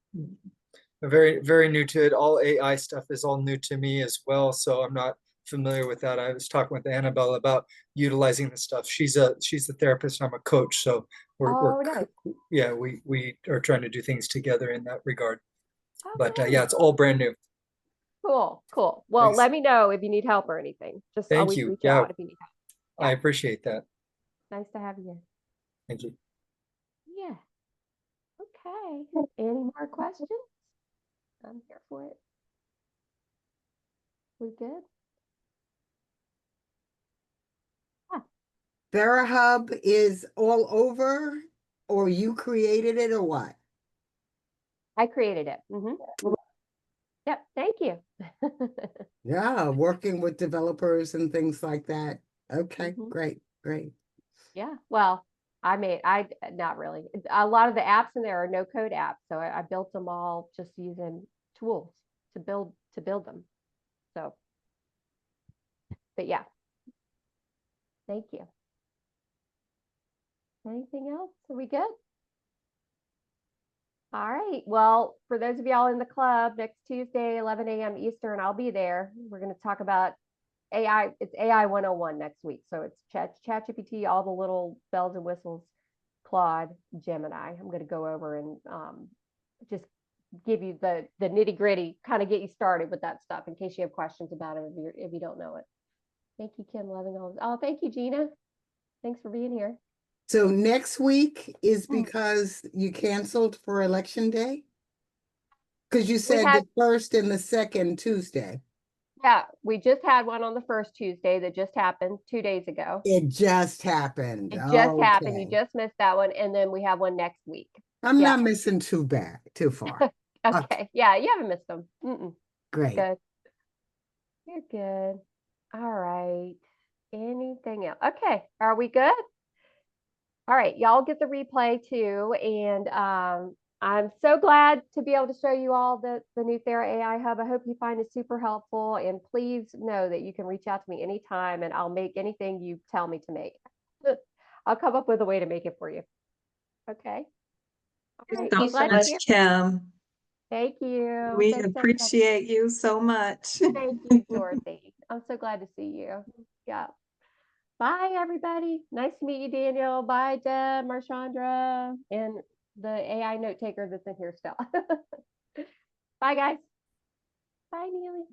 Very, very new to it. All AI stuff is all new to me as well, so I'm not familiar with that. I was talking with Annabelle about utilizing the stuff. She's a therapist and I'm a coach, so nice. Yeah, we are trying to do things together in that regard. But nice. yeah, it's all brand new. Cool. Well, Thanks. let me know if you need help or anything. Just Thank always you. reach Yeah, out if you need help. I appreciate that. Nice to have you here. Thank you. Yeah. Okay. Any more questions? I'm here for it. We good? TheraHub is all over, or you created it, or what? I created it. Yep. Thank you. Yeah, working with developers and things like that. Okay, great. Yeah. Well, not really. A lot of the apps in there are no code apps. So I built them all just using tools to build them. So, but yeah. Thank you. Anything else? Are we good? All right. Well, for those of y'all in the club, next Tuesday, 11 a.m. Eastern, I'll be there. We're going to talk about AI. It's AI 101 next week. So it's ChatGPT, all the little bells and whistles, Claude, Gemini. I'm going to go over and just give you the nitty gritty, kind of get you started with that stuff in case you have questions about it if you don't know it. Thank you, Kim. Loving all. Oh, thank you, Gina. Thanks for being here. So next week is because you canceled for election day? Because you said the first and the second Tuesday. Yeah, we just had one on the first Tuesday that just happened 2 days ago. It just happened. It just happened. You just missed that one. And then we have one next week. I'm not missing too far. Okay. Yeah, you haven't missed them. Great. Good. You're good. All right. Anything else? Okay. Are we good? All right. Y'all get the replay too. And I'm so glad to be able to show you all the new TheraAI Hub. I hope you find it super helpful. And please know that you can reach out to me anytime and I'll make anything you tell me to make. I'll come up with a way to make it for you. Okay. All right. So Glad to much, hear. Kim. Thank you. We Thanks, everybody. appreciate you so much. Thank you, Dorothy. I'm so glad to see you. Yeah. Bye, everybody. Nice to meet you, Daniel. Bye, Deb, Marchandra, and the AI note taker that's in here still. Bye, guys. Bye, Neely.